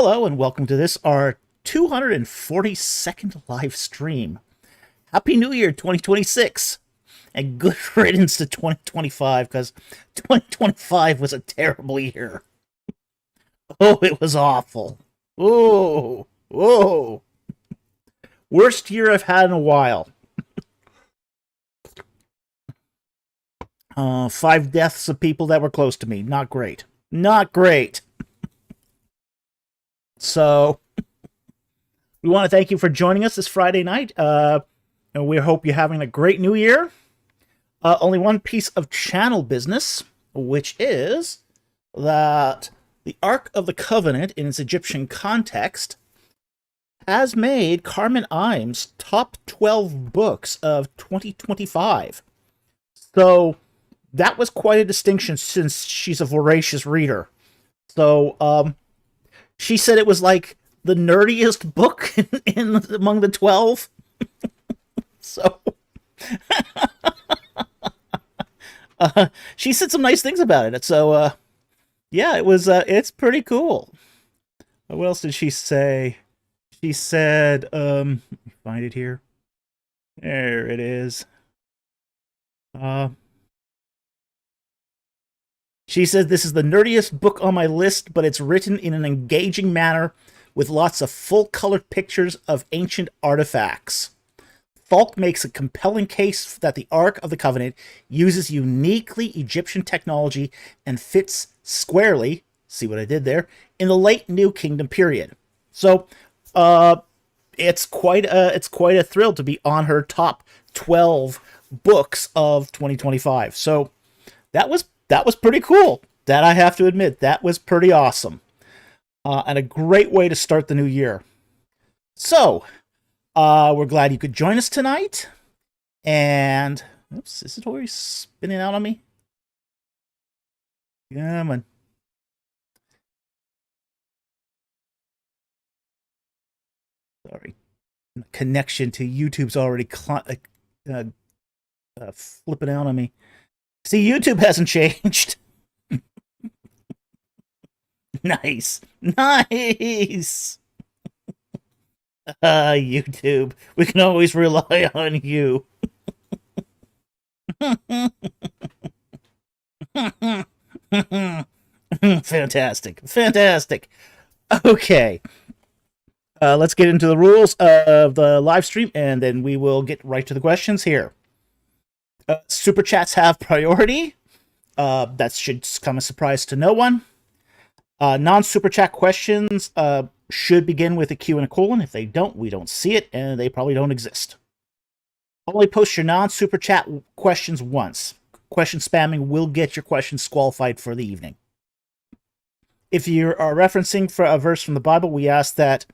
Hello and welcome to this, our 242nd live stream. Happy New Year 2026 and good riddance to 2025 because 2025 was a terrible year. Oh, it was awful. Oh, whoa. Worst year I've had in a while. 5 deaths of people that were close to me. Not great. Not great. So, we want to thank you for joining us this Friday night. And we hope you're having a great new year. Only one piece of channel business, which is that the Ark of the Covenant in its Egyptian context has made Carmen Imes top 12 books of 2025. So, that was quite a distinction since she's a voracious reader. So, she said it was like the nerdiest book among the 12. So, she said some nice things about it. So, yeah, it's pretty cool. What else did she say? She said, let me find it here. There it is. She said, this is the nerdiest book on my list, but it's written in an engaging manner with lots of full-colored pictures of ancient artifacts. Falk makes a compelling case that the Ark of the Covenant uses uniquely Egyptian technology and fits squarely, see what I did there, in the late New Kingdom period. So, it's quite a thrill to be on her top 12 books of 2025. So, that was pretty cool. That I have to admit, that was pretty awesome. And a great way to start the new year. So, we're glad you could join us tonight. And, oops, is it already spinning out on me? Come on. Sorry. The connection to YouTube's already flipping out on me. See, YouTube hasn't changed. Nice. Nice. YouTube. We can always rely on you. Fantastic. Fantastic. Okay. Let's get into the rules of the live stream, and then we will get right to the questions here. Super chats have priority. That should come as a surprise to no one. Non-super chat questions should begin with a Q and a colon. If they don't, we don't see it, and they probably don't exist. Only post your non-super chat questions once. Question spamming will get your questions disqualified for the evening. If you are referencing for a verse from the Bible, we ask that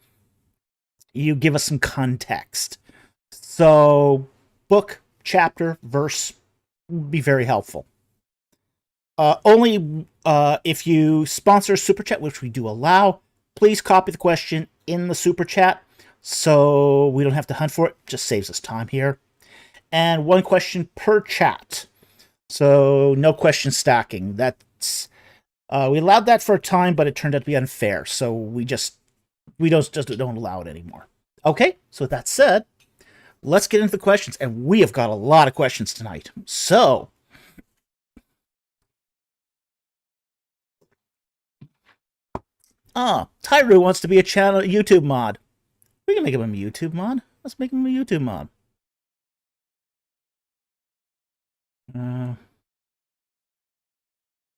you give us some context. So, book, chapter, verse would be very helpful. Only if you sponsor Super Chat, which we do allow, please copy the question in the Super Chat so we don't have to hunt for it. Just saves us time here. And one question per chat. So no question stacking. That's we allowed that for a time, but it turned out to be unfair. So we don't allow it anymore. Okay, so with that said, let's get into the questions. And we have got a lot of questions tonight. So, Tyru wants to be a YouTube mod. We can make him a YouTube mod. Let's make him a YouTube mod.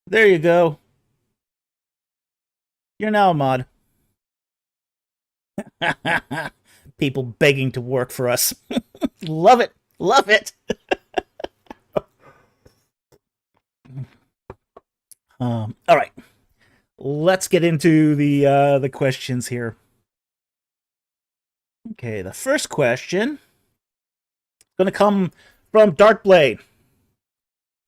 There you go. You're now a mod. People begging to work for us. Love it. Love it. All right. Let's get into the questions here. Okay, the first question is going to come from Darkblade.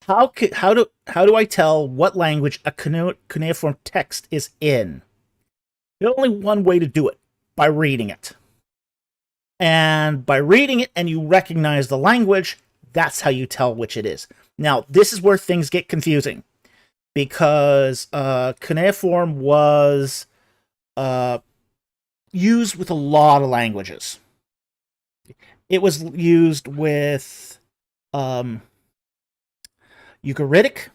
How do I tell what language a cuneiform text is in? There's only one way to do it, by reading it. And by reading it and you recognize the language, that's how you tell which it is. Now, this is where things get confusing. Because cuneiform was used with a lot of languages. It was used with um, Ugaritic,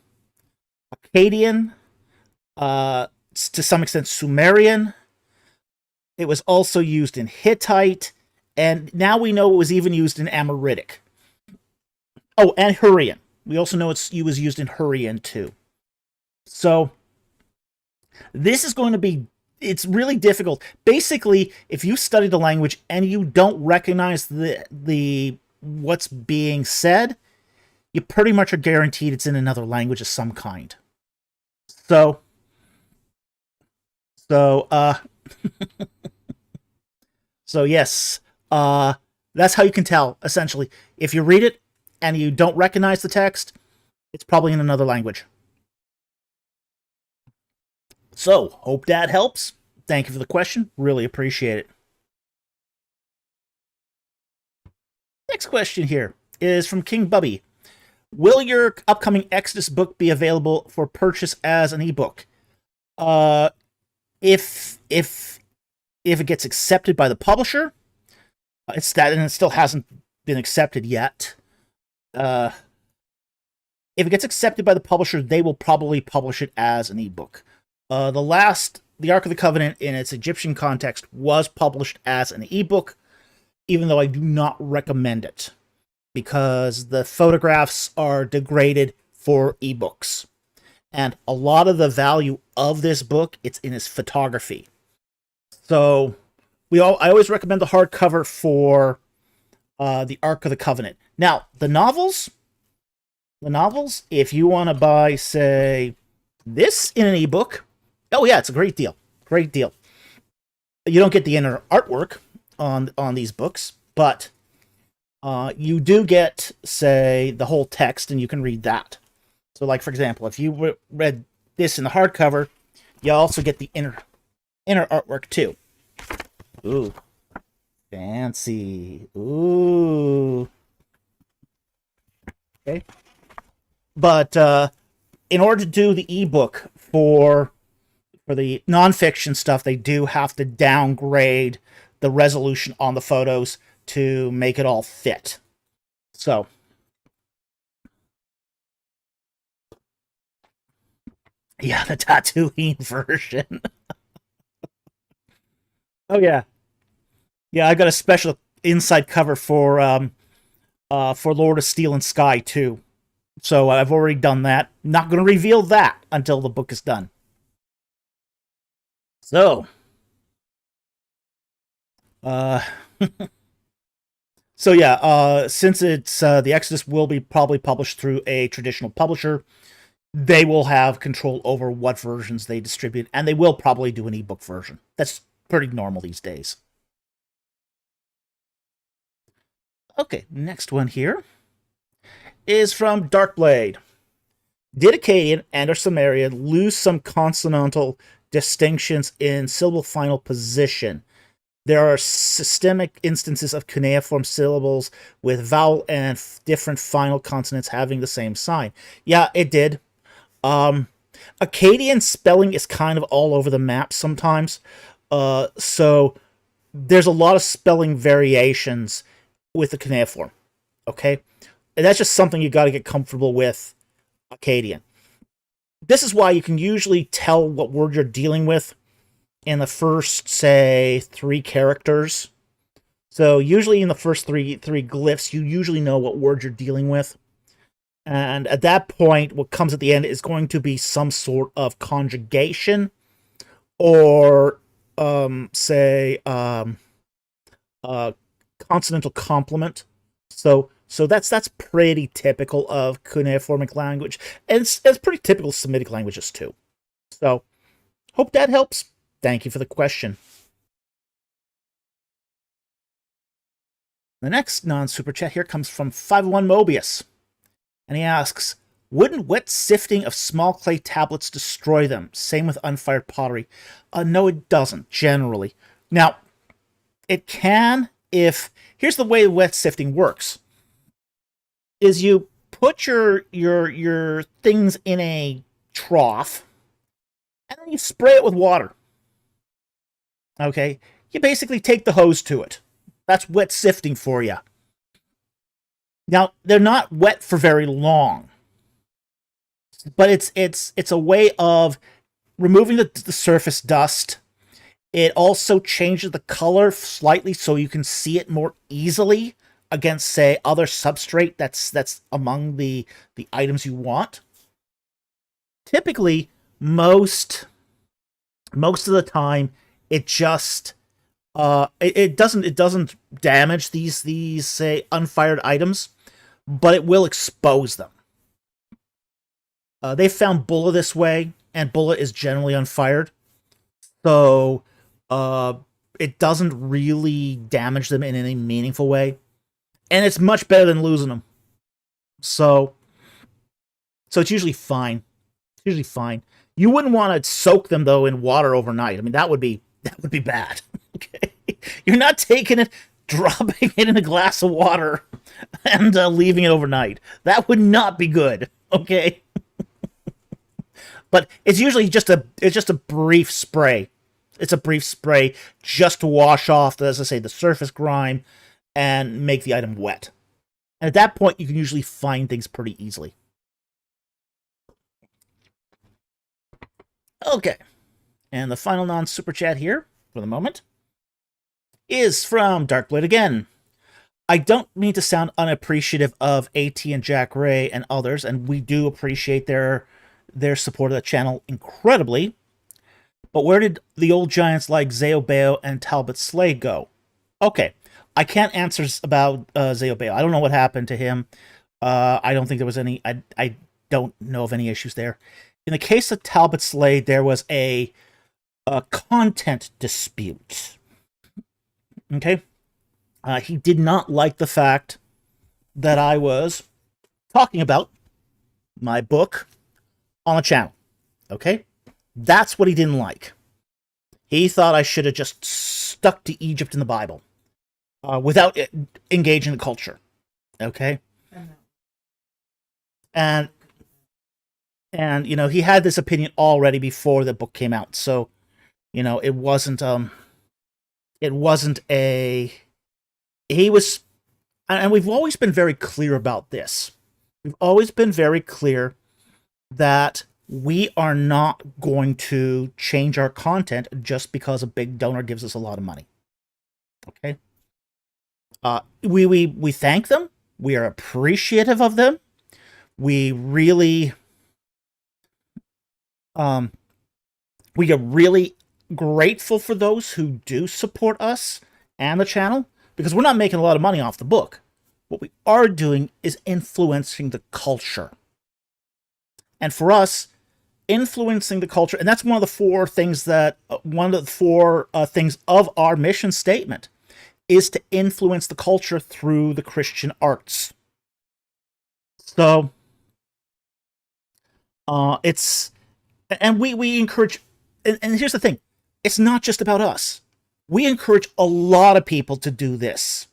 Akkadian, to some extent Sumerian. It was also used in Hittite, and now we know it was even used in Amoritic. Oh, and Hurrian. We also know it was used in Hurrian too. So this is going to be, it's really difficult. Basically, if you study the language and you don't recognize the what's being said, you pretty much are guaranteed it's in another language of some kind. So so so yes, that's how you can tell, essentially. If you read it and you don't recognize the text, it's probably in another language. So, hope that helps. Thank you for the question. Really appreciate it. Next question here is from King Bubby. Will your upcoming Exodus book be available for purchase as an ebook? If it gets accepted by the publisher, it's that, and it still hasn't been accepted yet. If it gets accepted by the publisher, they will probably publish it as an ebook. The Ark of the Covenant in its Egyptian context was published as an ebook, even though I do not recommend it, because the photographs are degraded for ebooks. And a lot of the value of this book, it's in its photography. So I always recommend the hardcover for the Ark of the Covenant. Now, the novels, if you want to buy, say, this in an ebook, oh yeah, it's a great deal. Great deal. You don't get the inner artwork on these books, but you do get, say, the whole text, and you can read that. So, like, for example, if you read this in the hardcover, you also get the inner artwork, too. Ooh. Fancy. Ooh. Okay. But in order to do the ebook for the nonfiction stuff, they do have to downgrade the resolution on the photos to make it all fit. So, yeah, the Tatooine version. Oh yeah, yeah. I got a special inside cover for Lord of Steel and Sky too. So I've already done that. Not going to reveal that until the book is done. So, so yeah, since it's the Exodus will be probably published through a traditional publisher, they will have control over what versions they distribute, and they will probably do an ebook version. That's pretty normal these days. Okay, next one here is from Darkblade. Did Akkadian and or Sumerian lose some consonantal distinctions in syllable final position? There are systemic instances of cuneiform syllables with vowel and different final consonants having the same sign. Yeah, it did. Akkadian spelling is kind of all over the map sometimes. So there's a lot of spelling variations with the cuneiform. Okay? And that's just something you got to get comfortable with Akkadian. This is why you can usually tell what word you're dealing with in the first, say, 3 characters. So usually in the first three glyphs, you usually know what word you're dealing with. And at that point, what comes at the end is going to be some sort of conjugation or, say, consonantal complement. So that's pretty typical of cuneiformic language. And it's pretty typical of Semitic languages, too. So, hope that helps. Thank you for the question. The next non-super chat here comes from 501 Mobius. And he asks, wouldn't wet sifting of small clay tablets destroy them? Same with unfired pottery. No, it doesn't, generally. Now, it can if... Here's the way wet sifting works. Is you put your things in a trough, and then you spray it with water. Okay? you basically take the hose to it. That's wet sifting for you. Now, they're not wet for very long, but it's a way of removing the surface dust. It also changes the color slightly so you can see it more easily against, say, other substrate that's among the items you want. Typically, most of the time, it just it doesn't damage these say unfired items, but it will expose them. They found Bulla this way, and Bulla is generally unfired, so it doesn't really damage them in any meaningful way, and it's much better than losing them. So it's usually fine. It's usually fine. You wouldn't want to soak them though in water overnight. I mean, that would be bad. Okay, you're not taking it, dropping it in a glass of water, and leaving it overnight. That would not be good. Okay. But it's usually just a brief spray. It's a brief spray just to wash off, as I say, the surface grime and make the item wet. And at that point, you can usually find things pretty easily. Okay. And the final non-super chat here, for the moment, is from Darkblade again. I don't mean to sound unappreciative of AT and Jack Ray and others, and we do appreciate their support of the channel incredibly. But where did the old giants like Zeobeo and Talbot Slade go? Okay, I can't answer about Zeobeo. I don't know what happened to him. I don't think there was any... I don't know of any issues there. In the case of Talbot Slade, there was a content dispute. Okay? He did not like the fact that I was talking about my book on the channel. Okay? That's what he didn't like. He thought I should have just stuck to Egypt and the Bible without engaging the culture. Okay? And you know, he had this opinion already before the book came out. So, you know, it wasn't a... He was... And we've always been very clear about this. We've always been very clear that we are not going to change our content just because a big donor gives us a lot of money. Okay? We thank them. We are appreciative of them. We really... we are really grateful for those who do support us and the channel, because we're not making a lot of money off the book. What we are doing is influencing the culture. And for us, influencing the culture, and that's one of the four things that, things of our mission statement, is to influence the culture through the Christian arts. So, and we encourage, and here's the thing, it's not just about us. We encourage a lot of people to do this.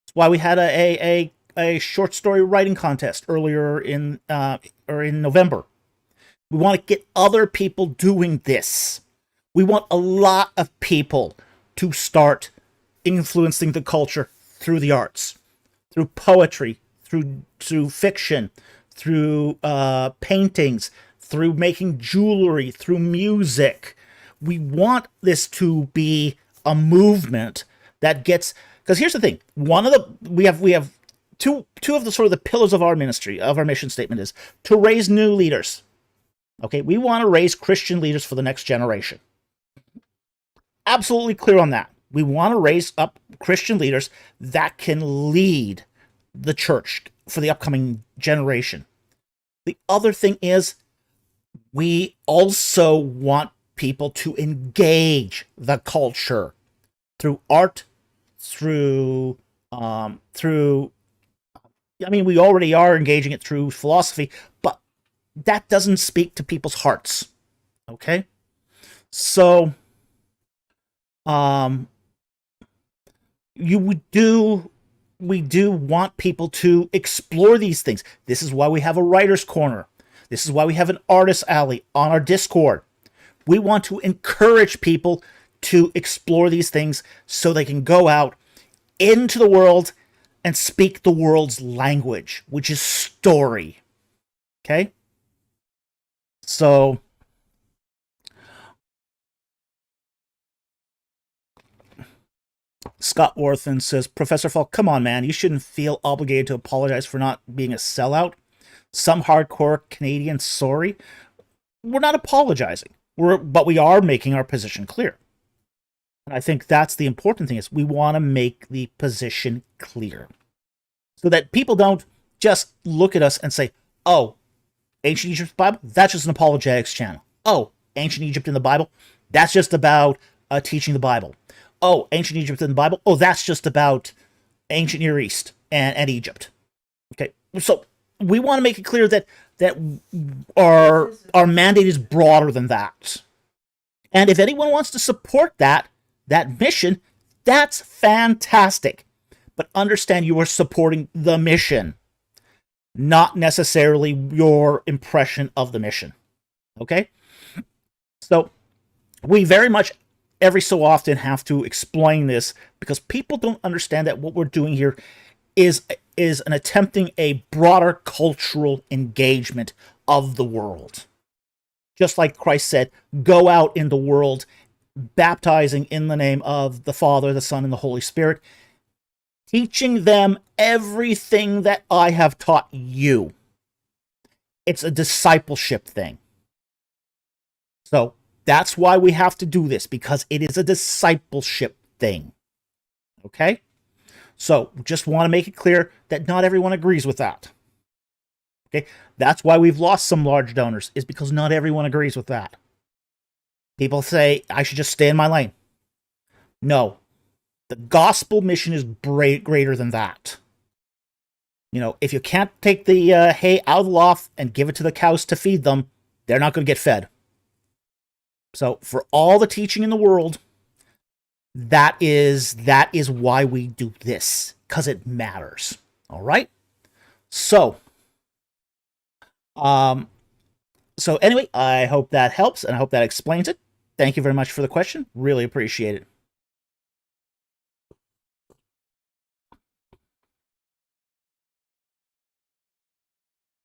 That's why we had a short story writing contest earlier in November. We want to get other people doing this. We want a lot of people to start influencing the culture through the arts, through poetry, through fiction, through paintings, through making jewelry, through music. We want this to be a movement that gets... Because here's the thing: we have two of the sort of the pillars of our ministry, of our mission statement, is to raise new leaders. Okay, we want to raise Christian leaders for the next generation. Absolutely clear on that. We want to raise up Christian leaders that can lead the church for the upcoming generation. The other thing is, we also want people to engage the culture through art, through I mean, we already are engaging it through philosophy, but that doesn't speak to people's hearts. Okay? So, we do want people to explore these things. This is why we have a writer's corner. This is why we have an artist alley on our Discord. We want to encourage people to explore these things so they can go out into the world and speak the world's language, which is story. Okay? So, Scott Worthen says, Professor Falk, come on, man. You shouldn't feel obligated to apologize for not being a sellout. Some hardcore Canadian sorry. We're not apologizing. But we are making our position clear. And I think that's the important thing, is we want to make the position clear. So that people don't just look at us and say, oh, Ancient Egypt's Bible, that's just an apologetics channel. Oh, Ancient Egypt in the Bible, that's just about teaching the Bible. Oh, Ancient Egypt in the Bible, oh, that's just about Ancient Near East and Egypt. Okay, so we want to make it clear that our mandate is broader than that. And if anyone wants to support that mission, that's fantastic. But understand you are supporting the mission, not necessarily your impression of the mission. Okay? So we very much every so often have to explain this, because people don't understand that what we're doing here is an attempting a broader cultural engagement of the world. Just like Christ said, go out in the world, baptizing in the name of the Father, the Son, and the Holy Spirit, teaching them everything that I have taught you. It's a discipleship thing. So that's why we have to do this, because it is a discipleship thing. Okay? So just want to make it clear that not everyone agrees with that. Okay? That's why we've lost some large donors, is because not everyone agrees with that. People say, I should just stay in my lane. No. The gospel mission is greater than that. You know, if you can't take the hay out of the loft and give it to the cows to feed them, they're not going to get fed. So for all the teaching in the world, that is why we do this, because it matters. All right? So anyway, I hope that helps, and I hope that explains it. Thank you very much for the question. Really appreciate it.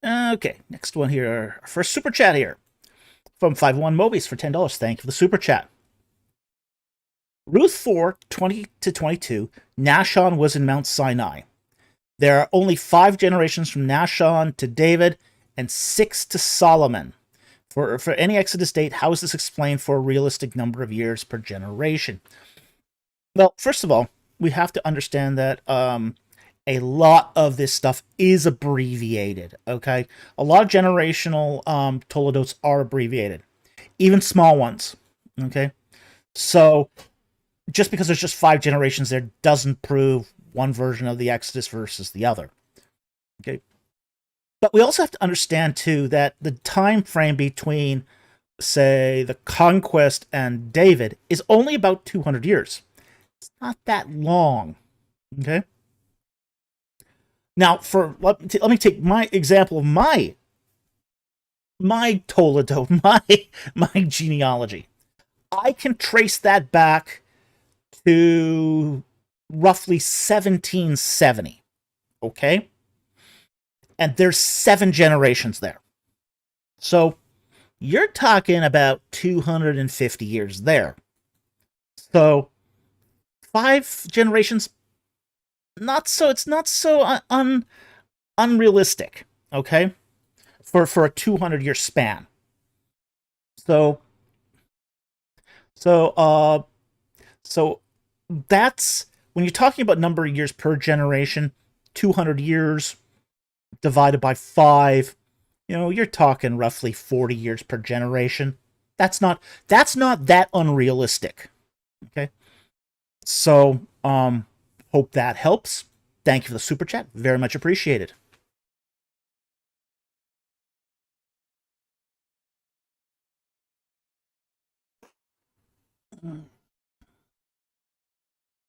Okay, next one here. Our first super chat here from 51 Mobius for $10. Thank you for the super chat. Ruth 4, 20-22, Nashon was in Mount Sinai. There are only 5 generations from Nashon to David and 6 to Solomon. For any Exodus date, how is this explained for a realistic number of years per generation? Well, first of all, we have to understand that a lot of this stuff is abbreviated, okay? A lot of generational Toledotes are abbreviated, even small ones, okay? So just because there's just 5 generations there doesn't prove one version of the Exodus versus the other, okay? But we also have to understand, too, that the time frame between, say, the conquest and David is only about 200 years. It's not that long, okay? Now, let me take my example of my Toledo, my genealogy. I can trace that back to roughly 1770, okay? And there's 7 generations there. So you're talking about 250 years there. So 5 generations, it's not so unrealistic, okay? For a 200-year span. So that's, when you're talking about number of years per generation, 200 years divided by 5, you're talking roughly 40 years per generation. That's not that unrealistic. Okay? So, hope that helps. Thank you for the super chat. Very much appreciated.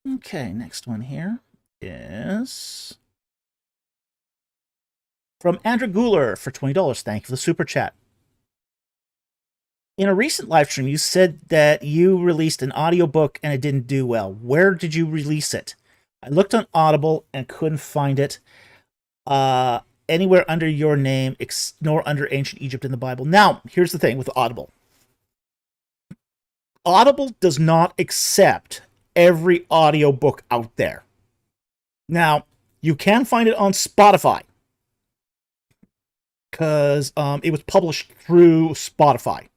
Okay, next one here is from Andrew Guler for $20. Thank you for the super chat. In a recent live stream, you said that you released an audiobook and it didn't do well. Where did you release it? I looked on Audible and couldn't find it anywhere under your name, nor under Ancient Egypt in the Bible. Now, here's the thing with Audible. Audible does not accept every audiobook out there. Now, you can find it on Spotify because it was published through Spotify.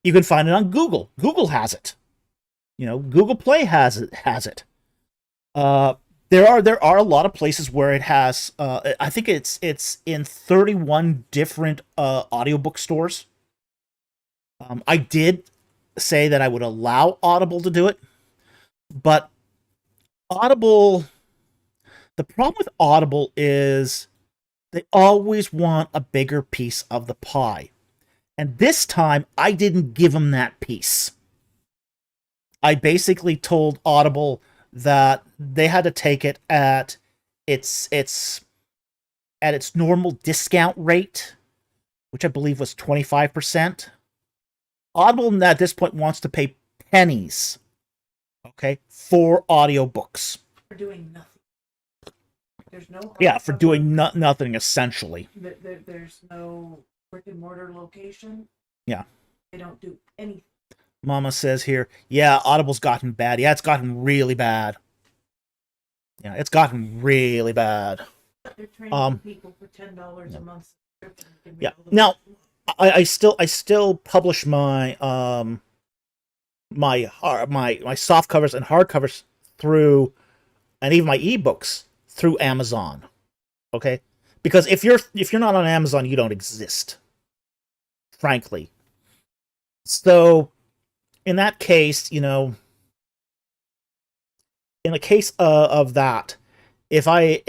You can find it on Google. Google has it. Google Play has it. There are a lot of places where it has. I think it's in 31 different audiobook stores. I did say that I would allow Audible to do it, but Audible. The problem with Audible is they always want a bigger piece of the pie. And this time, I didn't give them that piece. I basically told Audible that they had to take it at its normal discount rate, which I believe was 25%. Audible at this point wants to pay pennies, okay, for audiobooks. For doing nothing. There's no... Yeah, for doing nothing, essentially. There's no brick and mortar location. Yeah. They don't do anything. Mama says here, yeah, Audible's gotten bad. Yeah, it's gotten really bad. Yeah, it's gotten really bad. They're training people for $10 a month subscription. Yeah. Now, I still publish my my soft covers and hard covers through, and even my ebooks through Amazon. Okay? Because if you're not on Amazon, you don't exist. Frankly. So in that case, in the case of that, if I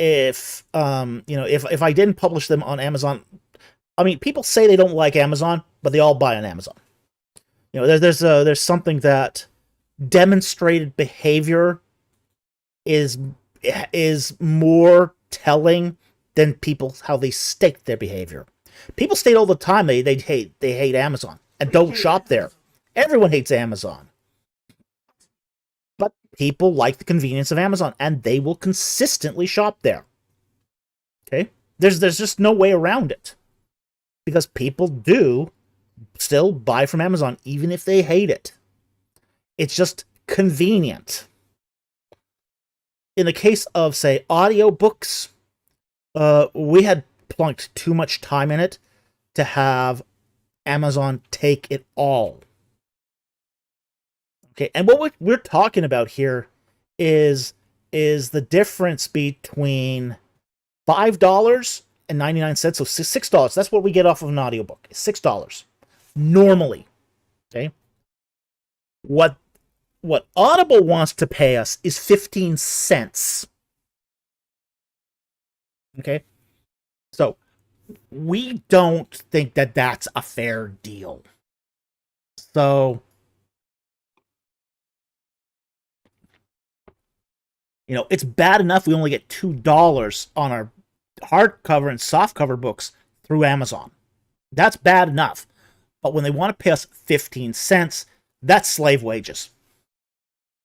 didn't publish them on Amazon, I mean, people say they don't like Amazon, but they all buy on Amazon. There's something that demonstrated behavior is more telling than people how they state their behavior. People state all the time they hate Amazon and don't shop there. Everyone hates Amazon. But people like the convenience of Amazon, and they will consistently shop there. Okay? There's just no way around it. Because people do still buy from Amazon, even if they hate it. It's just convenient. In the case of, say, audiobooks, we had plunked too much time in it to have Amazon take it all. Okay, and what we're talking about here is the difference between $5.99, so $6. That's what we get off of an audiobook. $6 normally. Okay, what Audible wants to pay us is 15 cents. Okay, so we don't think that that's a fair deal. So, it's bad enough we only get $2 on our hardcover and softcover books through Amazon. That's bad enough. But when they want to pay us 15 cents, that's slave wages.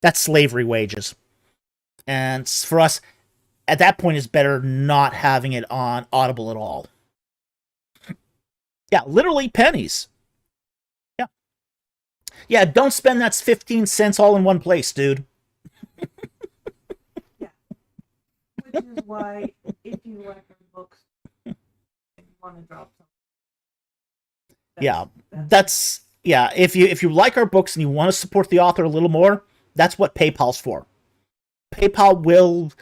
That's slavery wages. And for us, at that point, it's better not having it on Audible at all. Yeah, literally pennies. Yeah. Yeah, don't spend that 15 cents all in one place, dude. Yeah. Which is why, if you like our books, if you want to drop something. If you like our books and you want to support the author a little more, that's what PayPal's for. PayPal will,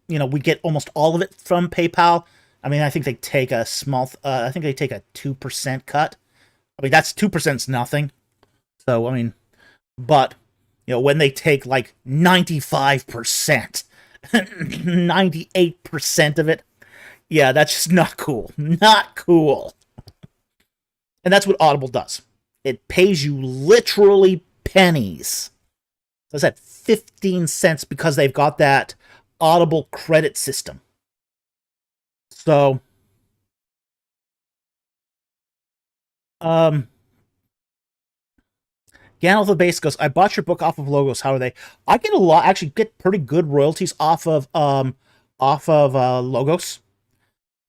we get almost all of it from PayPal. I mean, I think they take a small, I think they take a 2% cut. I mean, that's 2%'s nothing. So, I mean, but, when they take like 95%, 98% of it, yeah, that's just not cool. Not cool. And that's what Audible does. It pays you literally pennies. So I said 15 cents because they've got that Audible credit system. So, Gandalf the Base goes, I bought your book off of Logos. How are they? I get a lot, actually get pretty good royalties off of Logos.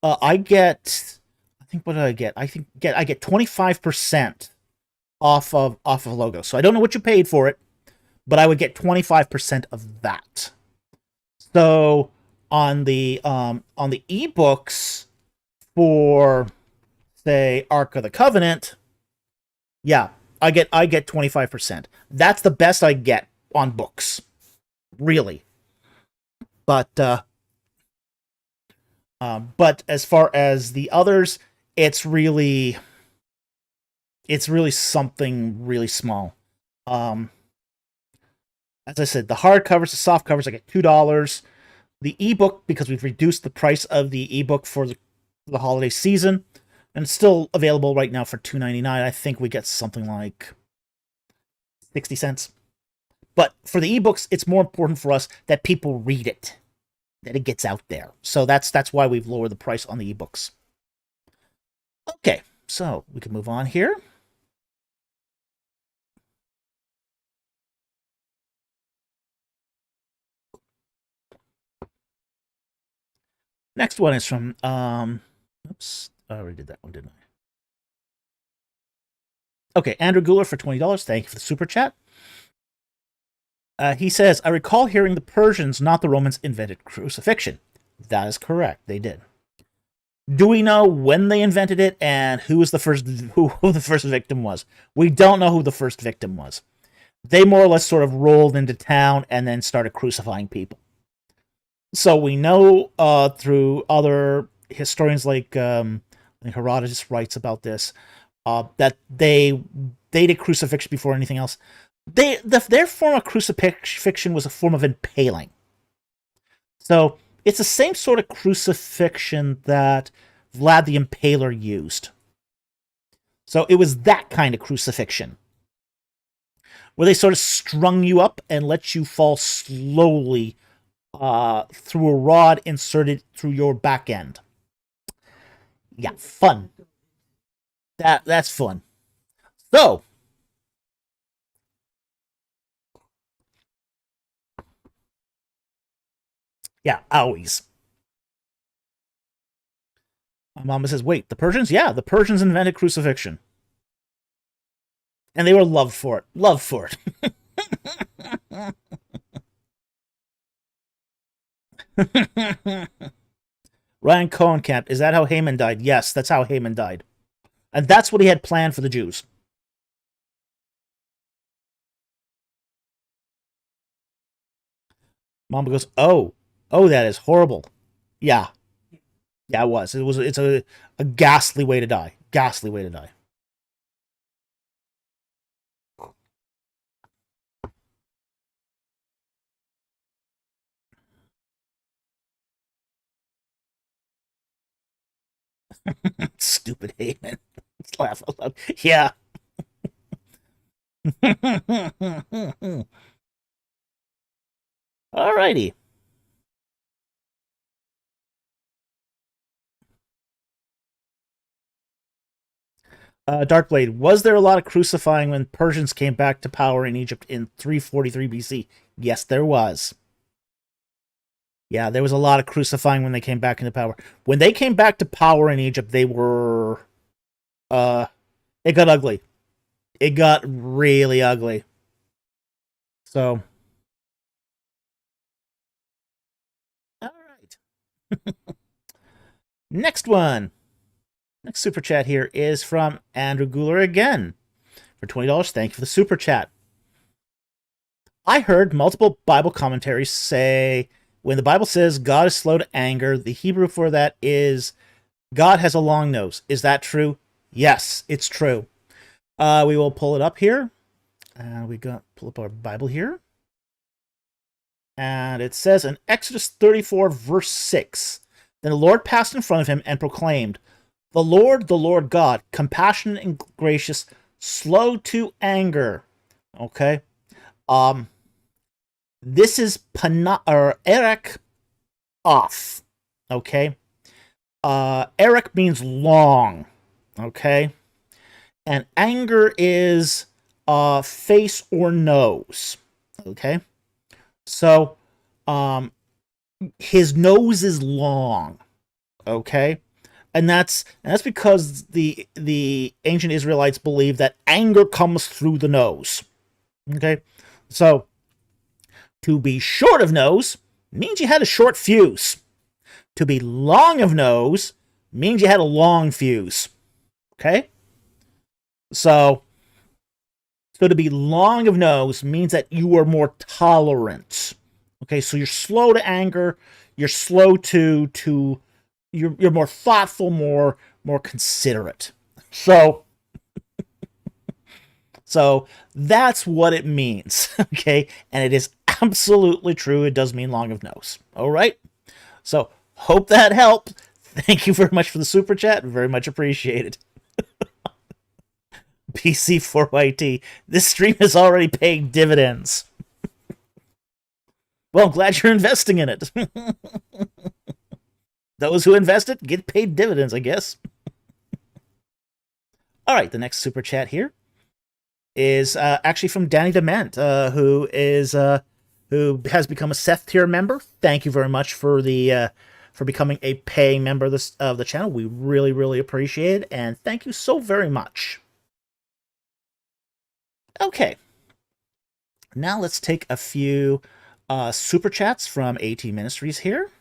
I get, I think, what did I get? I get 25% off of Logos. So I don't know what you paid for it, but I would get 25% of that. So on the ebooks for, say, Ark of the Covenant, yeah, I get 25%. That's the best I get on books, really. But but as far as the others, it's really it's really something really small. Um, as I said, the hardcovers, the soft covers, I get $2. The ebook, because we've reduced the price of the ebook for the holiday season, and it's still available right now for $2.99. I think we get something like 60 cents. But for the ebooks, it's more important for us that people read it, that it gets out there. So that's why we've lowered the price on the ebooks. Okay, so we can move on here. Next one is from oops, I already did that one, didn't I? Okay, Andrew Guler for $20. Thank you for the super chat. He says, I recall hearing the Persians, not the Romans, invented crucifixion. That is correct. They did. Do we know when they invented it and who the first victim was? We don't know who the first victim was. They more or less sort of rolled into town and then started crucifying people. So we know through other historians like Herodotus writes about this, that they did crucifixion before anything else. Their form of crucifixion was a form of impaling. So it's the same sort of crucifixion that Vlad the Impaler used. So it was that kind of crucifixion, where they sort of strung you up and let you fall slowly through a rod inserted through your back end. Yeah, fun. That's fun. So, yeah, owies. My mama says, wait, the Persians? Yeah, the Persians invented crucifixion. And they were loved for it. Loved for it. Ryan Cohenkamp, is that how Haman died? Yes, that's how Haman died. And that's what he had planned for the Jews. Mama goes, oh, that is horrible. Yeah, yeah, it was. It's a ghastly way to die. Ghastly way to die. Stupid Haman. Let's laugh out loud. Yeah. Alrighty. Darkblade, was there a lot of crucifying when Persians came back to power in Egypt in 343 BC? Yes, there was. Yeah, there was a lot of crucifying when they came back into power. When they came back to power in Egypt, they were it got ugly. It got really ugly. So, all right. Next one. Next super chat here is from Andrew Guler again for $20. Thank you for the super chat. I heard multiple Bible commentaries say when the Bible says God is slow to anger, the Hebrew for that is God has a long nose. Is that true? Yes, it's true. We will pull it up here. Pull up our Bible here. And it says in Exodus 34, verse 6, then the Lord passed in front of him and proclaimed, the Lord God, compassionate and gracious, slow to anger. Okay. This is Erech off. Okay. Erech means long. Okay. And anger is face or nose. Okay, so his nose is long. Okay, and that's because the ancient Israelites believed that anger comes through the nose. Okay, so to be short of nose means you had a short fuse. To be long of nose means you had a long fuse. Okay, so to be long of nose means that you are more tolerant. Okay, so you're slow to anger, you're slow to you're more thoughtful, more considerate. So that's what it means. Okay, and it is absolutely true. It does mean long of nose. All right. So hope that helped. Thank you very much for the super chat. Very much appreciated. PC4YT. This stream is already paying dividends. Well, I'm glad you're investing in it. Those who invested get paid dividends, I guess. All right, the next super chat here is actually from Danny Dement, who has become a Seth tier member. Thank you very much for becoming a paying member of the channel. We really, really appreciate it, and thank you so very much. Okay, now let's take a few super chats from AT Ministries here.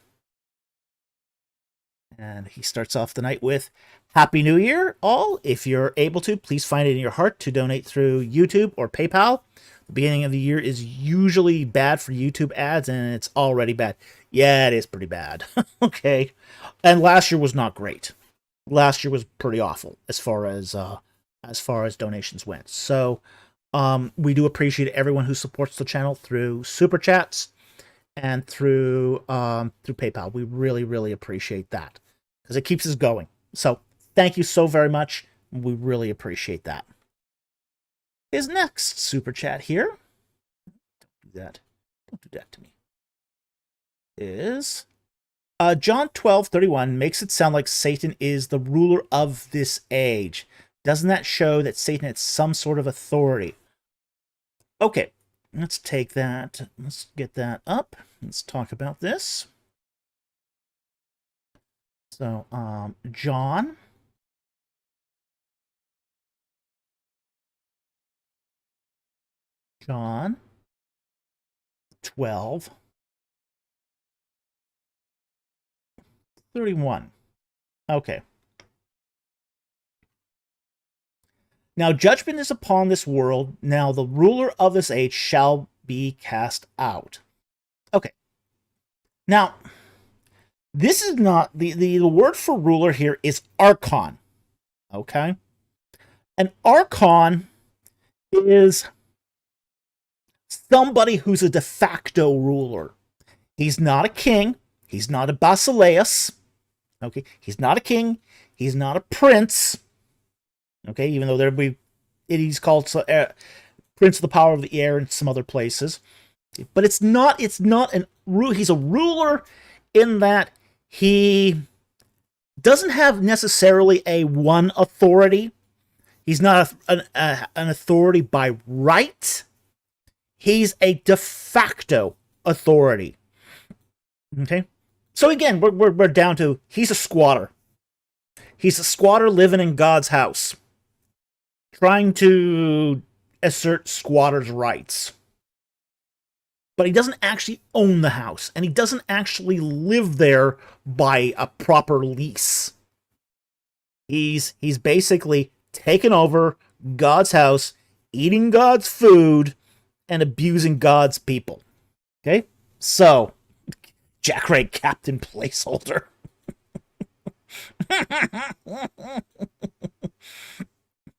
And he starts off the night with, Happy New Year, all. If you're able to, please find it in your heart to donate through YouTube or PayPal. The beginning of the year is usually bad for YouTube ads, and it's already bad. Yeah, it is pretty bad. Okay. And last year was not great. Last year was pretty awful as far as donations went. So we do appreciate everyone who supports the channel through super chats and through PayPal. We really, really appreciate that because it keeps us going. So thank you so very much. We really appreciate that. His next super chat here, don't do that to me, is John 12:31 makes it sound like Satan is the ruler of this age. Doesn't that show that Satan had some sort of authority? Okay, let's take that. Let's get that up. Let's talk about this. So, John 12:31. Okay. Now judgment is upon this world. Now the ruler of this age shall be cast out. Okay. Now, this is not, the word for ruler here is archon. Okay? An archon is somebody who's a de facto ruler. He's not a king. He's not a basileus. Okay? He's not a king. He's not a prince. Okay, even though he's called Prince of the Power of the Air in some other places, but it's not he's a ruler in that he doesn't have necessarily a one authority. He's not an authority by right. He's a de facto authority. Okay, so again, we're down to he's a squatter. He's a squatter living in God's house, trying to assert squatters' rights. But he doesn't actually own the house, and he doesn't actually live there by a proper lease. He's basically taken over God's house, eating God's food, and abusing God's people. Okay? So, Jack Ray Captain placeholder.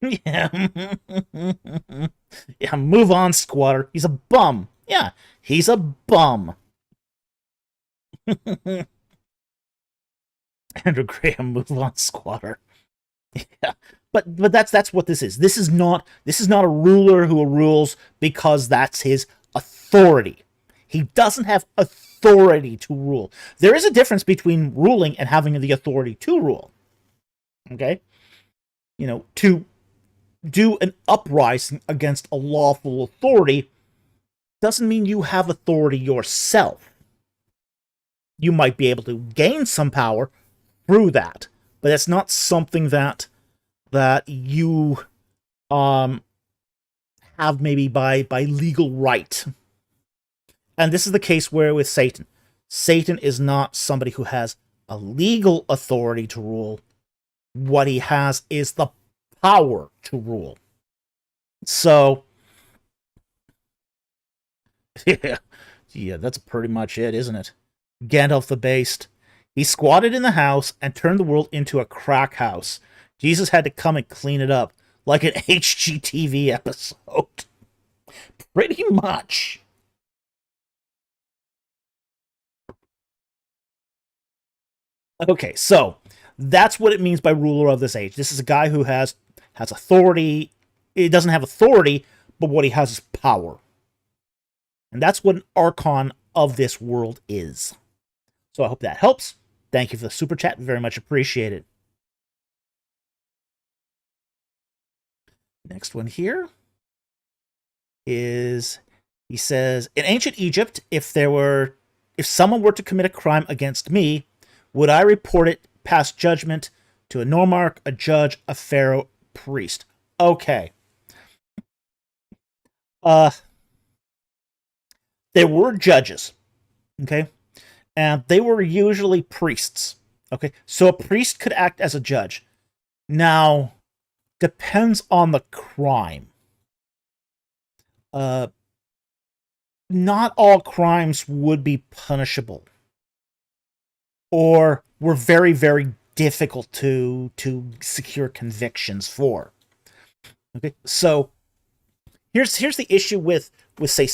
Yeah. Yeah, move on, squatter. He's a bum. Yeah, he's a bum. Andrew Graham, move on, squatter. Yeah. But that's what this is. This is not a ruler who rules because that's his authority. He doesn't have authority to rule. There is a difference between ruling and having the authority to rule. Okay? You know, to do an uprising against a lawful authority doesn't mean you have authority yourself. You might be able to gain some power through that, but it's not something that you have maybe by legal right. And this is the case where with Satan. Satan is not somebody who has a legal authority to rule. What he has is the power to rule. So, yeah, that's pretty much it, isn't it? Gandalf the Based. He squatted in the house and turned the world into a crack house. Jesus had to come and clean it up, like an HGTV episode. Pretty much. Okay, so that's what it means by ruler of this age. This is a guy who has authority. He doesn't have authority, but what he has is power. And that's what an archon of this world is. So I hope that helps. Thank you for the super chat. Very much appreciated. Next one here is, he says, in ancient Egypt, if someone were to commit a crime against me, would I report it past judgment to a nomarch, a judge, a pharaoh, priest? Okay. There were judges, okay? And they were usually priests, okay? So a priest could act as a judge. Now, depends on the crime. Not all crimes would be punishable, or were very, very difficult to secure convictions for. Okay, so here's the issue with say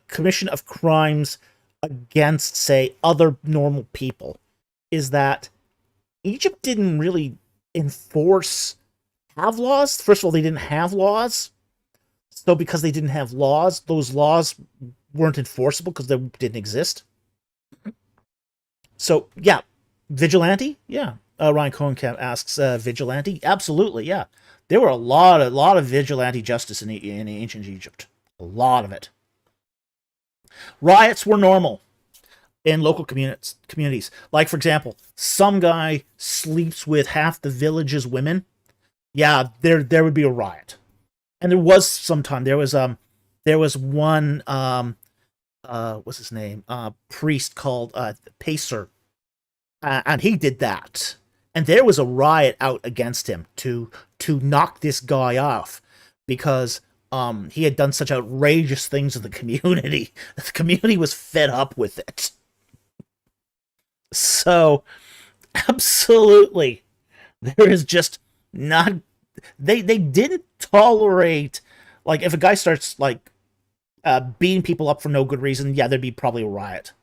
commission of crimes against, say, other normal people, is that Egypt didn't really have laws. First of all, they didn't have laws. So because they didn't have laws, those laws weren't enforceable because they didn't exist. So, yeah. Vigilante? Yeah. Ryan Cohenkamp asks, vigilante? Absolutely, yeah. There were a lot of vigilante justice in ancient Egypt. A lot of it. Riots were normal in local communities. Like, for example, some guy sleeps with half the village's women. Yeah, there would be a riot. And there was sometime. There was one what's his name? Priest called Pacer. And he did that. And there was a riot out against him to knock this guy off because he had done such outrageous things in the community. The community was fed up with it. So, absolutely, there is just not. They didn't tolerate, like, if a guy starts like beating people up for no good reason, yeah, there'd be probably a riot.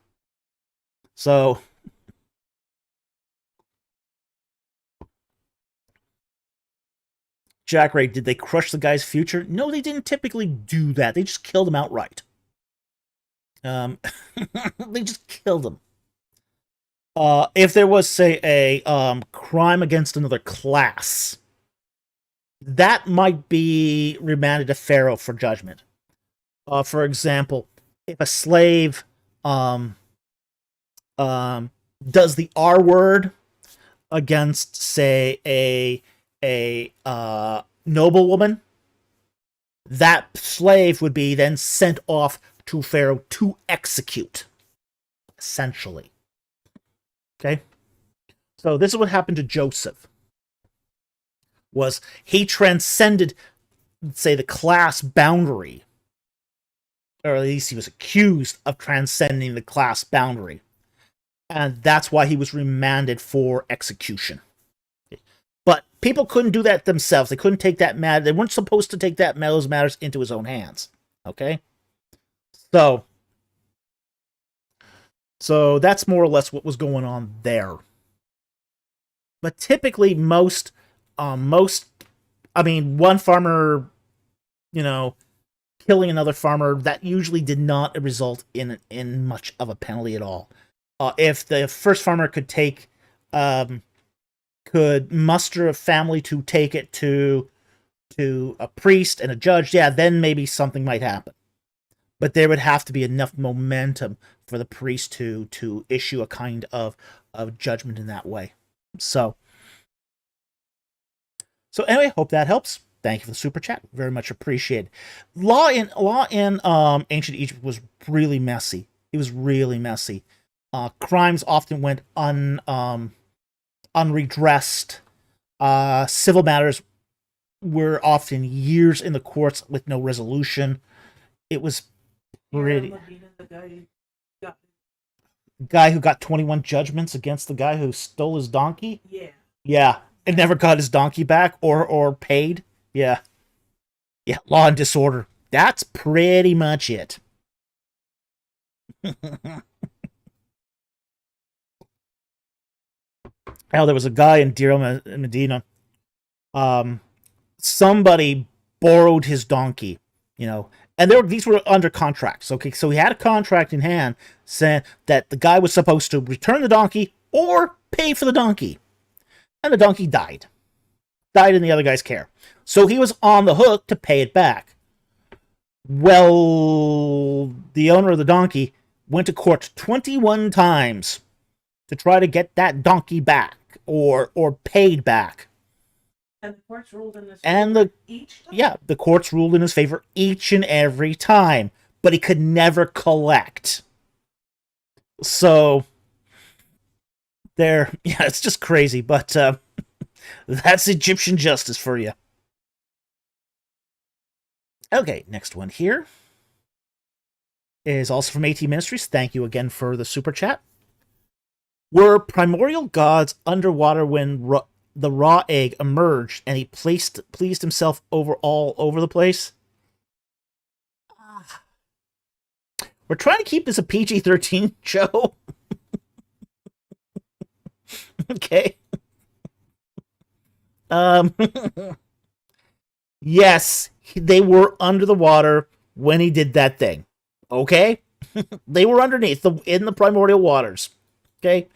So, Jack Ray, did they crush the guy's future? No, they didn't typically do that. They just killed him outright. They just killed him. If there was, say, a crime against another class, that might be remanded to Pharaoh for judgment. For example, if a slave does the R word against, say, a noblewoman, that slave would be then sent off to Pharaoh to execute, essentially. Okay? So this is what happened to Joseph. Was he transcended, say, the class boundary, or at least he was accused of transcending the class boundary, and that's why he was remanded for execution. But people couldn't do that themselves. They couldn't take that matter. They weren't supposed to take those matters into his own hands. Okay? So that's more or less what was going on there. But typically, one farmer, killing another farmer, that usually did not result in much of a penalty at all. If the first farmer could take could muster a family to take it to a priest and a judge, yeah, then maybe something might happen. But there would have to be enough momentum for the priest to issue a kind of judgment in that way. So anyway, hope that helps. Thank you for the super chat. Very much appreciated. Law in ancient Egypt was really messy. It was really messy. Crimes often went unredressed. Civil matters were often years in the courts with no resolution. It was pretty. The guy who got 21 judgments against the guy who stole his donkey. Yeah. And never got his donkey back or paid. Yeah. Law and disorder. That's pretty much it. Now, there was a guy in Deir Medina. Somebody borrowed his donkey, and these were under contracts. Okay, so he had a contract in hand saying that the guy was supposed to return the donkey or pay for the donkey, and the donkey died in the other guy's care. So he was on the hook to pay it back. Well, the owner of the donkey went to court 21 times to try to get that donkey back or paid back. And the courts ruled in his favor each time? Yeah, the courts ruled in his favor each and every time, but he could never collect. So, it's just crazy, but that's Egyptian justice for you. Okay, next one here is also from AT Ministries. Thank you again for the super chat. Were primordial gods underwater when the raw egg emerged and he pleased himself all over the place? We're trying to keep this a PG-13 show. Okay. Yes, they were under the water when he did that thing. Okay? They were underneath in the primordial waters. Okay?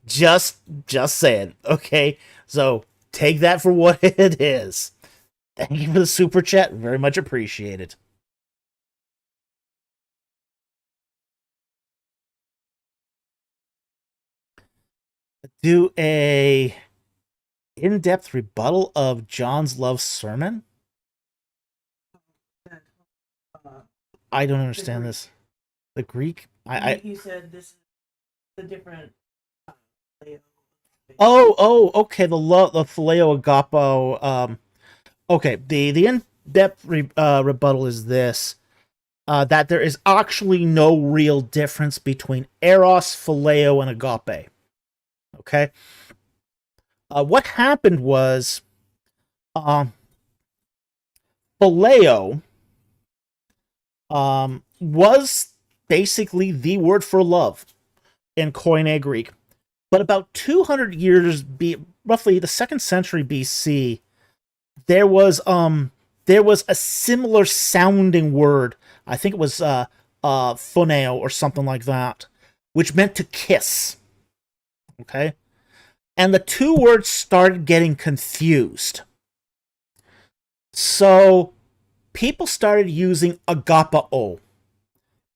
Just saying. Okay? So, take that for what it is. Thank you for the super chat. Very much appreciated. Do a in-depth rebuttal of John's love sermon? I don't understand this. The Greek? You said this is the different. Okay. The phileo agapo. Okay. The in-depth rebuttal is this: that there is actually no real difference between eros, phileo, and agape. Okay. What happened was, phileo was basically the word for love in Koine Greek. But about 200 years, roughly the 2nd century BC, there was a similar sounding word. I think it was phoneo or something like that, which meant to kiss. Okay? And the two words started getting confused. So people started using agapao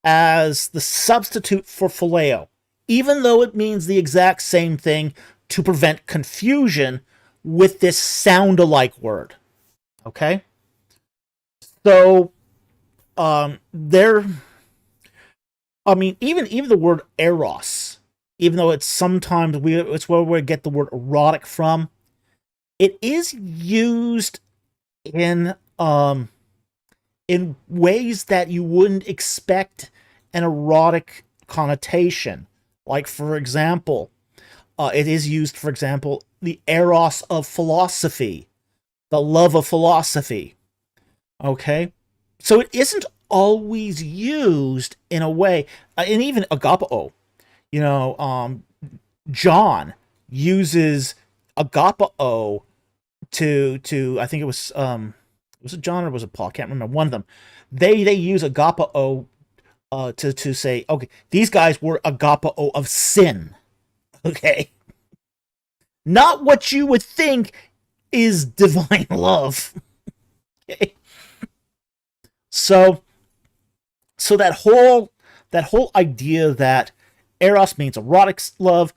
as the substitute for phileo, even though it means the exact same thing, to prevent confusion with this sound-alike word. Okay? So, even the word eros, even though it's sometimes it's where we get the word erotic from, it is used in ways that you wouldn't expect an erotic connotation. Like, for example, it is used, for example, the eros of philosophy, the love of philosophy. Okay? So it isn't always used in a way, and even agapao, John uses agapao to I think it was it John or was it Paul? I can't remember. One of them. They use agapao to say, okay, these guys were agapao of sin. Okay. not what you would think is divine love. Okay? So so that whole idea that eros means erotic love,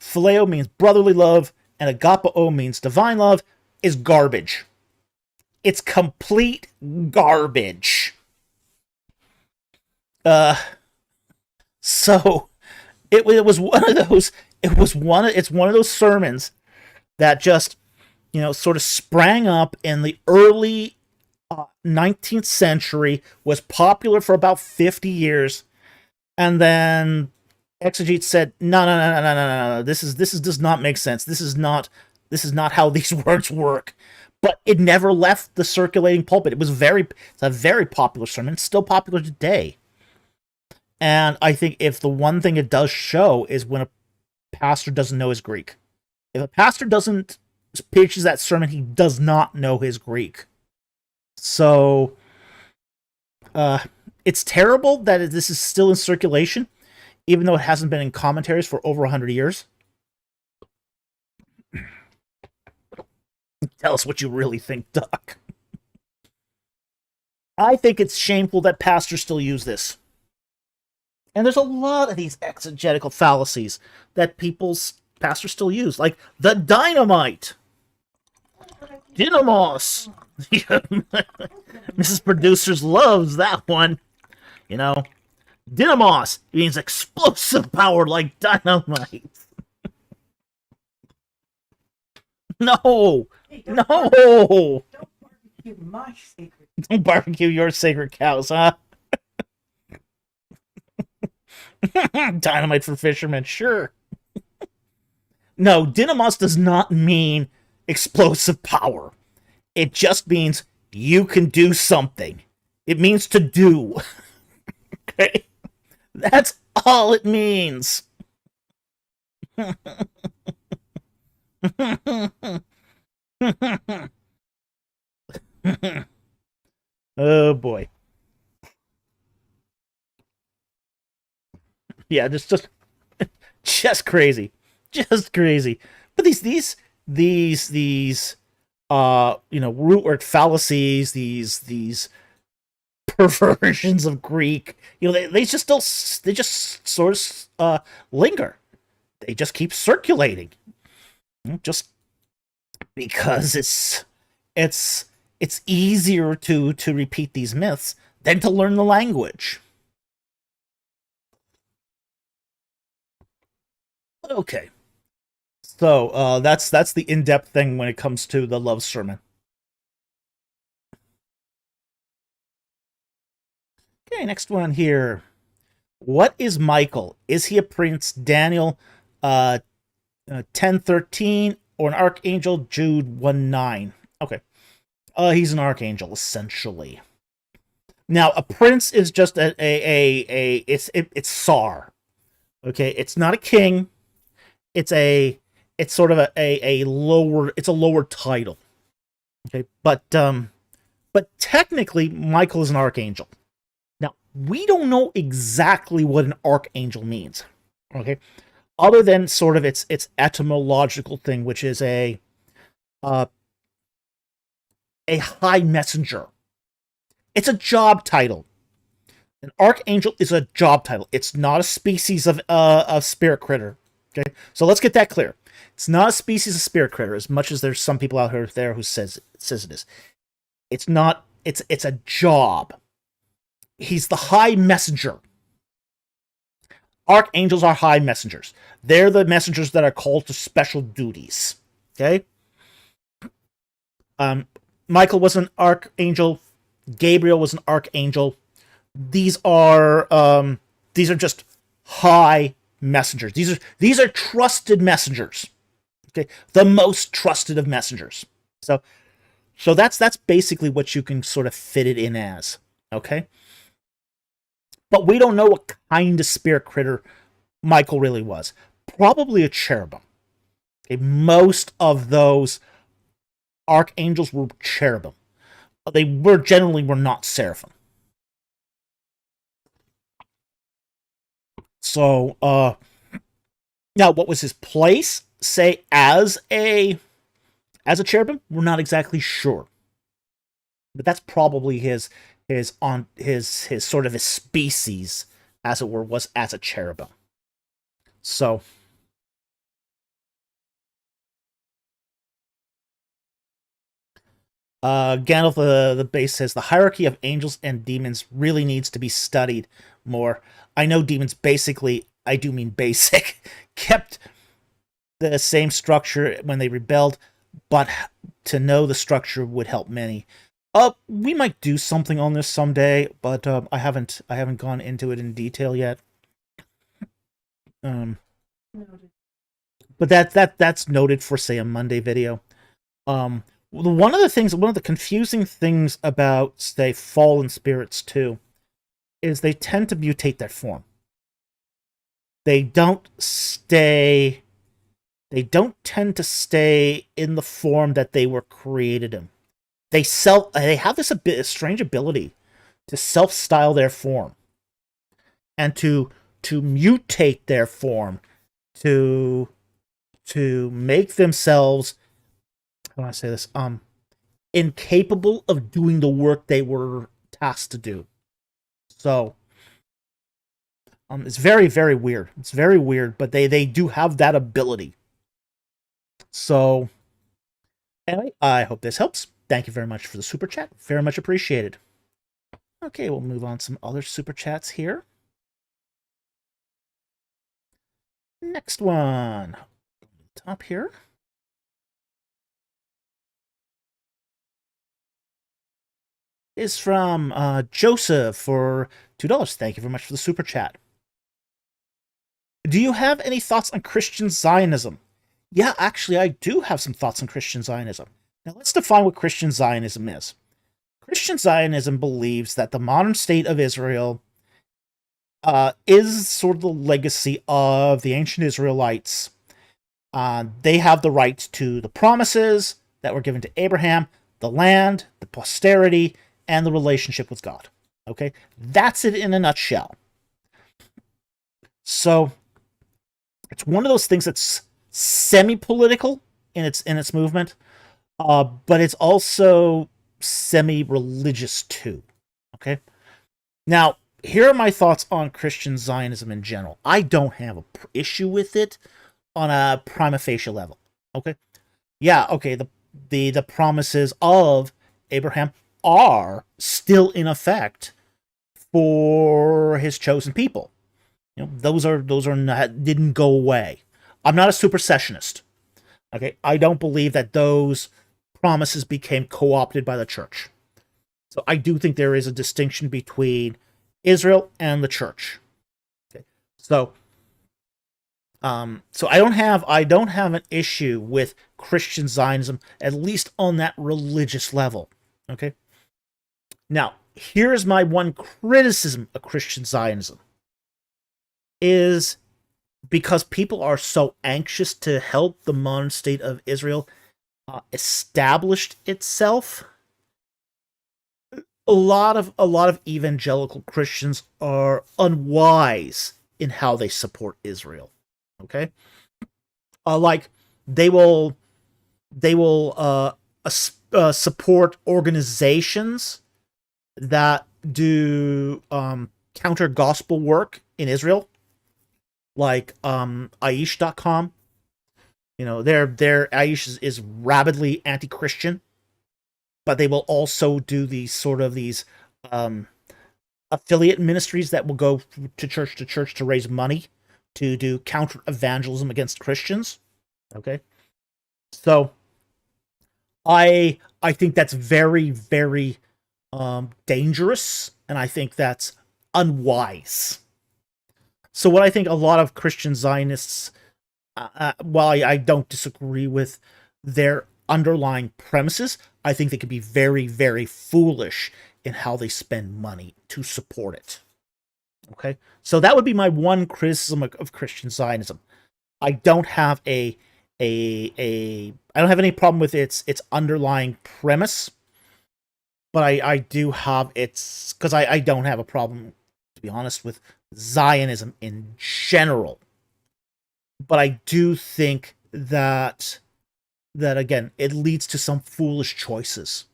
phileo means brotherly love, and agapao means divine love is garbage. It's complete garbage. Uh, so it was one of those. It's one of those sermons that just sort of sprang up in the early 19th century, was popular for about 50 years, and then exegetes said, no, no, no, no, no, no, no. This does not make sense. This is not how these words work. But it never left the circulating pulpit. It's a very popular sermon. It's still popular today. And I think if the one thing it does show is when a pastor doesn't know his Greek. If a pastor doesn't preaches that sermon, he does not know his Greek. So, it's terrible that this is still in circulation, even though it hasn't been in commentaries for over 100 years. Tell us what you really think, Doc. I think it's shameful that pastors still use this. And there's a lot of these exegetical fallacies that pastors still use, like the dynamite, dynamos. Mrs. Producers loves that one. Dynamos means explosive power like dynamite. No, Hey, no. don't barbecue my sacred. Don't barbecue your sacred cows, huh? Dynamite for fishermen, sure. No, dynamos does not mean explosive power. It just means you can do something. It means to do. Okay? That's all it means. Oh boy. Yeah, just crazy. Just crazy. But these root word fallacies, these perversions of Greek, they just sort of linger. They just keep circulating. Just because it's easier to repeat these myths than to learn the language. Okay. So that's the in-depth thing when it comes to the love sermon. Okay, next one here. What is Michael? Is he a prince? Daniel 10:13 or an archangel? Jude 1:9. Okay. He's an archangel essentially. Now, a prince is just it's Tsar. Okay, it's not a king. It's sort of a lower title. Okay, but technically Michael is an archangel. Now, we don't know exactly what an archangel means. Okay, other than sort of its etymological thing, which is a high messenger. It's a job title. An archangel is a job title. It's not a species of spirit critter. Okay, so let's get that clear. It's not a species of spirit critter, as much as there's some people out there who says it is. It's not. It's a job. He's the high messenger. Archangels are high messengers. They're the messengers that are called to special duties. Okay. Michael was an archangel. Gabriel was an archangel. These are just high messengers. These are trusted messengers. Okay, the most trusted of messengers. So that's basically what you can sort of fit it in as. Okay, but we don't know what kind of spirit critter Michael really was. Probably a cherubim. Okay, most of those archangels were cherubim. They generally were not seraphim. So, now what was his place? say as a cherubim, we're not exactly sure, but that's probably his sort of his species, as it were, was as a cherubim. So Gandalf the base says the hierarchy of angels and demons really needs to be studied more. I know demons basically, I do mean basic, kept the same structure when they rebelled, but to know the structure would help many. We might do something on this someday, but I haven't gone into it in detail yet. Noted. But that's noted for, say, a Monday video. One of the confusing things about, say, fallen spirits too, is they tend to mutate their form. They don't tend to stay in the form that they were created in. They have this a strange ability to self-style their form and to mutate their form to make themselves, how do I say this, incapable of doing the work they were tasked to do. So it's very, very weird. It's very weird, but they do have that ability. So anyway, I hope this helps. Thank you very much for the super chat. Very much appreciated. Okay, we'll move on to some other super chats here. Next one. Top here. Is from Joseph for $2. Thank you very much for the super chat. Do you have any thoughts on Christian Zionism? Yeah, actually, I do have some thoughts on Christian Zionism. Now, let's define what Christian Zionism is. Christian Zionism believes that the modern state of Israel is sort of the legacy of the ancient Israelites. They have the right to the promises that were given to Abraham, the land, the posterity, and the relationship with God. Okay? That's it in a nutshell. So, it's one of those things that's semi-political in its movement, but it's also semi-religious too. Okay? Now, here are my thoughts on Christian Zionism in general. I don't have an issue with it on a prima facie level. Okay? Yeah, okay, the promises of Abraham are still in effect for his chosen people. You know, those are not, didn't go away. I'm not a supersessionist. Okay, I don't believe that those promises became co-opted by the church. So I do think there is a distinction between Israel and the church. Okay, so I don't have an issue with Christian Zionism, at least on that religious level. Okay. Now, here's my one criticism of Christian Zionism. Is because people are so anxious to help the modern state of Israel establish itself. A lot of evangelical Christians are unwise in how they support Israel. Okay, like they will support organizations that do counter gospel work in Israel, like Aish.com. You know, their Aish is rabidly anti-Christian, but they will also do these affiliate ministries that will go to church to raise money to do counter evangelism against Christians. Okay, so I think that's very, very dangerous, and I think that's unwise. So what I think a lot of Christian Zionists, while I don't disagree with their underlying premises, I think they could be very, very foolish in how they spend money to support it. Okay, so that would be my one criticism of Christian Zionism. I don't have I don't have any problem with its underlying premise, but I do have its, because I don't have a problem, to be honest, with Zionism in general. But I do think that again, it leads to some foolish choices.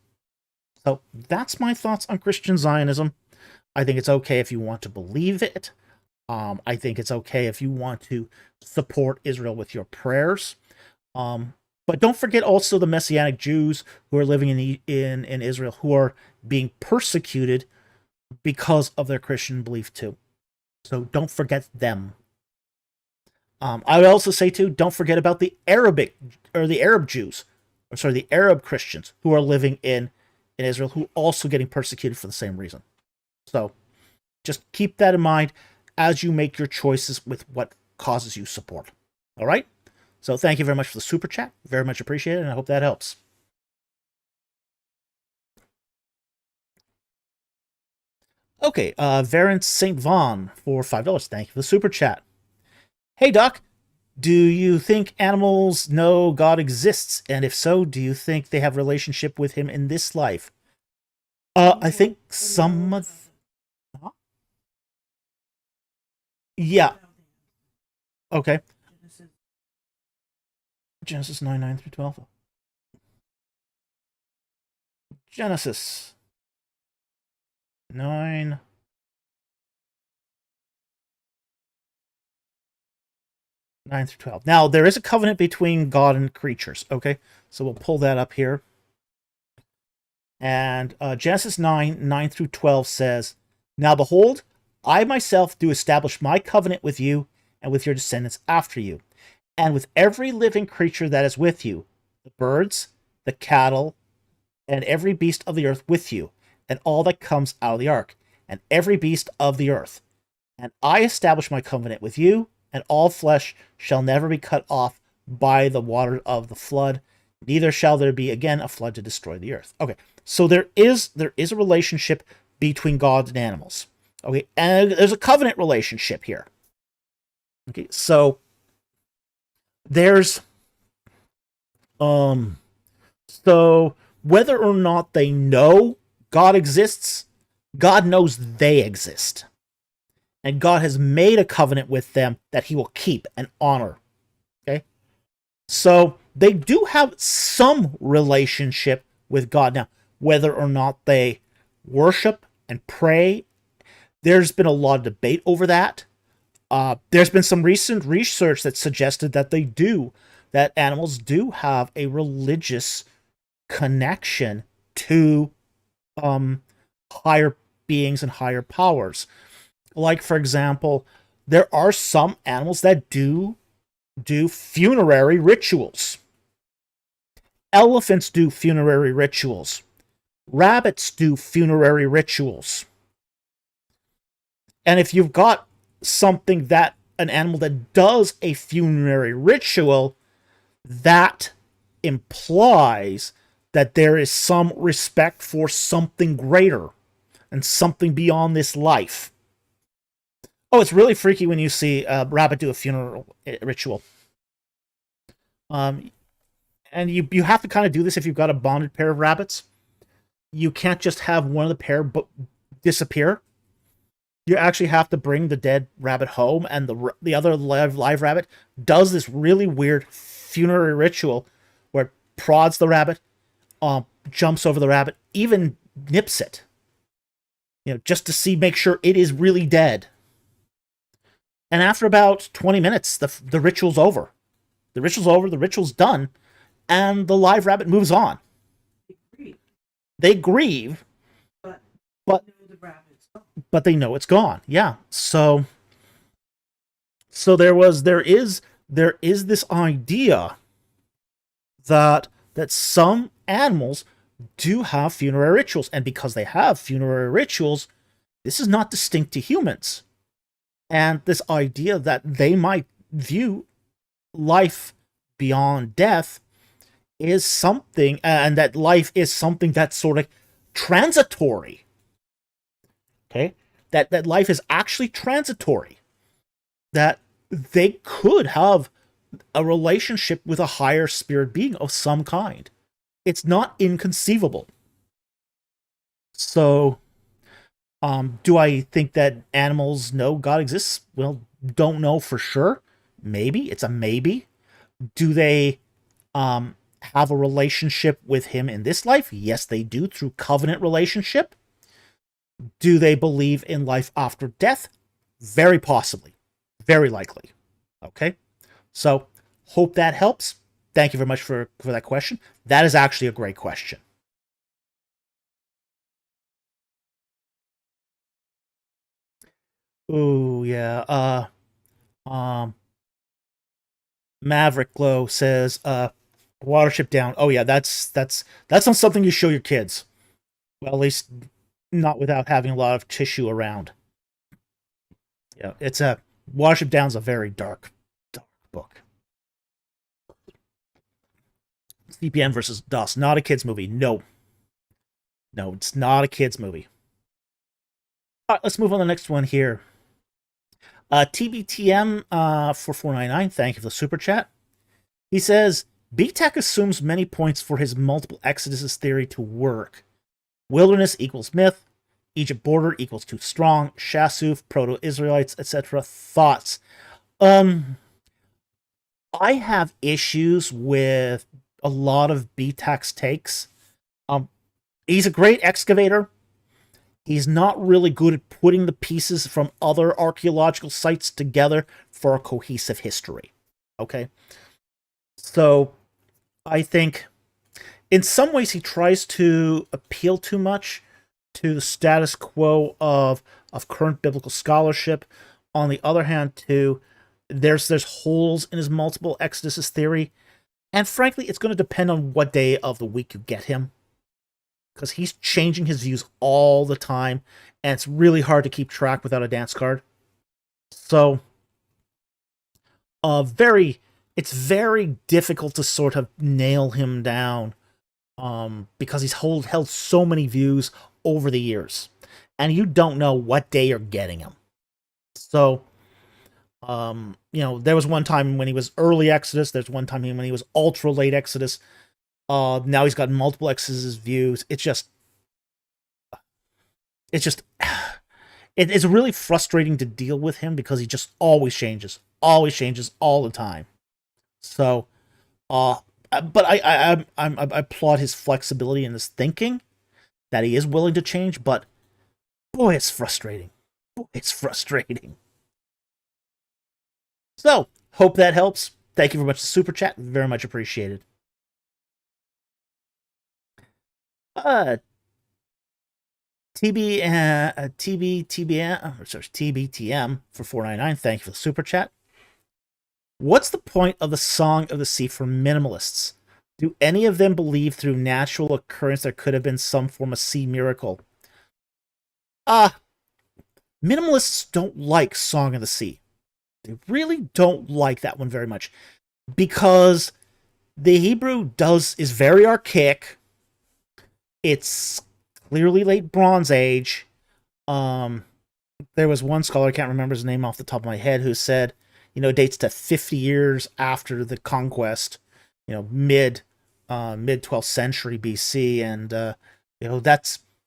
So that's my thoughts on Christian Zionism. I think it's okay if you want to believe it. I think it's okay if you want to support Israel with your prayers. But don't forget also the Messianic Jews who are living in Israel, who are being persecuted because of their Christian belief too. So don't forget them. I would also say too, don't forget about the Arab Jews, the Arab Christians who are living in Israel, who are also getting persecuted for the same reason. So just keep that in mind as you make your choices with what causes you support. All right? So thank you very much for the super chat. Very much appreciated, and I hope that helps. Okay, Variant St. Vaughn for $5. Thank you for the super chat. Hey, Doc, do you think animals know God exists? And if so, do you think they have a relationship with him in this life? I think some of... Huh? Yeah. Okay. Genesis 9 through 12. Genesis 9. Through 12. Now, there is a covenant between God and creatures, okay? So we'll pull that up here. And Genesis 9 through 12 says, Now behold, I myself do establish my covenant with you and with your descendants after you, and with every living creature that is with you, the birds, the cattle, and every beast of the earth with you, and all that comes out of the ark, and every beast of the earth. And I establish my covenant with you, and all flesh shall never be cut off by the water of the flood, neither shall there be again a flood to destroy the earth. Okay, so there is a relationship between God and animals. Okay, and there's a covenant relationship here. Okay, so there's so whether or not they know God exists, God knows they exist. And God has made a covenant with them that he will keep and honor. Okay? So they do have some relationship with God. Now, whether or not they worship and pray, there's been a lot of debate over that. There's been some recent research that suggested that that animals do have a religious connection to higher beings and higher powers. Like, for example, there are some animals that do funerary rituals. Elephants do funerary rituals. Rabbits do funerary rituals. And if you've got an animal that does a funerary ritual, that implies that there is some respect for something greater and something beyond this life. Oh, it's really freaky when you see a rabbit do a funeral ritual. And you have to kind of do this if you've got a bonded pair of rabbits. You can't just have one of the pair disappear. You actually have to bring the dead rabbit home, and the other live rabbit does this really weird funerary ritual where it prods the rabbit, jumps over the rabbit, even nips it. Just to make sure it is really dead. And after about 20 minutes, the ritual's over. The ritual's done, and the live rabbit moves on. They grieve, but they know it's gone. Yeah. So there is this idea that some animals do have funerary rituals, and because they have funerary rituals, this is not distinct to humans. And this idea that they might view life beyond death is something, and that life is something that's sort of transitory. Okay? That life is actually transitory. That they could have a relationship with a higher spirit being of some kind. It's not inconceivable. So, do I think that animals know God exists? Well, don't know for sure. Maybe. It's a maybe. Do they have a relationship with him in this life? Yes, they do, through covenant relationship. Do they believe in life after death? Very possibly. Very likely. Okay? So, hope that helps. Thank you very much for that question. That is actually a great question. Ooh, yeah. Um, Maverick Glow says, Watership Down. Oh yeah, that's not something you show your kids. Well, at least not without having a lot of tissue around. Yeah, it's a Watership Down's a very dark book. CPN versus DOS, not a kids movie. No, no, it's not a kids movie. All right, let's move on to the next one here. TBTM for 499. Thank you for the super chat. He says BTEC assumes many points for his multiple exoduses theory to work. Wilderness equals myth. Egypt border equals too strong. Shasuf, Proto-Israelites, etc. Thoughts? I have issues with a lot of BTEC's takes. He's a great excavator. He's not really good at putting the pieces from other archaeological sites together for a cohesive history. Okay? So, I think in some ways he tries to appeal too much to the status quo of current biblical scholarship. On the other hand, too, there's holes in his multiple exoduses theory, and frankly, it's going to depend on what day of the week you get him, because he's changing his views all the time, and it's really hard to keep track without a dance card. So, it's very difficult to sort of nail him down, because he's held so many views over the years, and you don't know what day you're getting him. So, there was one time when he was early Exodus. There's one time when he was ultra late Exodus. Now he's got multiple Exodus views. It's really frustrating to deal with him because he just always changes all the time. So, but I applaud his flexibility in his thinking, that he is willing to change. But boy, it's frustrating. Boy, it's frustrating. So, hope that helps. Thank you very much for the super chat. Very much appreciated. TBTM for 499. Thank you for the super chat. What's the point of the Song of the Sea for minimalists? Do any of them believe through natural occurrence there could have been some form of sea miracle? Minimalists don't like Song of the Sea. They really don't like that one very much, because the Hebrew is very archaic. It's clearly late Bronze Age. There was one scholar, I can't remember his name off the top of my head, who said, it dates to 50 years after the conquest, mid 12th century BC, and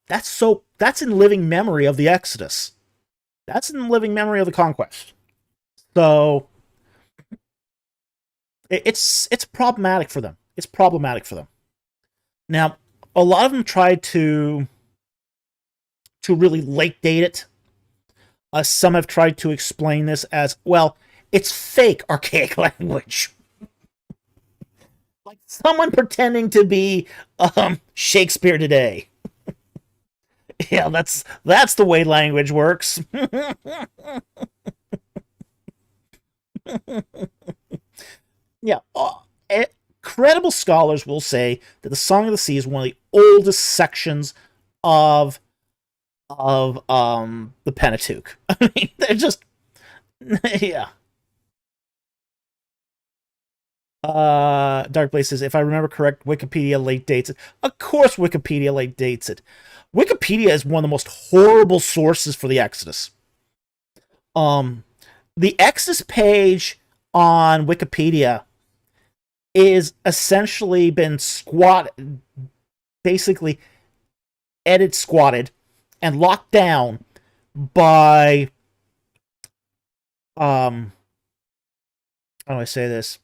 that's in living memory of the Exodus. That's in living memory of the conquest. So it's problematic for them. It's problematic for them. Now, a lot of them tried to really late date it. Some have tried to explain this as, well, it's fake archaic language. Like someone pretending to be Shakespeare today. Yeah, that's the way language works. Yeah, credible scholars will say that the Song of the Sea is one of the oldest sections of the Pentateuch. I mean, they're just yeah. Dark Blaze says, if I remember correct, Wikipedia late dates it. Of course, Wikipedia late dates it. Wikipedia is one of the most horrible sources for the Exodus. The Exodus page on Wikipedia is essentially been basically squatted, and locked down by how do I say this?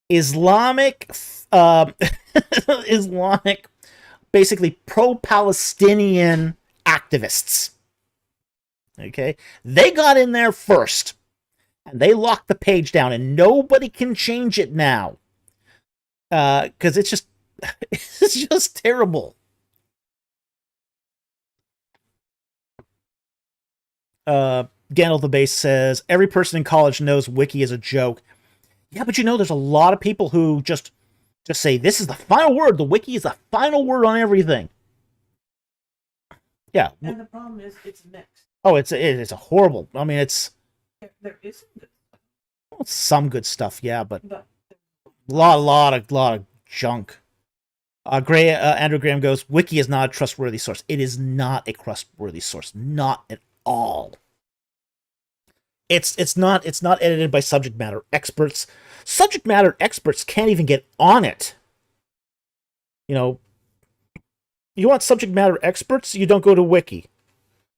Islamic, um, Islamic, basically pro-Palestinian activists. Okay, they got in there first, and they locked the page down, and nobody can change it now, because it's just it's just terrible. Gandalf the Base says every person in college knows Wiki is a joke. Yeah, but there's a lot of people who just say this is the final word. The Wiki is the final word on everything. Yeah. And the problem is, it's mixed. Oh, it's a horrible. I mean, There isn't good stuff, some good stuff, yeah, but but lot of junk. Andrew Graham goes, Wiki is not a trustworthy source. It is not a trustworthy source, not at all. It's not edited by subject matter experts. Subject matter experts can't even get on it. You want subject matter experts? You don't go to Wiki,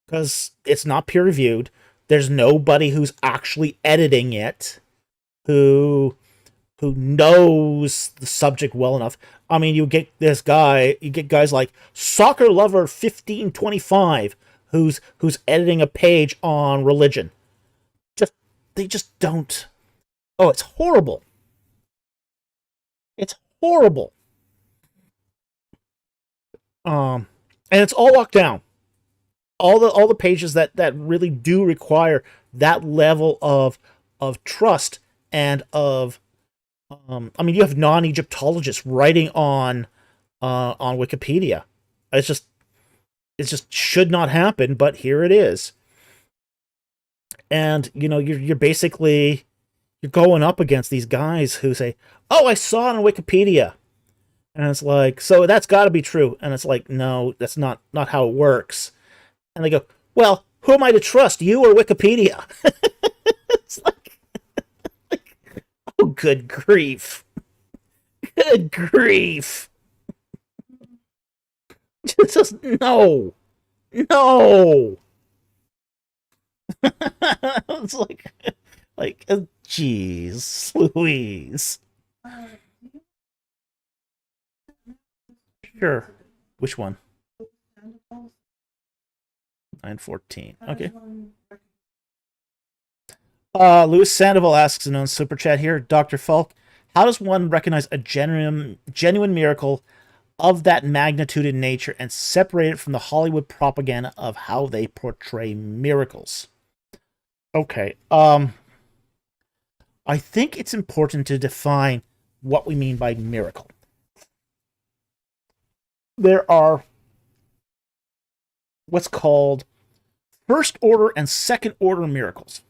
because it's not peer reviewed. There's nobody who's actually editing it who knows the subject well enough. I mean, you get guys like Soccer Lover 1525 who's editing a page on religion. They just don't. Oh, it's horrible. It's horrible. And it's all locked down. All the pages that really do require that level of trust and of I mean, you have non-Egyptologists writing on Wikipedia. It just should not happen, but here it is. And you're basically you're going up against these guys who say, "Oh, I saw it on Wikipedia," and it's like, so that's got to be true. And it's like, no, that's not how it works. And they go, "Well, who am I to trust, you or Wikipedia?" It's like, oh, good grief, good grief! Just no. It's jeez, Louise. uh, Sure. Which one? 914. Okay. Louis Sandoval asks in on Super Chat here, Dr. Falk, how does one recognize a genuine miracle of that magnitude in nature and separate it from the Hollywood propaganda of how they portray miracles? Okay. I think it's important to define what we mean by miracle. There are what's called first order and second order miracles.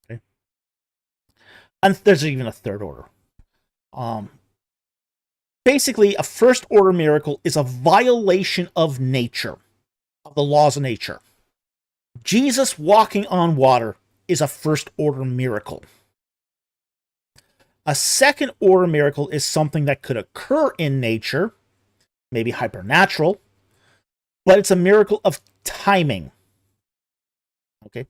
Okay. And there's even a third order. Basically, a first order miracle is a violation of nature, of the laws of nature. Jesus walking on water is a first order miracle. A second order miracle is something that could occur in nature, maybe hypernatural, but it's a miracle of timing. Okay?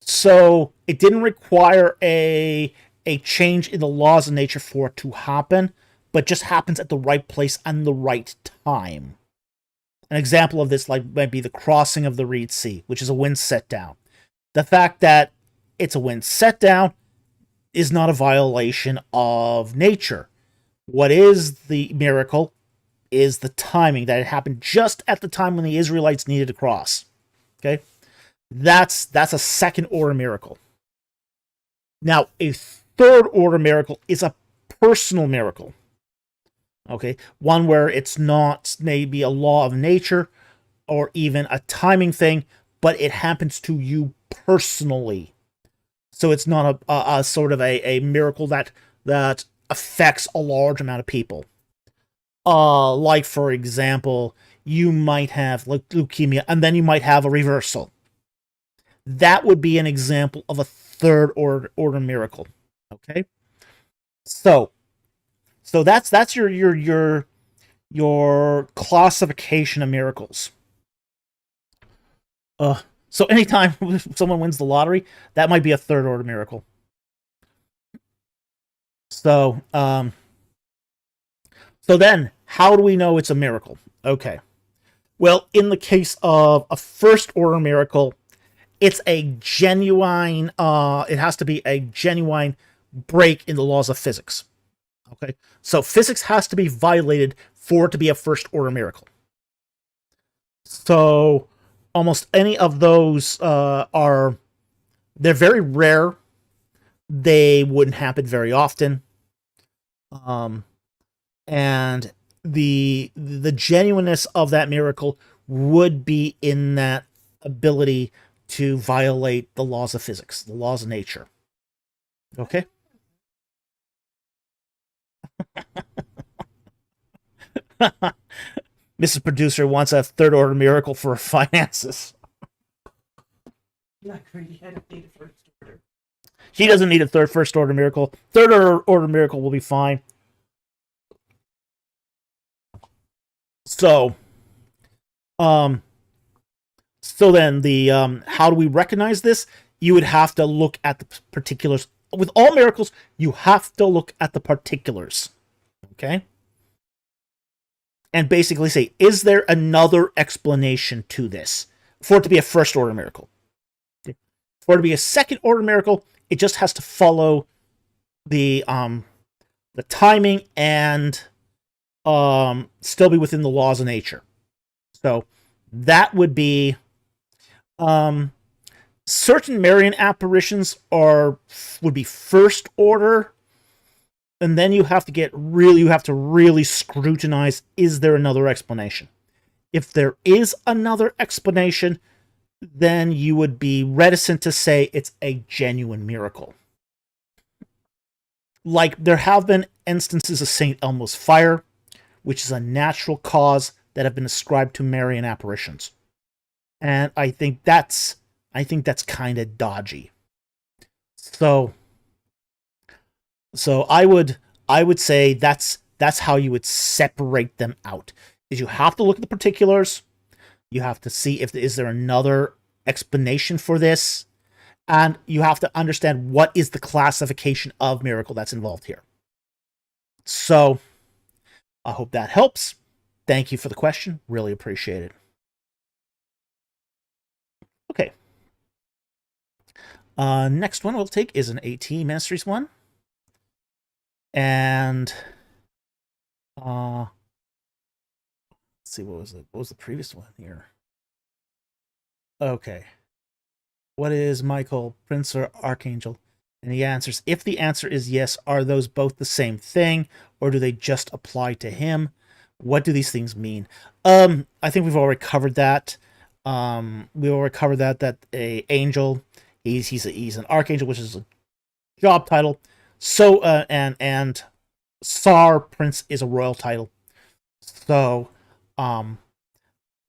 So it didn't require a change in the laws of nature for it to happen, but just happens at the right place and the right time. An example of this might be the crossing of the Reed Sea, which is a wind set down. The fact that it's a wind set down is not a violation of nature. What is the miracle is the timing, that it happened just at the time when the Israelites needed to cross. Okay? That's a second order miracle. Now, a third order miracle is a personal miracle. Okay? One where it's not maybe a law of nature or even a timing thing, but it happens to you personally. So it's not a sort of a miracle that affects a large amount of people. Like, for example, you might have leukemia, and then you might have a reversal. That would be an example of a third order miracle. Okay, so that's your classification of miracles. So anytime someone wins the lottery, that might be a third order miracle. So, so then, how do we know it's a miracle? Okay. Well, in the case of a first order miracle, it's a genuine. It has to be a genuine break in the laws of physics. Okay, so physics has to be violated for it to be a first order miracle. So almost any of those are they're very rare. They wouldn't happen very often. Um, and the genuineness of that miracle would be in that ability to violate the laws of physics, the laws of nature. Okay. Mrs. Producer wants a third order miracle for finances. Not really. I don't need a first order. She doesn't need a first order miracle. Third order miracle will be fine. So, um, so then the how do we recognize this? You would have to look at the particulars. With all miracles, you have to look at the particulars. Okay? And basically say, is there another explanation to this for it to be a first order miracle? For it to be a second order miracle, it just has to follow the timing and still be within the laws of nature. So that would be certain Marian apparitions would be first order, and then you have to really scrutinize, is there another explanation? If there is another explanation, then you would be reticent to say it's a genuine miracle. Like, there have been instances of St. Elmo's fire, which is a natural cause that have been ascribed to Marian apparitions. And I think that's kind of dodgy. So I would say that's how you would separate them out. Is you have to look at the particulars, you have to see if is there another explanation for this, and you have to understand what is the classification of miracle that's involved here. So I hope that helps. Thank you for the question. Really appreciate it. Okay. Next one we'll take is an AT Ministries one. And let's see, what was the previous one here? Okay. What is Michael, Prince or Archangel? And he answers, if the answer is yes, are those both the same thing, or do they just apply to him? What do these things mean? I think we've already covered that. We already covered that a angel, he's an archangel, which is a job title. So and Tsar, Prince, is a royal title. So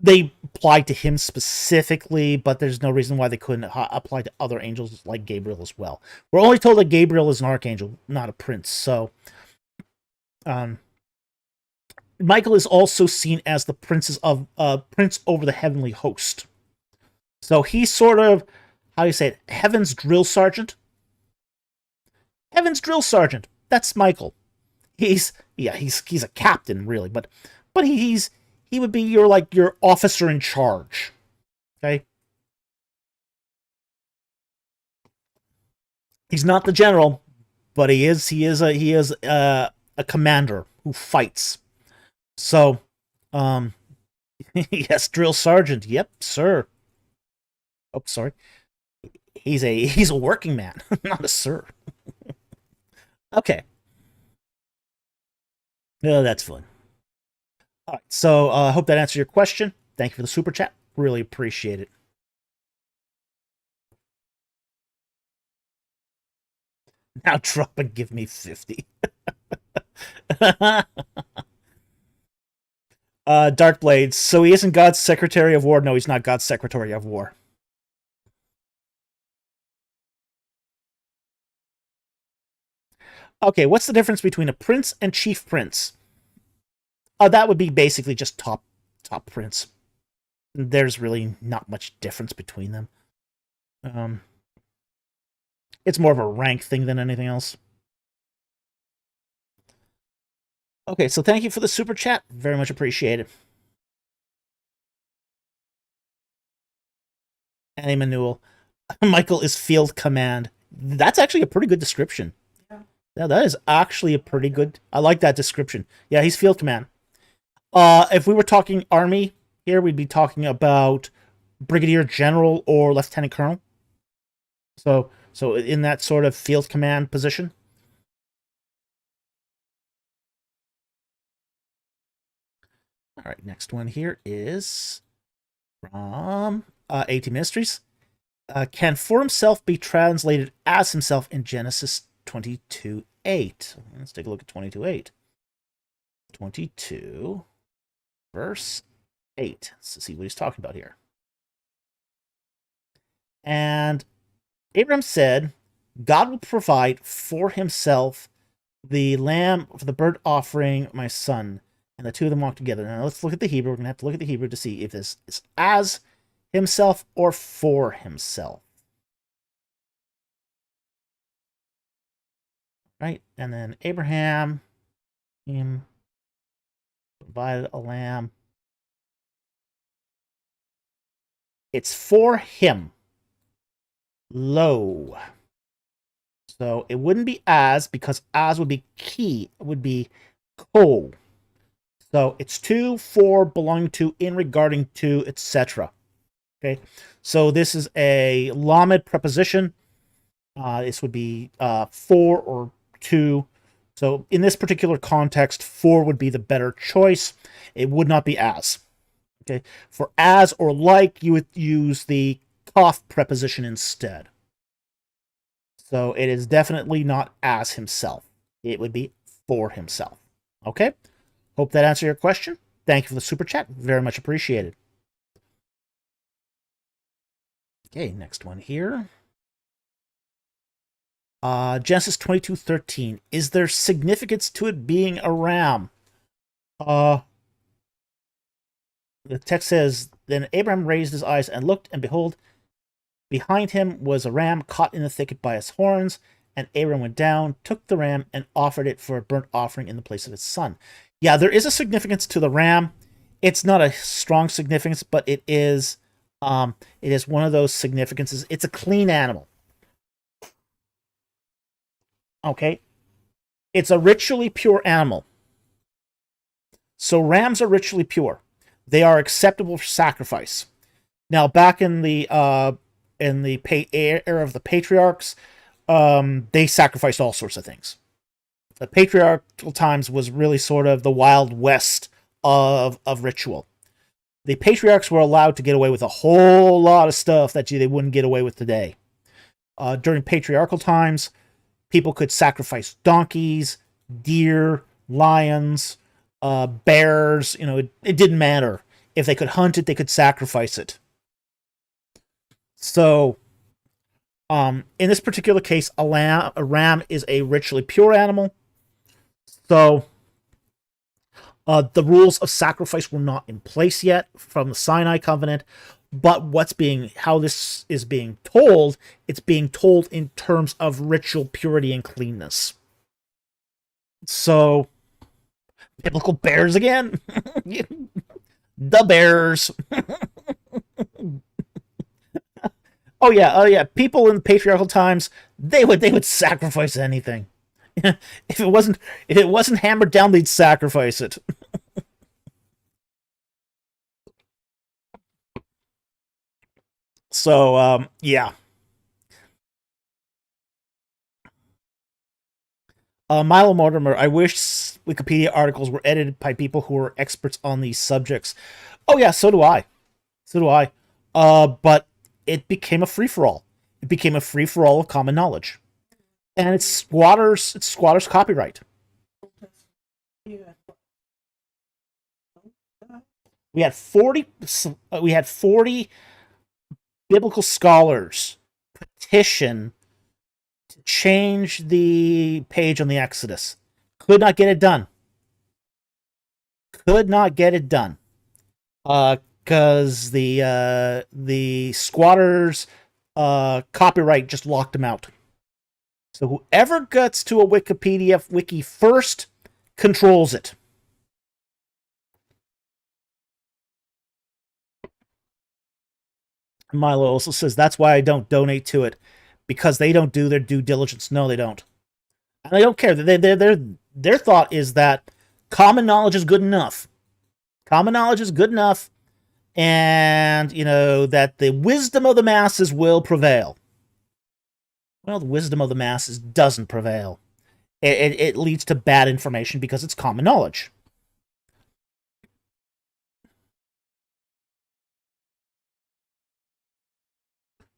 they apply to him specifically, but there's no reason why they couldn't apply to other angels like Gabriel as well. We're only told that Gabriel is an archangel, not a prince. So Michael is also seen as the prince over the heavenly host. So he's sort of, how do you say it, heaven's drill sergeant. Heaven's drill sergeant. That's Michael. He's a captain, really, but he would be your officer in charge. Okay? He's not the general, but he is a commander who fights. So, yes, drill sergeant. Yep, sir. Oh, sorry. He's a working man, not a sir. Okay. No, that's fun. All right, so I hope that answered your question. Thank you for the super chat. Really appreciate it. Now drop and give me 50. Dark Blades. So he isn't God's Secretary of War? No, he's not God's Secretary of War. Okay, what's the difference between a prince and chief prince? That would be basically just top prince. There's really not much difference between them. It's more of a rank thing than anything else. Okay, so thank you for the super chat. Very much appreciated. Annie Manuel. Michael is field command. That's actually a pretty good description. Yeah, that is actually a pretty good. I like that description. Yeah, he's field command. If we were talking army here, we'd be talking about brigadier general or lieutenant colonel. So in that sort of field command position. All right, next one here is from AT Ministries. Can for himself be translated as himself in Genesis 22:8? Let's take a look at 22:8. 22, verse 8. Let's see what he's talking about here. And Abraham said, God will provide for himself the lamb for the burnt offering, my son. And the two of them walk together. Now let's look at the Hebrew. We're going to have to look at the Hebrew to see if this is as himself or for himself. Right? And then Abraham, him, provided a lamb. It's for him. Lo. So it wouldn't be as, because as would be key. It would be ko. So it's to, for, belonging to, in, regarding to, etc. Okay. So this is a lamed preposition. This would be for or to. So in this particular context, for would be the better choice. It would not be as. Okay. For as or like, you would use the kaf preposition instead. So it is definitely not as himself. It would be for himself. Okay. Hope that answered your question. Thank you for the super chat. Very much appreciated. Okay, next one here. Genesis 22:13. Is there significance to it being a ram? The text says, then Abraham raised his eyes and looked, and behold, behind him was a ram caught in the thicket by its horns. And Abraham went down, took the ram, and offered it for a burnt offering in the place of its son. Yeah, there is a significance to the ram. It's not a strong significance, but it is one of those significances. It's a clean animal. Okay? It's a ritually pure animal. So rams are ritually pure. They are acceptable for sacrifice. Now, back in the era of the patriarchs, they sacrificed all sorts of things. The patriarchal times was really sort of the Wild West of ritual. The patriarchs were allowed to get away with a whole lot of stuff that they wouldn't get away with today. During patriarchal times, people could sacrifice donkeys, deer, lions, bears. You know, it didn't matter. If they could hunt it, they could sacrifice it. So, in this particular case, a ram is a ritually pure animal. So, the rules of sacrifice were not in place yet from the Sinai covenant, but how this is being told, it's being told in terms of ritual purity and cleanness. So, biblical bears again? The bears. Oh yeah. People in the patriarchal times, they would sacrifice anything. If it wasn't hammered down, they'd sacrifice it. So yeah. Milo Mortimer, I wish Wikipedia articles were edited by people who are experts on these subjects. Oh yeah, so do I. But it became a free-for-all. It became a free-for-all of common knowledge. And it's squatters copyright. We had 40 biblical scholars petition to change the page on the Exodus. Could not get it done. Because the squatters copyright just locked them out. So whoever gets to a Wikipedia wiki first controls it. Milo also says that's why I don't donate to it, because they don't do their due diligence. No, they don't, and they don't care. Their thought is that common knowledge is good enough. Common knowledge is good enough, and that the wisdom of the masses will prevail. Well, the wisdom of the masses doesn't prevail. It leads to bad information because it's common knowledge.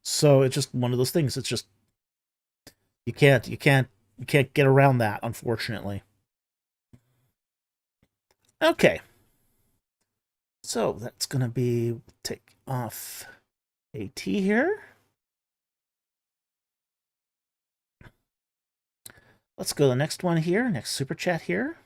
So it's just one of those things. It's just you can't get around that, unfortunately. Okay. So that's gonna be take off AT here. Let's go to the next one here, next super chat here.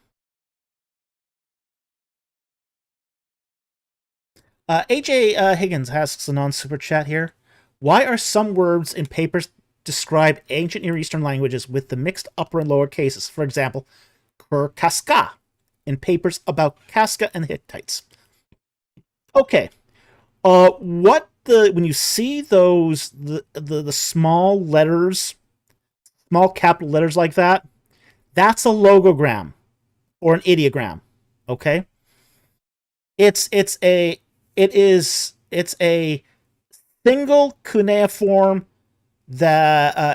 AJ Higgins asks a non-super chat here. Why are some words in papers describe ancient Near Eastern languages with the mixed upper and lower cases? For example, Kur-Kaska in papers about Casca and Hittites. Okay. When you see those the small letters, small capital letters like that, that's a logogram or an ideogram. Okay? It's a single cuneiform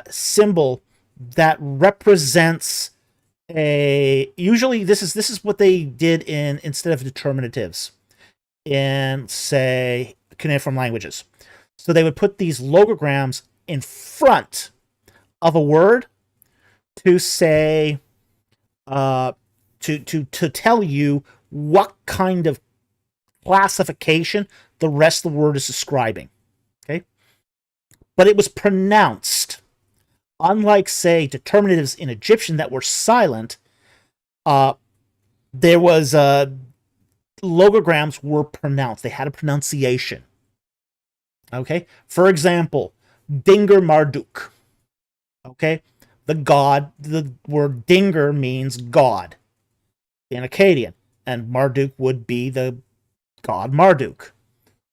symbol that represents usually this is what they did instead of determinatives in, say, cuneiform languages. So they would put these logograms in front of a word to say to tell you what kind of classification the rest of the word is describing. Okay? But it was pronounced. Unlike, say, determinatives in Egyptian that were silent, there was logograms were pronounced. They had a pronunciation. Okay? For example, Dinger Marduk. Okay? The word Dinger means God in Akkadian, and Marduk would be the god Marduk.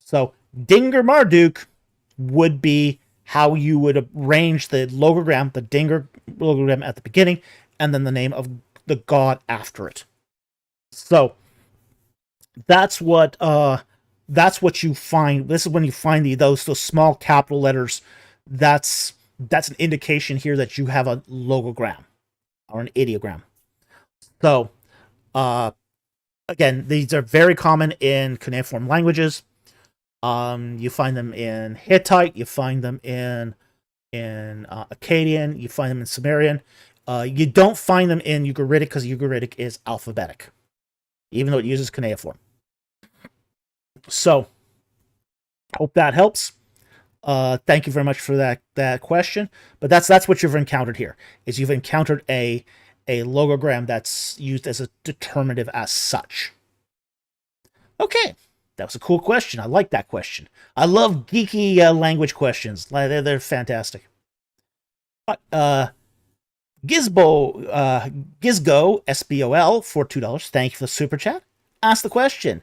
So Dinger Marduk would be how you would arrange the logogram, the Dinger logogram at the beginning, and then the name of the god after it. So that's what you find. This is when you find those small capital letters. That's an indication here that you have a logogram or an ideogram. So again, these are very common in cuneiform languages. You find them in Hittite. You find them in Akkadian. You find them in Sumerian. You don't find them in Ugaritic because Ugaritic is alphabetic, even though it uses cuneiform. So, hope that helps. Thank you very much for that question. But that's what you've encountered here. Is you've encountered a logogram that's used as a determinative as such. Okay. That was a cool question. I like that question. I love geeky language questions. They're fantastic. Gizbo, SBOL, for $2. Thank you for the super chat. Ask the question.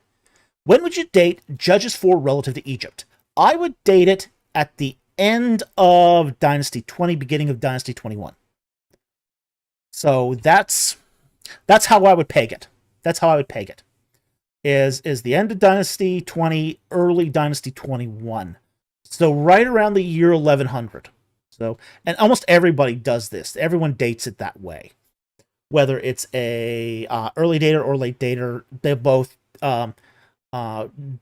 When would you date Judges 4 relative to Egypt? I would date it at the end of Dynasty 20, beginning of Dynasty 21. So that's how I would peg it. That's how I would peg it. Is the end of Dynasty 20, early Dynasty 21. So right around the year 1100. So, and almost everybody does this. Everyone dates it that way. Whether it's a early dater or late dater, they both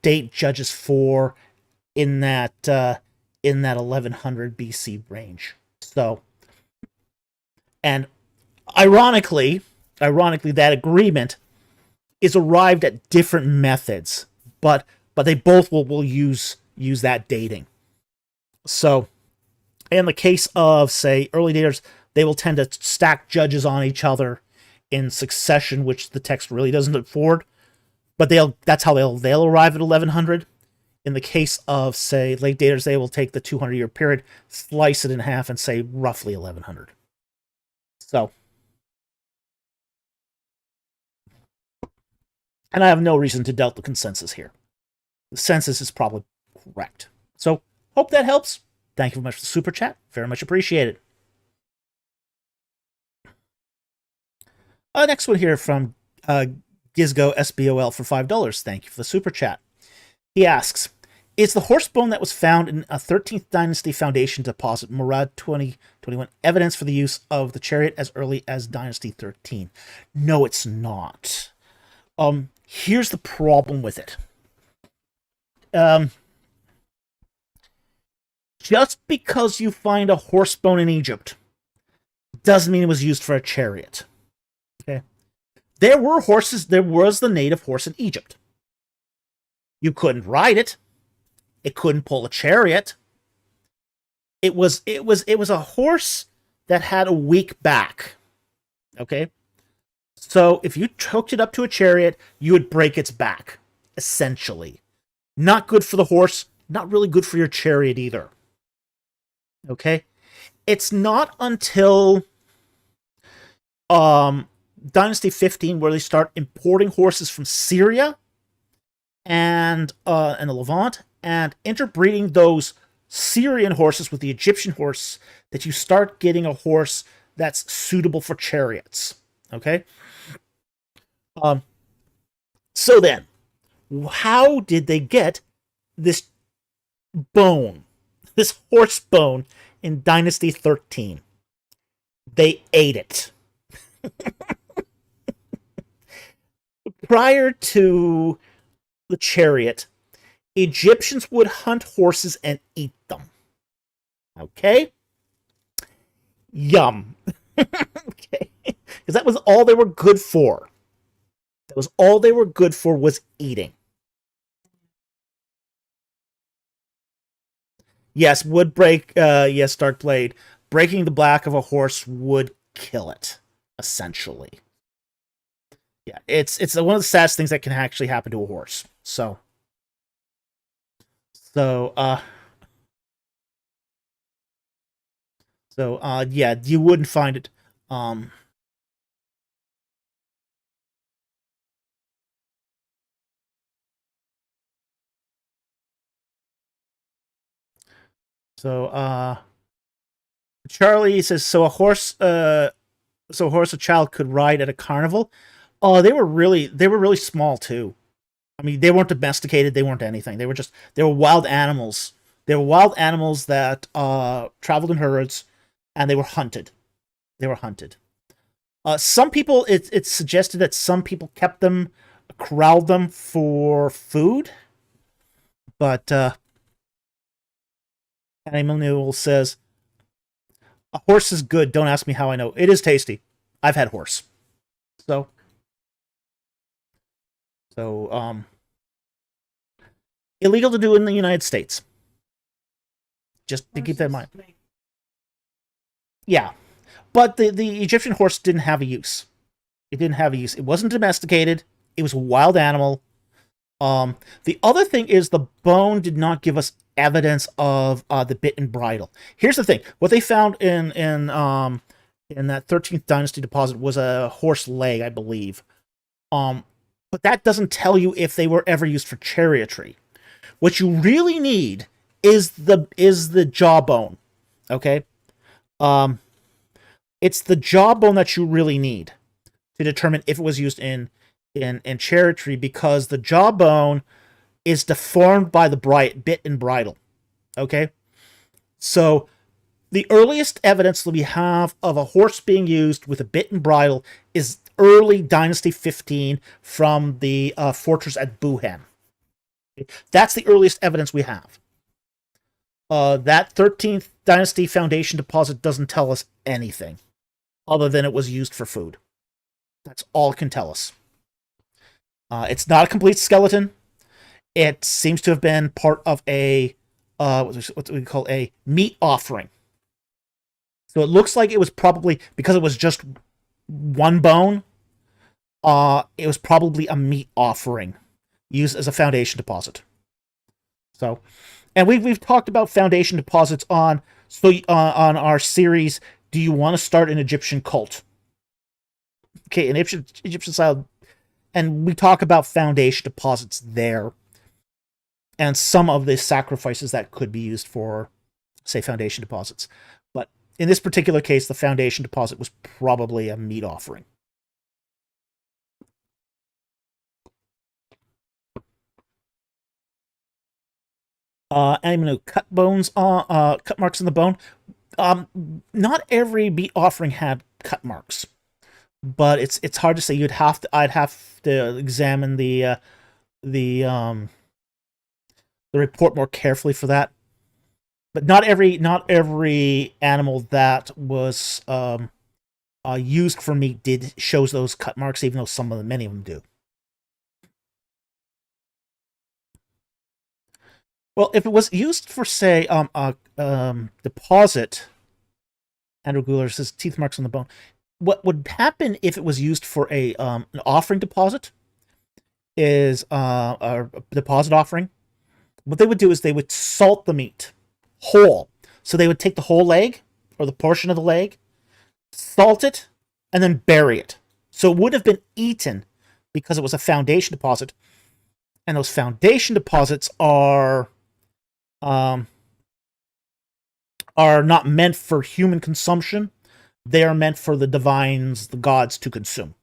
date Judges 4 in that 1100 BC range. So, and ironically, that agreement is arrived at different methods, but they both will use that dating. So, in the case of, say, early daters, they will tend to stack judges on each other in succession, which the text really doesn't afford. But that's how they'll arrive at 1100. In the case of, say, late daters, they will take the 200-year period, slice it in half, and say roughly 1100. So, and I have no reason to doubt the consensus here. The census is probably correct. So, Hope that helps. Thank you very much for the super chat. Very much appreciated. Next one here from Gizgo SBOL for $5. Thank you for the super chat. He asks, is the horse bone that was found in a 13th Dynasty Foundation deposit, Murad 2021, evidence for the use of the chariot as early as Dynasty 13? No, it's not. Here's the problem with it. Just because you find a horse bone in Egypt doesn't mean it was used for a chariot. Okay. There were horses, there was the native horse in Egypt. You couldn't ride it. It couldn't pull a chariot. It was a horse that had a weak back. Okay? So if you hooked it up to a chariot, you would break its back, essentially. Not good for the horse, not really good for your chariot either. Okay? It's not until Dynasty 15 where they start importing horses from Syria and the Levant and interbreeding those Syrian horses with the Egyptian horse that you start getting a horse that's suitable for chariots. Okay? So then, how did they get this bone, this horse bone in Dynasty 13? They ate it. Prior to the chariot, Egyptians would hunt horses and eat them. Okay? Yum. Okay? Because that was all they were good for. That was all they were good for, was eating. Yes, would break, yes, Darkblade. Breaking the back of a horse would kill it, essentially. Yeah, it's one of the saddest things that can actually happen to a horse. So yeah, you wouldn't find it. Charlie says, so a horse a child could ride at a carnival. Oh, they were really small too. I mean, they weren't domesticated, they weren't anything. They were wild animals. They were wild animals that traveled in herds, and they were hunted. Some people, it's suggested that some people kept them, corralled them for food, but Animal Newell says, a horse is good. Don't ask me how I know. It is tasty. I've had horse. So illegal to do in the United States. Just to keep that in mind. Yeah. But the Egyptian horse didn't have a use. It didn't have a use. It wasn't domesticated. It was a wild animal. The other thing is the bone did not give us evidence of the bit and bridle. Here's the thing: what they found in that 13th Dynasty deposit was a horse leg, I believe. But that doesn't tell you if they were ever used for chariotry. What you really need is the jawbone. Okay, it's the jawbone that you really need to determine if it was used in chariotry, because the jawbone is deformed by the bit and bridle. Okay? So, the earliest evidence that we have of a horse being used with a bit and bridle is early Dynasty 15 from the fortress at Buhan. That's the earliest evidence we have. That 13th Dynasty Foundation deposit doesn't tell us anything other than it was used for food. That's all it can tell us. It's not a complete skeleton. It seems to have been part of a what we call a meat offering. So it looks like it was probably, because it was just one bone, it was probably a meat offering used as a foundation deposit. So, and we've talked about foundation deposits on our series. Do you want to start an Egyptian cult? Okay, an Egyptian style. And we talk about foundation deposits there. and some of the sacrifices that could be used for, say, foundation deposits. But in this particular case, the foundation deposit was probably a meat offering. I'm going to cut cut marks in the bone. Not every meat offering had cut marks, but it's hard to say. I'd have to examine the the report more carefully for that. But not every animal that was used for meat shows those cut marks, even though many of them do. Well, if it was used for, say, deposit, Andrew Guler says teeth marks on the bone. What would happen if it was used for an offering deposit? Is a deposit offering? What they would do is they would salt the meat whole. So they would take the whole leg or the portion of the leg, salt it, and then bury it. So it would have been eaten because it was a foundation deposit, and those foundation deposits are not meant for human consumption. They are meant for the divines, the gods, to consume.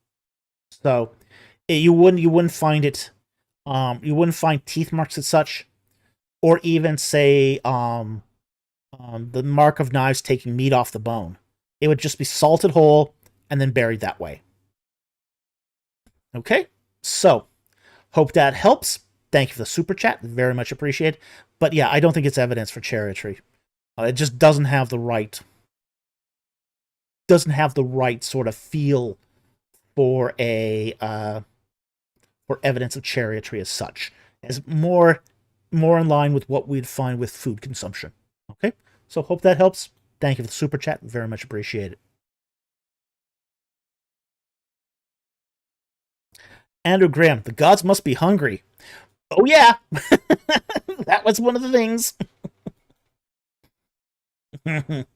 So you wouldn't find it. You wouldn't find teeth marks as such, or even say the mark of knives taking meat off the bone. It would just be salted whole and then buried that way. Okay, so hope that helps. Thank you for the super chat, very much appreciated. But yeah, I don't think it's evidence for chariotry. It just doesn't have the right sort of feel for for evidence of chariotry as such. It's more in line with what we'd find with food consumption. Okay, so hope that helps. Thank you for the super chat, very much appreciated. Andrew Graham, the gods must be hungry. Oh yeah, that was one of the things. Gizmo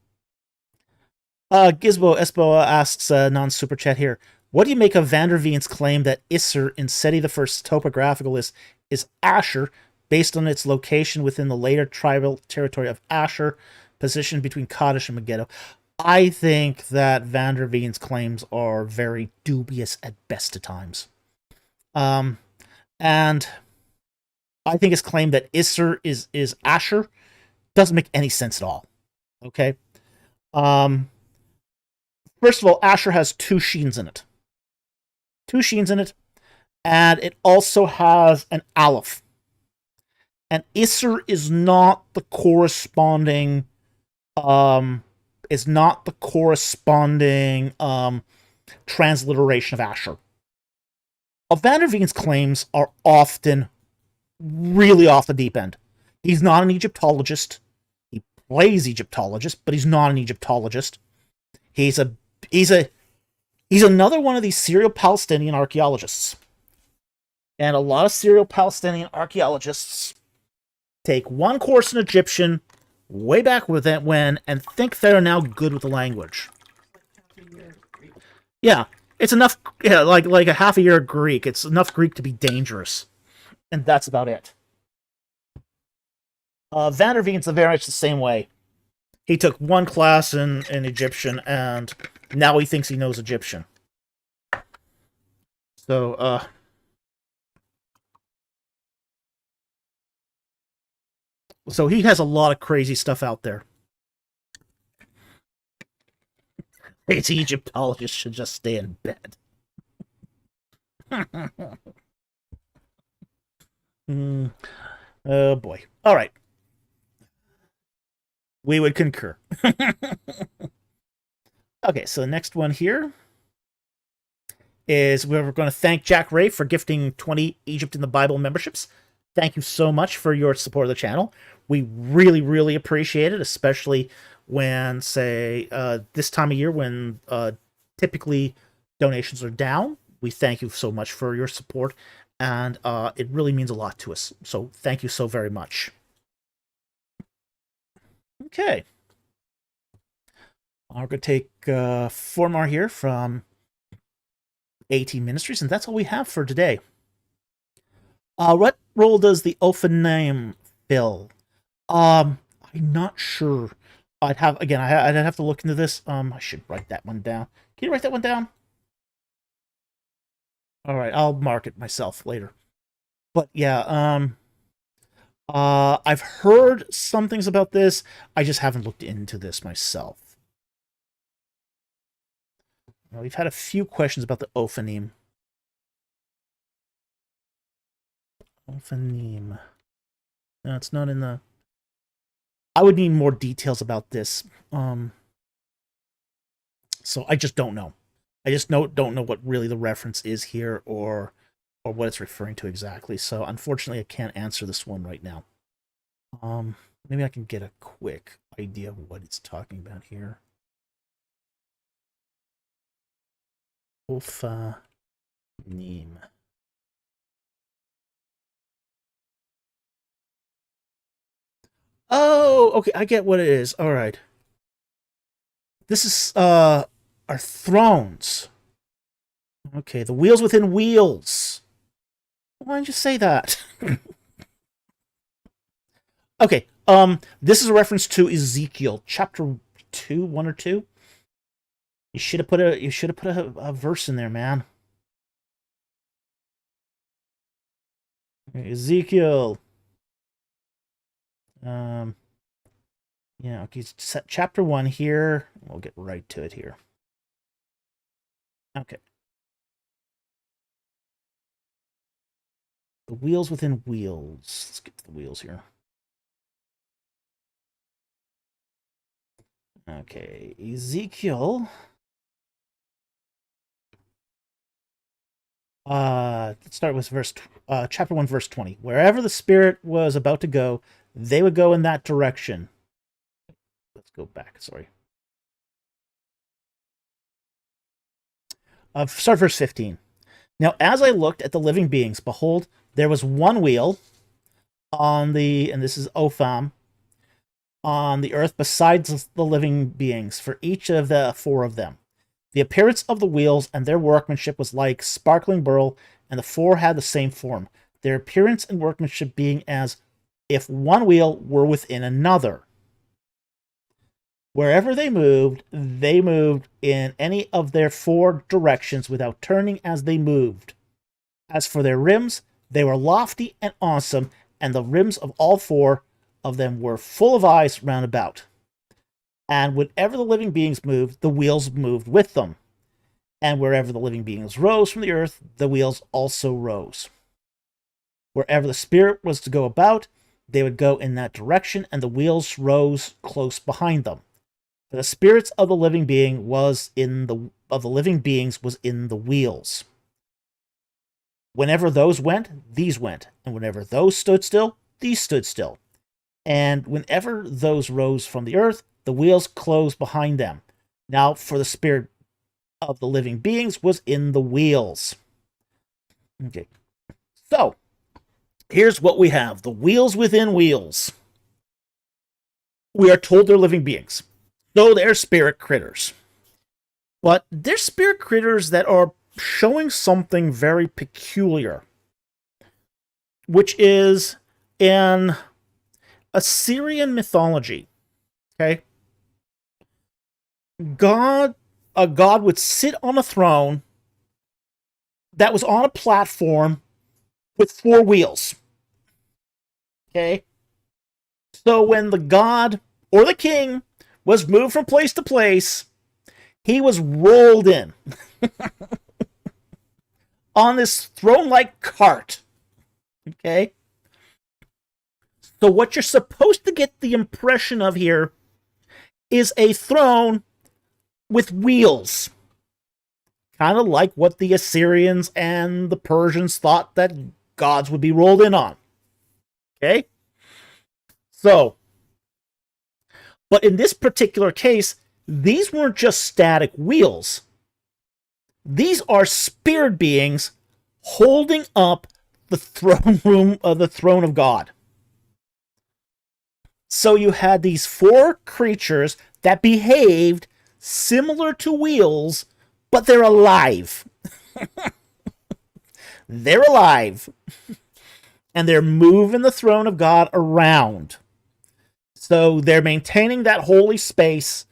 Espo asks non-super chat here. What do you make of Van der Veen's claim that Isser in Seti I's topographical list is Asher, based on its location within the later tribal territory of Asher, positioned between Kaddish and Megiddo? I think that Van der Veen's claims are very dubious at best of times. And I think his claim that Isser is Asher doesn't make any sense at all. Okay. First of all, Asher has two sheens in it. And it also has an Aleph. And Isser is not the corresponding transliteration of Asher. Van der Veen's claims are often really off the deep end. He's not an Egyptologist. He plays Egyptologist, but he's not an Egyptologist. He's another one of these serial Palestinian archaeologists. And a lot of serial Palestinian archaeologists take one course in Egyptian way back with it when and think they're now good with the language. Yeah, it's enough. Yeah, like a half a year of Greek. It's enough Greek to be dangerous, and that's about it. Van der Veen's very much the same way. He took one class in Egyptian, and now he thinks he knows Egyptian. So, so he has a lot of crazy stuff out there. It's Egyptologists should just stay in bed. Oh boy. All right. We would concur. Okay, so the next one here is we're going to thank Jack Ray for gifting 20 Egypt in the Bible memberships. Thank you so much for your support of the channel. We really, really appreciate it, especially when, say, this time of year when typically donations are down. We thank you so much for your support, and it really means a lot to us. So thank you so very much. Okay. We're going to take 4 more here from AT Ministries, and that's all we have for today. role does the Ophanim fill? I'm not sure. I'd have to look into this. I should write that one down. Can you write that one down? All right, I'll mark it myself later. But yeah, I've heard some things about this. I just haven't looked into this myself. Now, we've had a few questions about the Ophanim. Ophanim. No, it's not in the... I would need more details about this. So I just don't know. I just don't know what really the reference is here or what it's referring to exactly. So unfortunately, I can't answer this one right now. Maybe I can get a quick idea of what it's talking about here. Ophanim. Oh, okay, I get what it is. All right. This is our thrones. Okay, the wheels within wheels. Why didn't you say that? Okay, this is a reference to Ezekiel chapter 2, 1 or 2. You should have put a verse in there, man. Ezekiel. Yeah, okay, set chapter 1 here. We'll get right to it here. Okay. The wheels within wheels. Let's get to the wheels here. Okay, Ezekiel. Let's start with chapter 1, verse 20. Wherever the Spirit was about to go, they would go in that direction. Let's go back, sorry. Start verse 15. Now, as I looked at the living beings, behold, there was one wheel on the, and this is Opham, on the earth besides the living beings, for each of the 4 of them. The appearance of the wheels and their workmanship was like sparkling beryl, and the 4 had the same form, their appearance and workmanship being as if one wheel were within another. Wherever they moved in any of their 4 directions without turning as they moved. As for their rims, they were lofty and awesome, and the rims of all 4 of them were full of eyes round about. And whenever the living beings moved, the wheels moved with them. And wherever the living beings rose from the earth, the wheels also rose. Wherever the Spirit was to go about, they would go in that direction, and the wheels rose close behind them. For the spirits of the living being was in the living beings was in the wheels. Whenever those went, these went, and whenever those stood still, these stood still. And whenever those rose from the earth, the wheels closed behind them. Now, for the spirit of the living beings was in the wheels. Okay, so here's what we have: the wheels within wheels. We are told they're living beings, so they're spirit critters. But they're spirit critters that are showing something very peculiar, which is in Assyrian mythology. Okay, a god would sit on a throne that was on a platform with 4 wheels. Okay, so when the god or the king was moved from place to place, he was rolled in on this throne-like cart. Okay, so what you're supposed to get the impression of here is a throne with wheels. Kind of like what the Assyrians and the Persians thought that gods would be rolled in on. Okay? So, but in this particular case, these weren't just static wheels. These are spirit beings holding up the throne room of the throne of God. So you had these 4 creatures that behaved similar to wheels, but they're alive. They're alive. and they're moving the throne of God around. So they're maintaining that holy space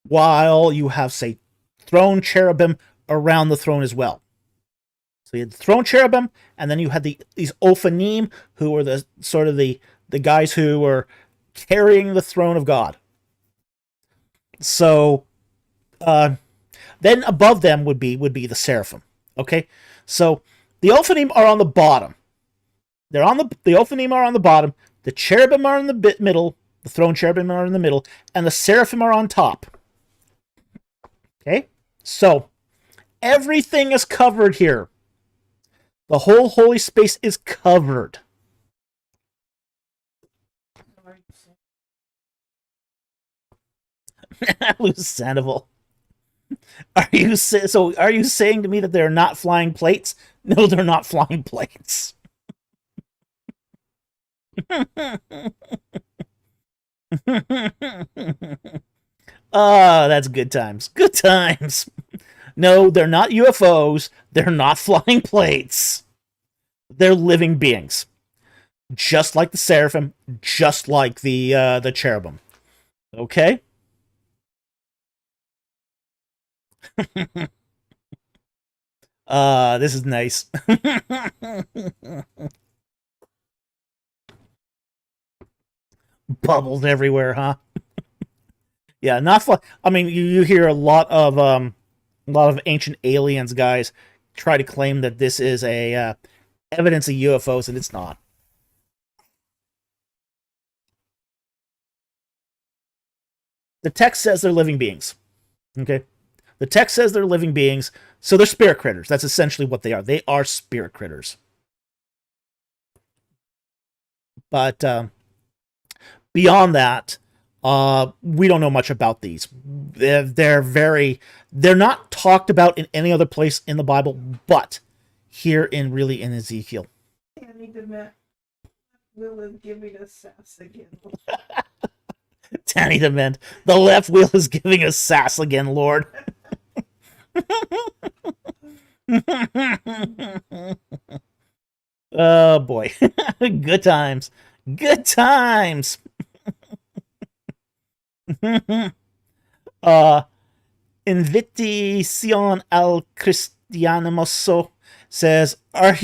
while you have, say, throne cherubim around the throne as well. So you had the throne cherubim, and then you had these Ophanim, who were the sort of the guys who were carrying the throne of God. So then above them would be the seraphim. Okay, so the Ophanim are on the bottom. The Ophanim are on the bottom. The cherubim are in the middle. The throne cherubim are in the middle, and the seraphim are on top. Okay, so everything is covered here. The whole holy space is covered. Lose Sandoval. Are you saying to me that they're not flying plates? No, they're not flying plates. That's good times. Good times. No, they're not UFOs. They're not flying plates. They're living beings. Just like the seraphim, just like the cherubim. Okay? This is nice. Bubbles everywhere, huh? Yeah, not I mean, you hear a lot of ancient aliens guys try to claim that this is a evidence of UFOs, and it's not. The text says they're living beings. Okay? The text says they're living beings, so they're spirit critters. That's essentially what they are. They are spirit critters. But beyond that, we don't know much about these. They're not talked about in any other place in the Bible, but here in Ezekiel. Danny DeMent Will is giving us sass again. Danny DeMent, the left wheel is giving us sass again, Lord. Oh boy. Good times. Good times. Invitacion al Cristianoso says, Are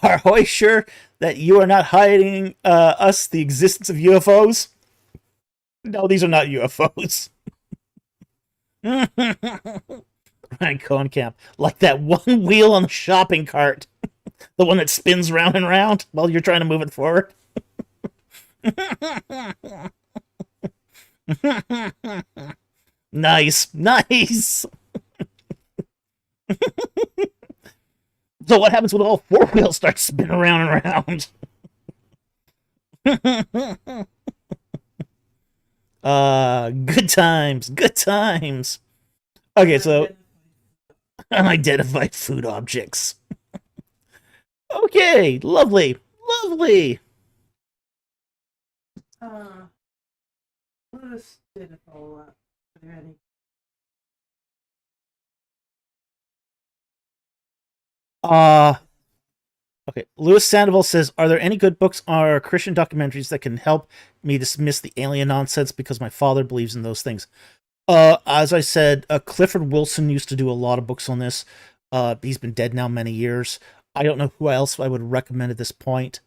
Hoy sure that you are not hiding us the existence of UFOs? No, these are not UFOs. Ryan Cohenkamp, like that one wheel on the shopping cart. The one that spins round and round while you're trying to move it forward. Nice. So what happens when all four wheels start spinning around and around? Good times. Okay, so unidentified food objects. Okay, lovely. Lewis did a follow-up. Are there any? Okay. Louis Sandoval says, "Are there any good books or Christian documentaries that can help me dismiss the alien nonsense because my father believes in those things?" As I said, Clifford Wilson used to do a lot of books on this. He's been dead now many years. I don't know who else I would recommend at this point.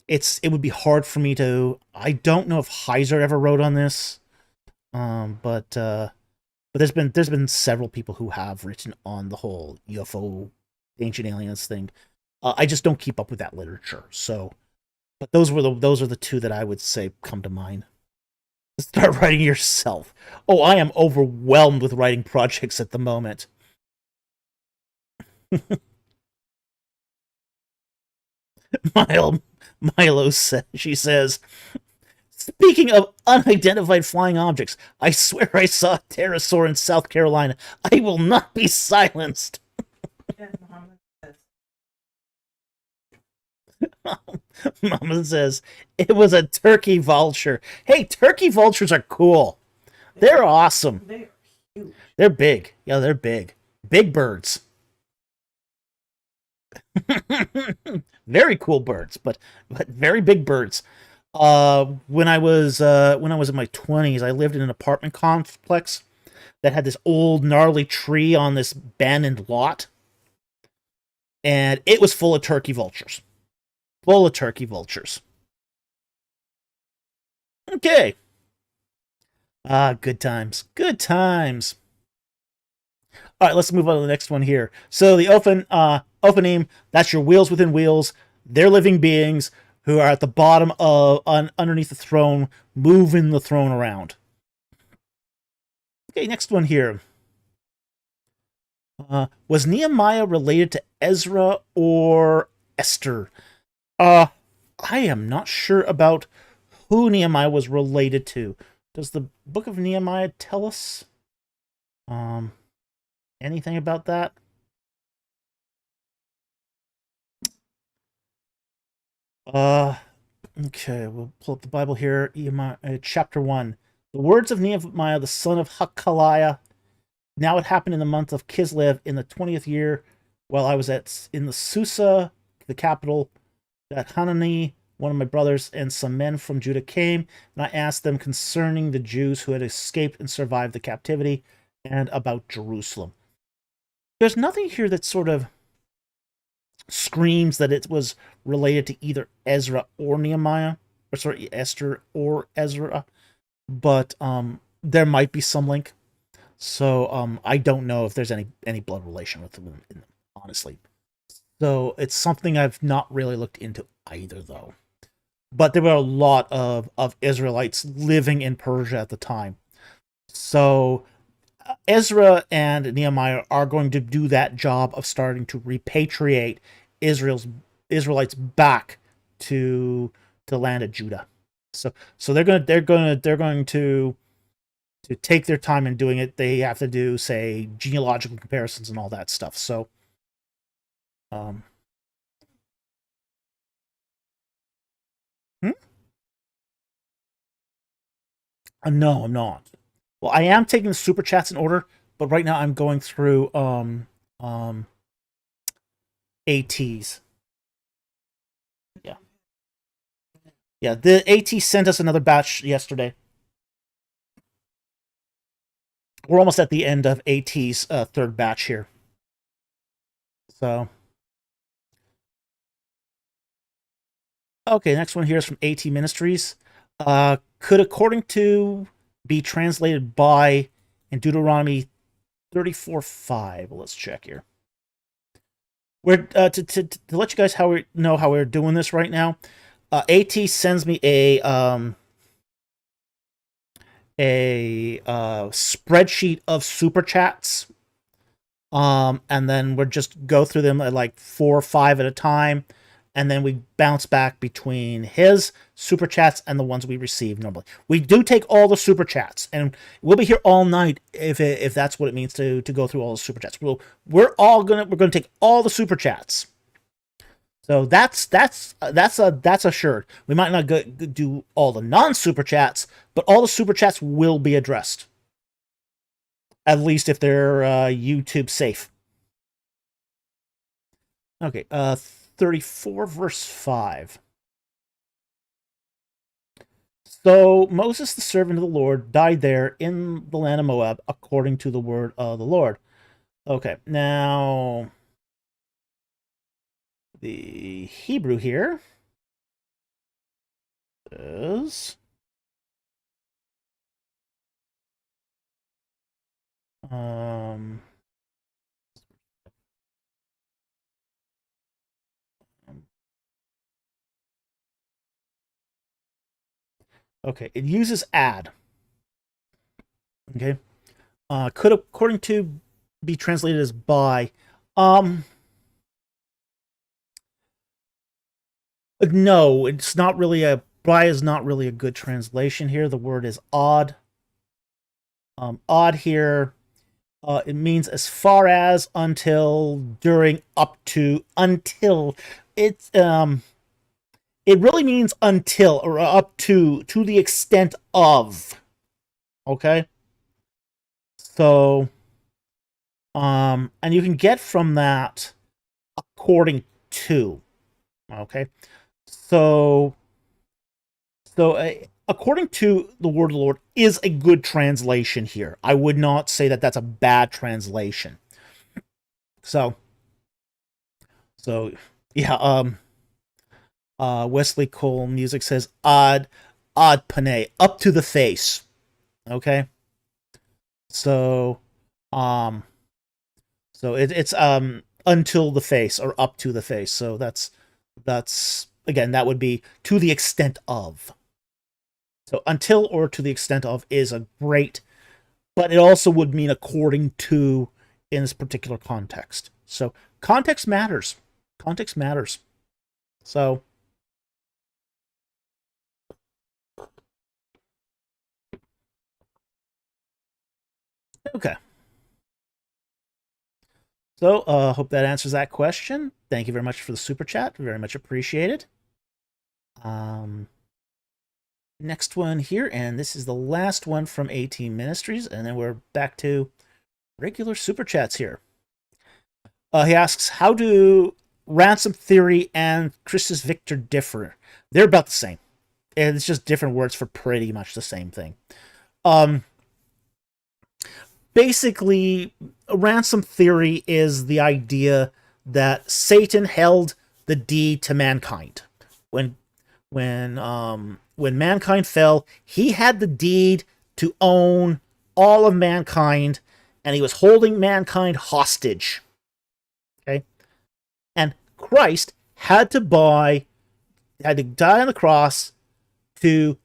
It would be hard for me to. I don't know if Heiser ever wrote on this, but there's been several people who have written on the whole UFO, ancient aliens thing. I just don't keep up with that literature. So, but those are the two that I would say come to mind. Start writing yourself. Oh, I am overwhelmed with writing projects at the moment. Milo says, she says, "Speaking of unidentified flying objects, I swear I saw a pterosaur in South Carolina. I will not be silenced." Mama says, "It was a turkey vulture." Hey, turkey vultures are cool. They're awesome. They are huge. They're big. Yeah, they're big. Big birds. Very cool birds, but very big birds. When I was in my 20s, I lived in an apartment complex that had this old gnarly tree on this abandoned lot, and it was full of turkey vultures. Full of turkey vultures. Okay. Ah, good times. Good times. All right, let's move on to the next one here. So the opening, that's your wheels within wheels. They're living beings who are at the bottom of underneath the throne, moving the throne around. Okay, next one here. Was Nehemiah related to Ezra or Esther? Uh, I am not sure about who Nehemiah was related to. Does the book of Nehemiah tell us um anything about that? Uh, okay, we'll pull up the Bible here. Nehemiah, chapter 1. The words of Nehemiah, the son of Hakaliah. Now it happened in the month of Kislev in the 20th year, while I was in the Susa, the capital, that Hanani, one of my brothers, and some men from Judah came, and I asked them concerning the Jews who had escaped and survived the captivity, and about Jerusalem. There's nothing here that sort of screams that it was related to either Ezra or Nehemiah, or sorry, Esther or Ezra, but there might be some link. So I don't know if there's any blood relation with them, honestly. So it's something I've not really looked into either, though. But there were a lot of Israelites living in Persia at the time. So Ezra and Nehemiah are going to do that job of starting to repatriate Israelites back to the land of Judah. So they're going to take their time in doing it. They have to do, say, genealogical comparisons and all that stuff. So um hmm? No, I'm not. Well, I am taking the super chats in order, but right now I'm going through um ATs. Yeah. Yeah, the AT sent us another batch yesterday. We're almost at the end of AT's third batch here. So, okay, next one here is from AT Ministries. Could according to be translated by in Deuteronomy 34:5. Let's check here. We're to let you guys know how we're doing this right now. AT sends me a spreadsheet of super chats, and then we're just go through them at like 4 or 5 at a time, and then we bounce back between his super chats and the ones we receive normally. We do take all the super chats, and we'll be here all night if that's what it means to go through all the super chats. We're gonna take all the super chats. So that's assured. We might not do all the non super chats, but all the super chats will be addressed. At least if they're YouTube safe. Okay, 34 verse 5. So Moses, the servant of the Lord, died there in the land of Moab, according to the word of the Lord. Okay, now the Hebrew here is um okay, it uses add. Okay. Could according to be translated as by. No, it's not really a by is not really a good translation here. The word is odd. Odd here. It means as far as, until, during, up to, until. It really means until or up to the extent of. Okay. So and you can get from that according 2. Okay, so according to the word of the Lord is a good translation here. I would not say that that's a bad translation. So yeah, Wesley Cole Music says odd pane, up to the face. Okay, so it's until the face or up to the face. So that's again, that would be to the extent of. So until or to the extent of is a great, but it also would mean according to in this particular context. So context matters. Context matters. So okay. So hope that answers that question. Thank you very much for the super chat. Very much appreciated. Next one here, and this is the last one from 18 Ministries, and then we're back to regular super chats here. He asks, how do ransom theory and Christus Victor differ? They're about the same. It's just different words for pretty much the same thing. Basically, ransom theory is the idea that Satan held the deed to mankind. When mankind fell, he had the deed to own all of mankind, and he was holding mankind hostage. Okay? And Christ had to die on the cross to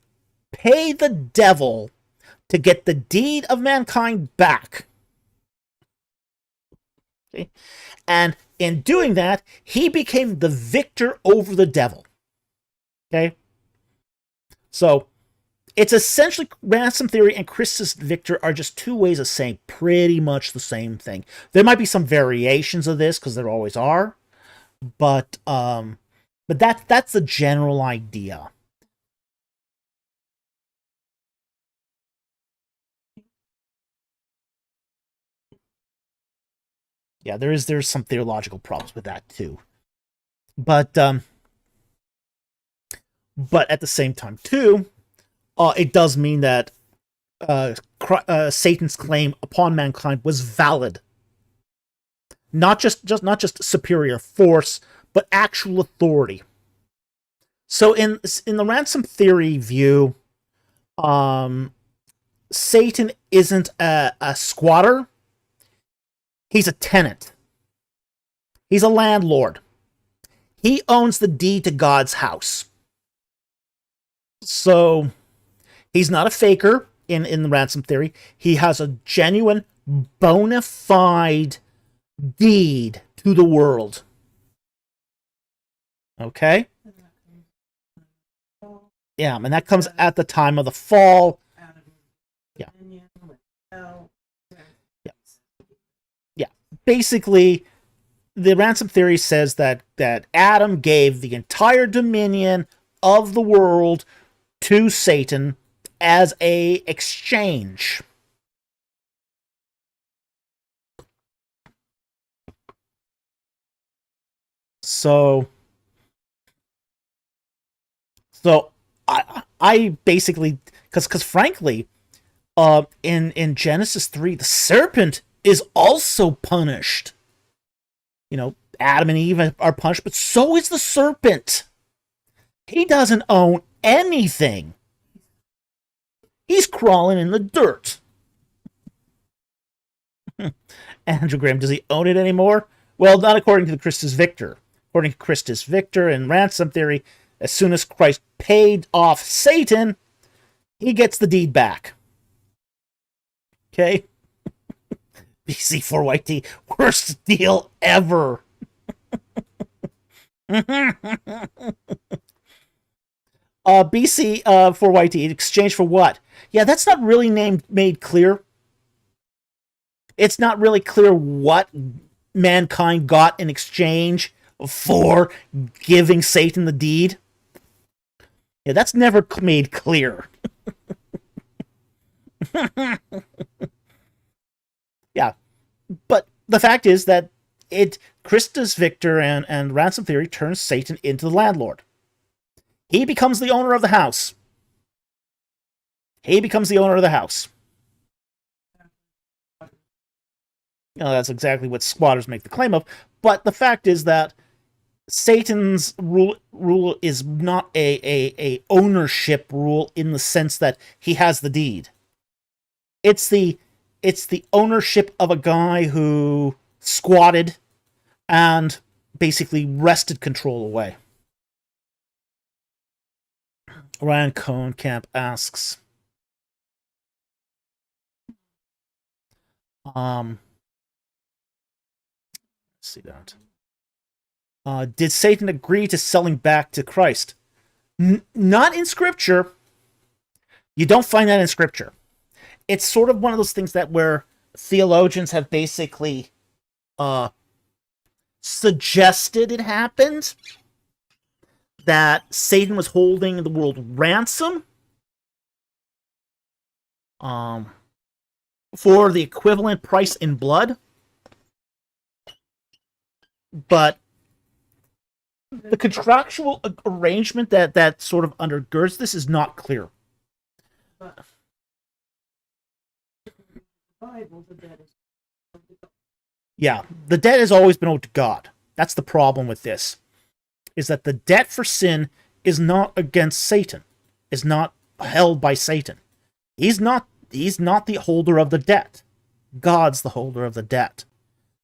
pay the devil to get the deed of mankind back. Okay? And in doing that, he became the victor over the devil. Okay? So, it's essentially ransom theory and Christus Victor are just two ways of saying pretty much the same thing. There might be some variations of this, because there always are, but that's the general idea. Yeah, there's some theological problems with that too. But at the same time too, it does mean that Satan's claim upon mankind was valid. Not just superior force, but actual authority. So in the ransom theory view, Satan isn't a squatter. He's a tenant. He's a landlord. He owns the deed to God's house. So he's not a faker in the ransom theory. He has a genuine, bona fide deed to the world. Okay? Yeah, and that comes at the time of the fall. Yeah. Yeah. Basically, the ransom theory says that Adam gave the entire dominion of the world to Satan as a exchange. So I basically, because frankly, in Genesis 3, the serpent is also punished. You know, Adam and Eve are punished, but so is the serpent. He doesn't own anything. He's crawling in the dirt. Andrew Graham, does he own it anymore? Well, not according to the Christus Victor. According to Christus Victor and ransom theory, as soon as Christ paid off Satan, he gets the deed back. Okay? BC4YT, worst deal ever. BC4YT, in exchange for what? Yeah, that's not really made clear. It's not really clear what mankind got in exchange for giving Satan the deed. Yeah, that's never made clear. Yeah, but the fact is that Christus Victor and Ransom Theory turns Satan into the landlord. He becomes the owner of the house. He becomes the owner of the house. That's exactly what squatters make the claim of. But the fact is that Satan's rule is not a ownership rule in the sense that he has the deed. It's the ownership of a guy who squatted and basically wrested control away. Ryan Cohenkamp asks, let's see that. Did Satan agree to selling back to Christ? Not in Scripture. You don't find that in Scripture. It's sort of one of those things that where theologians have basically suggested it happened, that Satan was holding the world ransom for the equivalent price in blood. But the contractual arrangement that sort of undergirds this is not clear. Yeah, the debt has always been owed to God. That's the problem with this, is that the debt for sin is not against Satan, is not held by Satan. He's not the holder of the debt. God's the holder of the debt.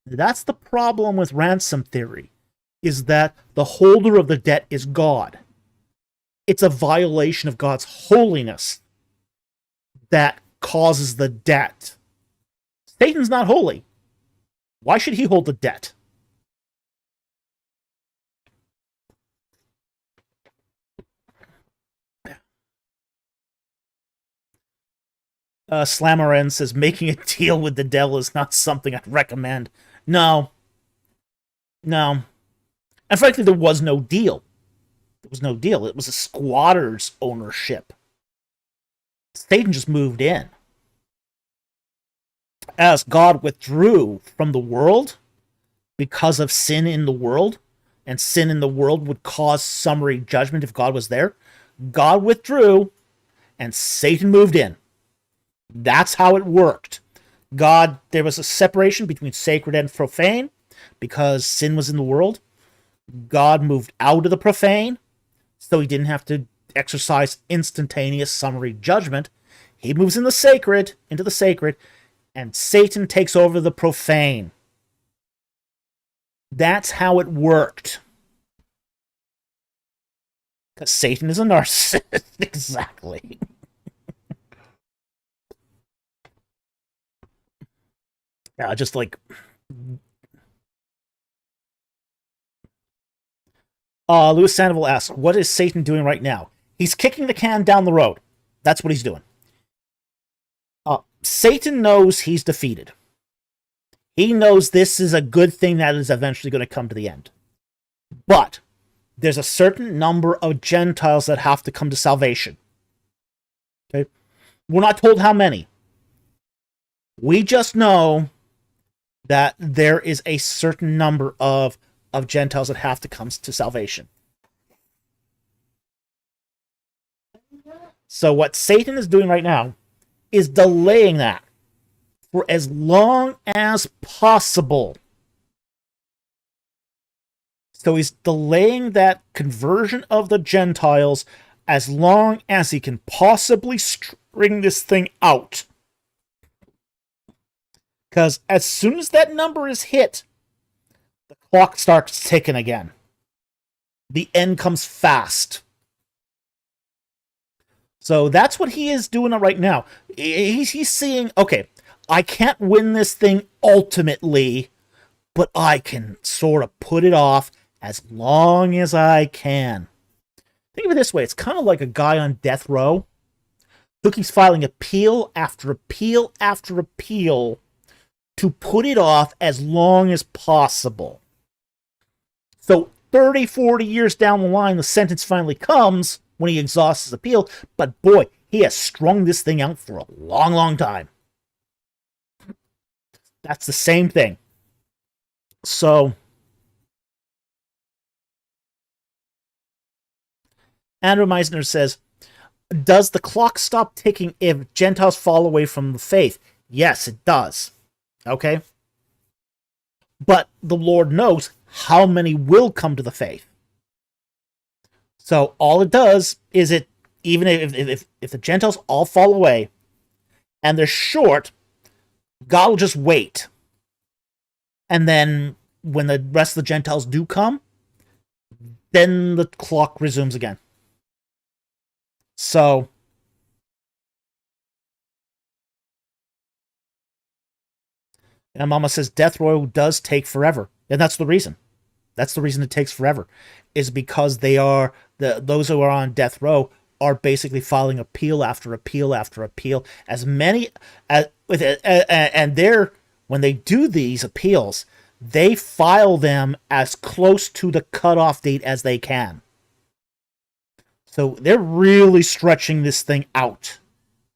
That's the problem with ransom theory, is that the holder of the debt is God. It's a violation of God's holiness that causes the debt. Satan's not holy. Why should he hold the debt? Slammerin says, making a deal with the devil is not something I'd recommend. No. And frankly, there was no deal. There was no deal. It was a squatter's ownership. Satan just moved in. As God withdrew from the world because of sin in the world, and sin in the world would cause summary judgment if God was there, God withdrew and Satan moved in. That's how it worked. There was a separation between sacred and profane because sin was in the world. God moved out of the profane, so he didn't have to exercise instantaneous summary judgment. He moves into the sacred, and Satan takes over the profane. That's how it worked. Because Satan is a narcissist. Exactly. Yeah, just like... Louis Sandoval asks, what is Satan doing right now? He's kicking the can down the road. That's what he's doing. Satan knows he's defeated. He knows this is a good thing that is eventually going to come to the end. But there's a certain number of Gentiles that have to come to salvation. Okay? We're not told how many. We just know that there is a certain number of Gentiles that have to come to salvation. So what Satan is doing right now is delaying that for as long as possible. So he's delaying that conversion of the Gentiles as long as he can possibly string this thing out. Because as soon as that number is hit, the clock starts ticking again. The end comes fast. So that's what he is doing right now. He's seeing, okay, I can't win this thing ultimately, but I can sort of put it off as long as I can. Think of it this way. It's kind of like a guy on death row who keeps filing appeal after appeal after appeal to put it off as long as possible. So 30, 40 years down the line, the sentence finally comes when he exhausts his appeal, but boy, he has strung this thing out for a long, long time. That's the same thing. So, Andrew Meisner says, does the clock stop ticking if Gentiles fall away from the faith? Yes, it does. Okay? But the Lord knows how many will come to the faith. So all it does is it, even if the Gentiles all fall away and they're short, God will just wait. And then when the rest of the Gentiles do come, then the clock resumes again. So, and Mama says death row does take forever. And that's the reason. That's the reason it takes forever, is because those who are on death row are basically filing appeal after appeal after appeal. As many as with and they're when they do these appeals, they file them as close to the cutoff date as they can. So they're really stretching this thing out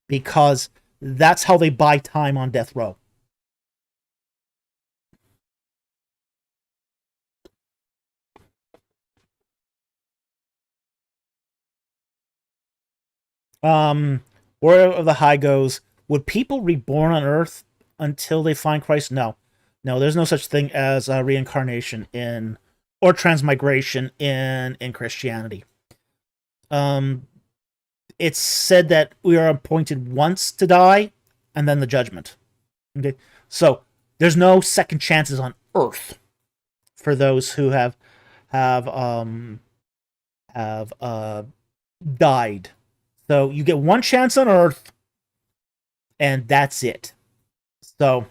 because that's how they buy time on death row. Um, Warrior of the High goes, would people reborn on Earth until they find Christ? No. No, there's no such thing as reincarnation in or transmigration in Christianity. Um, it's said that we are appointed once to die, and then the judgment. Okay, so there's no second chances on Earth for those who have um have died. So you get one chance on Earth, and that's it. So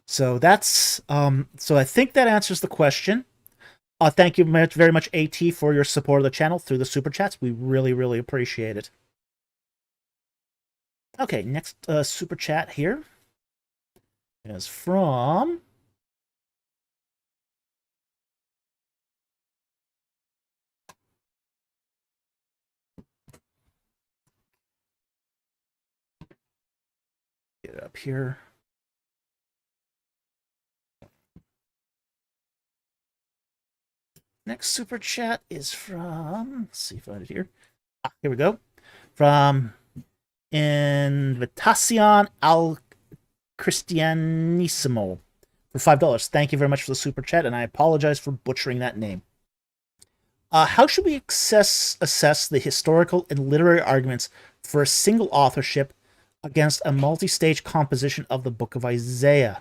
so I think that answers the question. Thank you very much, AT, for your support of the channel through the super chats. We really, really appreciate it. Okay, next super chat here is from get it up here. Next super chat is from, let's see if I find it here. Here we go. From Invitacion al Cristianissimo for $5. Thank you very much for the super chat, and I apologize for butchering that name. How should we assess the historical and literary arguments for a single authorship against a multi-stage composition of the Book of Isaiah?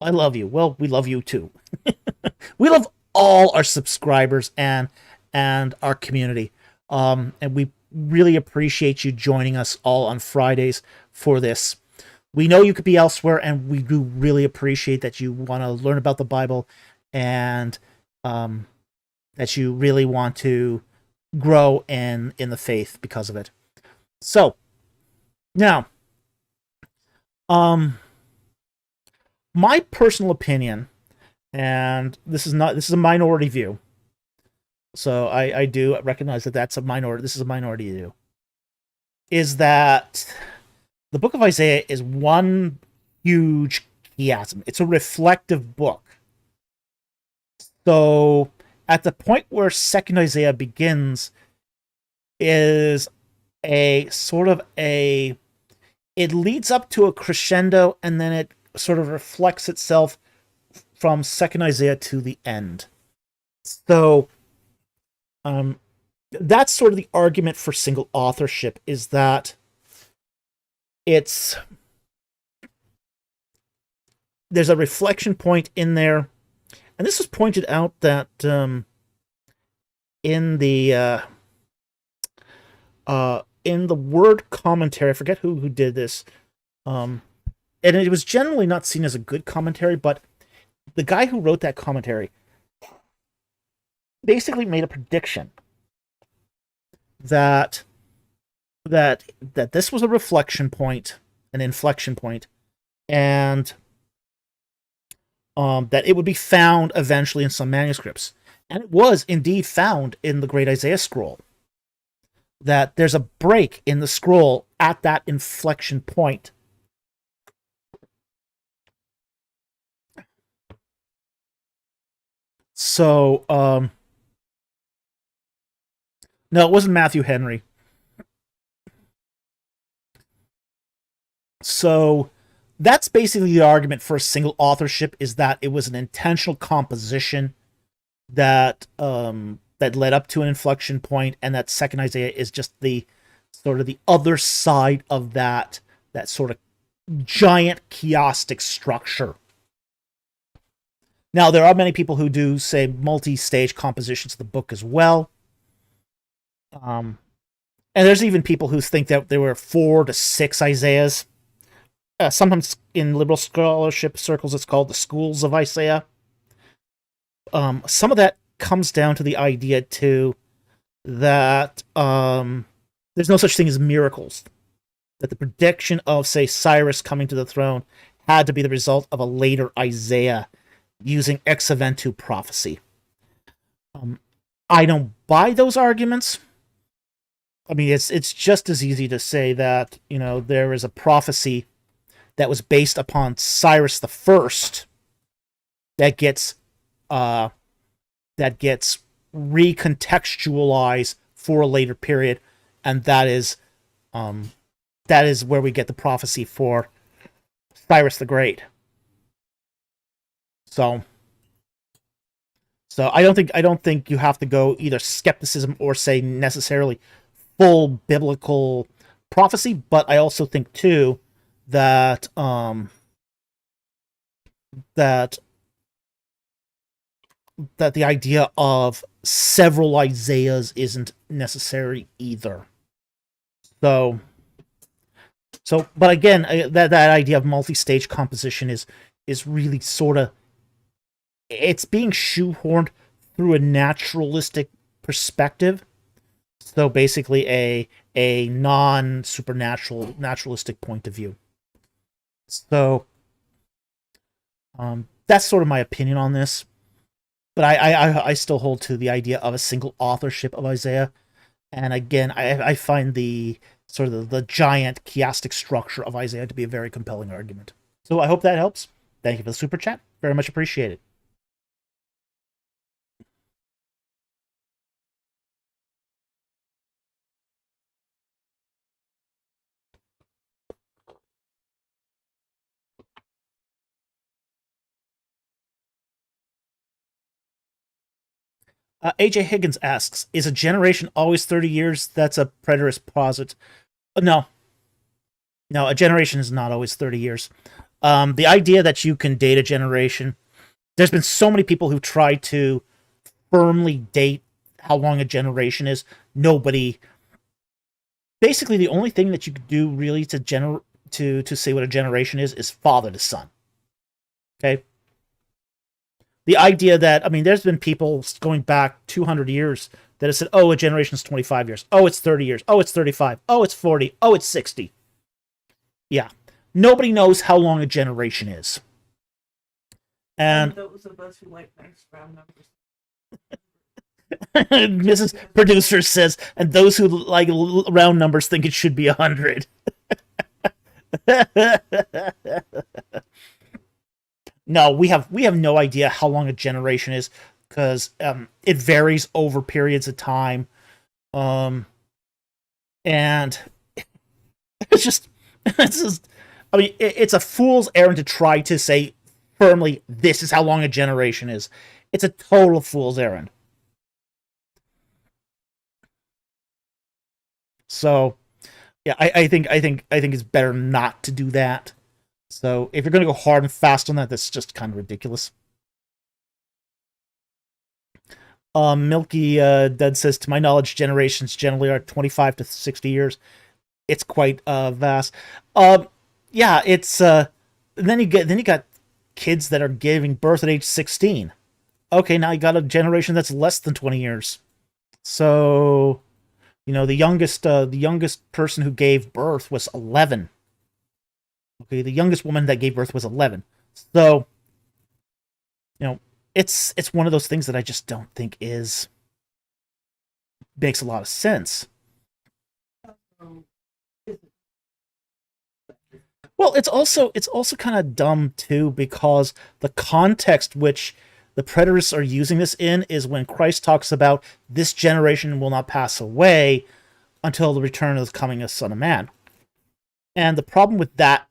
I love you. Well, we love you too. We love all our subscribers and our community. And we really appreciate you joining us all on Fridays for this. We know you could be elsewhere, and we do really appreciate that you want to learn about the Bible and that you really want to grow in the faith because of it. So now, my personal opinion, and this is a minority view, so I do recognize that that's a minority. This is a minority view. Is that the Book of Isaiah is one huge chiasm. It's a reflective book. So at the point where Second Isaiah begins is a sort of it leads up to a crescendo, and then it sort of reflects itself from Second Isaiah to the end. So that's sort of the argument for single authorship, is that there's a reflection point in there, and this was pointed out that in the word commentary, I forget who did this, and it was generally not seen as a good commentary, but the guy who wrote that commentary basically made a prediction that this was a reflection point, an inflection point, and that it would be found eventually in some manuscripts. And it was indeed found in the Great Isaiah Scroll. That there's a break in the scroll at that inflection point. So, No, it wasn't Matthew Henry. So that's basically the argument for a single authorship, is that it was an intentional composition that led up to an inflection point, and that second Isaiah is just the sort of the other side of that sort of giant chiastic structure. Now, there are many people who do say multi-stage compositions of the book as well. And there's even people who think that there were 4 to 6 Isaiahs. Sometimes in liberal scholarship circles, it's called the schools of Isaiah. Some of that comes down to the idea, too, that there's no such thing as miracles. That the prediction of, say, Cyrus coming to the throne had to be the result of a later Isaiah using ex eventu prophecy. I don't buy those arguments. I mean, it's just as easy to say that, there is a prophecy that was based upon Cyrus the First that gets recontextualized for a later period, and that is where we get the prophecy for Cyrus the Great. So I don't think you have to go either skepticism or say necessarily full biblical prophecy, but I also think too that that the idea of several Isaiahs isn't necessary either. So, but again, that idea of multi-stage composition is really sort of, it's being shoehorned through a naturalistic perspective. So basically, a non-supernatural, naturalistic point of view. So, that's sort of my opinion on this. But I still hold to the idea of a single authorship of Isaiah. And again, I find the sort of the giant chiastic structure of Isaiah to be a very compelling argument. So I hope that helps. Thank you for the super chat. Very much appreciated. AJ Higgins asks, is a generation always 30 years? That's a preterist posit. No. No, a generation is not always 30 years. The idea that you can date a generation, there's been so many people who try to firmly date how long a generation is. Nobody. Basically, the only thing that you could do really to say what a generation is father to son. Okay? The idea that, I mean, there's been people going back 200 years that have said, oh, a generation is 25 years. Oh, it's 30 years. Oh, it's 35. Oh, it's 40. Oh, it's 60. Yeah. Nobody knows how long a generation is. And those of us who like nice round numbers. Mrs. Producer says, and those who like round numbers think it should be 100. No, we have no idea how long a generation is, because it varies over periods of time, and it's a fool's errand to try to say firmly this is how long a generation is. It's a total fool's errand. So, yeah, I think it's better not to do that. So if you're going to go hard and fast on that, that's just kind of ridiculous. Milky Dud says, to my knowledge, generations generally are 25 to 60 years. It's quite vast. Yeah, it's then you got kids that are giving birth at age 16. Okay, now you got a generation that's less than 20 years. So, the youngest person who gave birth was 11. Okay, the youngest woman that gave birth was 11. So, it's one of those things that I just don't think makes a lot of sense. Well, it's also kind of dumb too, because the context which the preterists are using this in is when Christ talks about this generation will not pass away until the return of the coming of the Son of Man. And the problem with that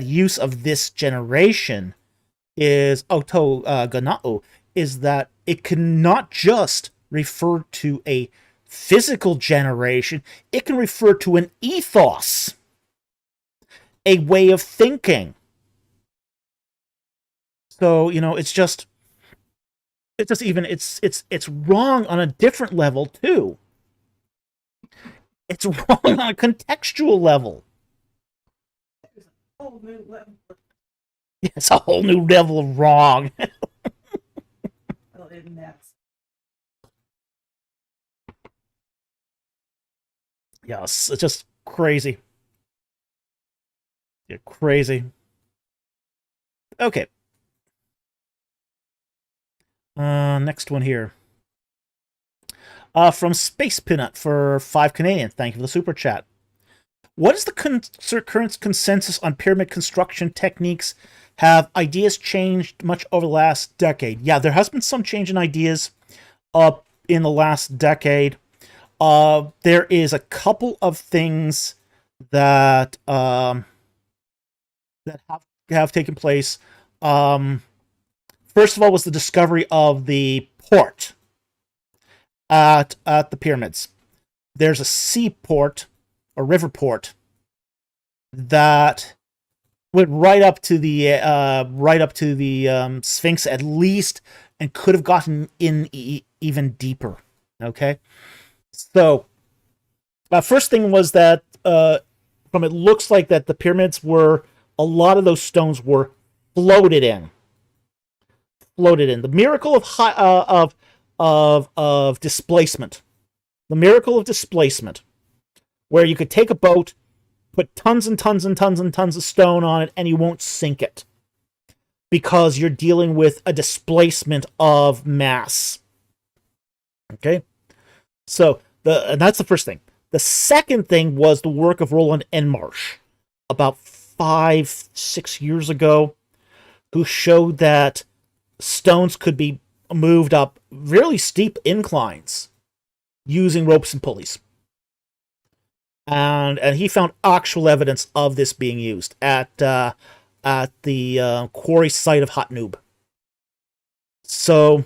use of this generation is auto ganao, is that it can not just refer to a physical generation, it can refer to an ethos, a way of thinking. So, it's wrong on a different level too. It's wrong on a contextual level. There's a whole new level. It's a whole new level of wrong. Well, isn't that? Yes, it's just crazy. Yeah, crazy. Okay. Next one here. From Space Peanut for 5 Canadian. Thank you for the super chat. What is the current consensus on pyramid construction techniques? Have ideas changed much over the last decade? Yeah, there has been some change in ideas in the last decade. There is a couple of things that that have taken place. First of all, was the discovery of the port at the pyramids. There's a seaport, a river port, that went right up to the Sphinx at least, and could have gotten in even deeper. Okay, so first thing was that from it looks like that the pyramids were, a lot of those stones were floated in. The miracle of displacement. The miracle of displacement, where you could take a boat, put tons and tons and tons and tons of stone on it, and you won't sink it, because you're dealing with a displacement of mass. Okay, so and that's the first thing. The second thing was the work of Roland Enmarsh about 5-6 years ago, who showed that stones could be moved up really steep inclines using ropes and pulleys. And he found actual evidence of this being used at the quarry site of Hatnub. So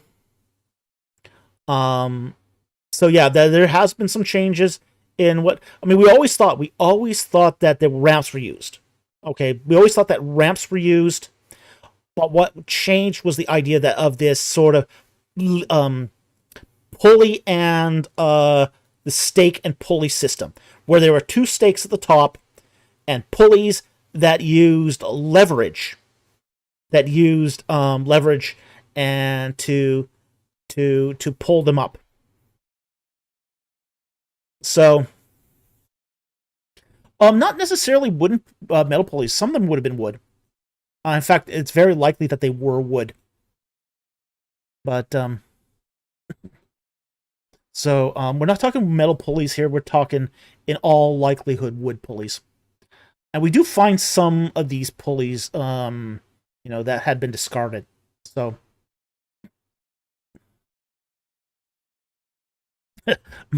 yeah, there has been some changes in what I mean. We always thought that the ramps were used. Okay, we always thought that ramps were used, but what changed was the idea that of this sort of pulley and the stake and pulley system, where there were 2 stakes at the top and pulleys that used leverage, and to pull them up. So, not necessarily wooden metal pulleys. Some of them would have been wood. In fact, it's very likely that they were wood. But so we're not talking metal pulleys here. We're talking, in all likelihood, wood pulleys. And we do find some of these pulleys, that had been discarded. So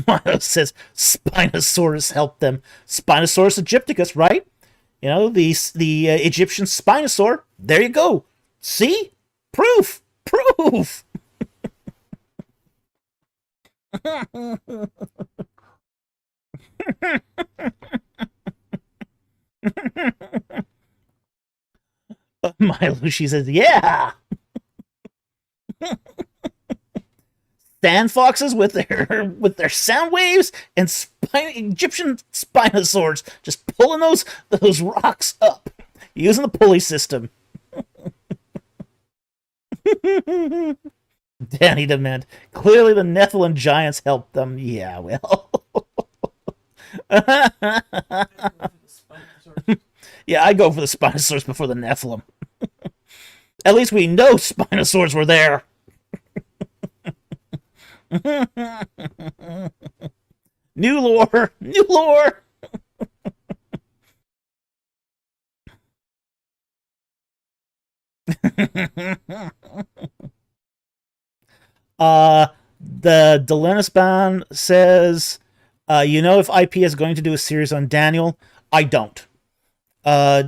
Milo says Spinosaurus helped them. Spinosaurus aegypticus, right? The Egyptian Spinosaur. There you go. See? Proof. Milo, she says, yeah. Sand foxes with their sound waves, and Egyptian Spinosaurs just pulling those rocks up using the pulley system. Danny demand. Clearly the Nephilim giants helped them. Yeah, well. Yeah, I go for the Spinosaurs before the Nephilim. At least we know Spinosaurs were there. New lore. The Delenisban says, if IP is going to do a series on Daniel, I don't. Uh,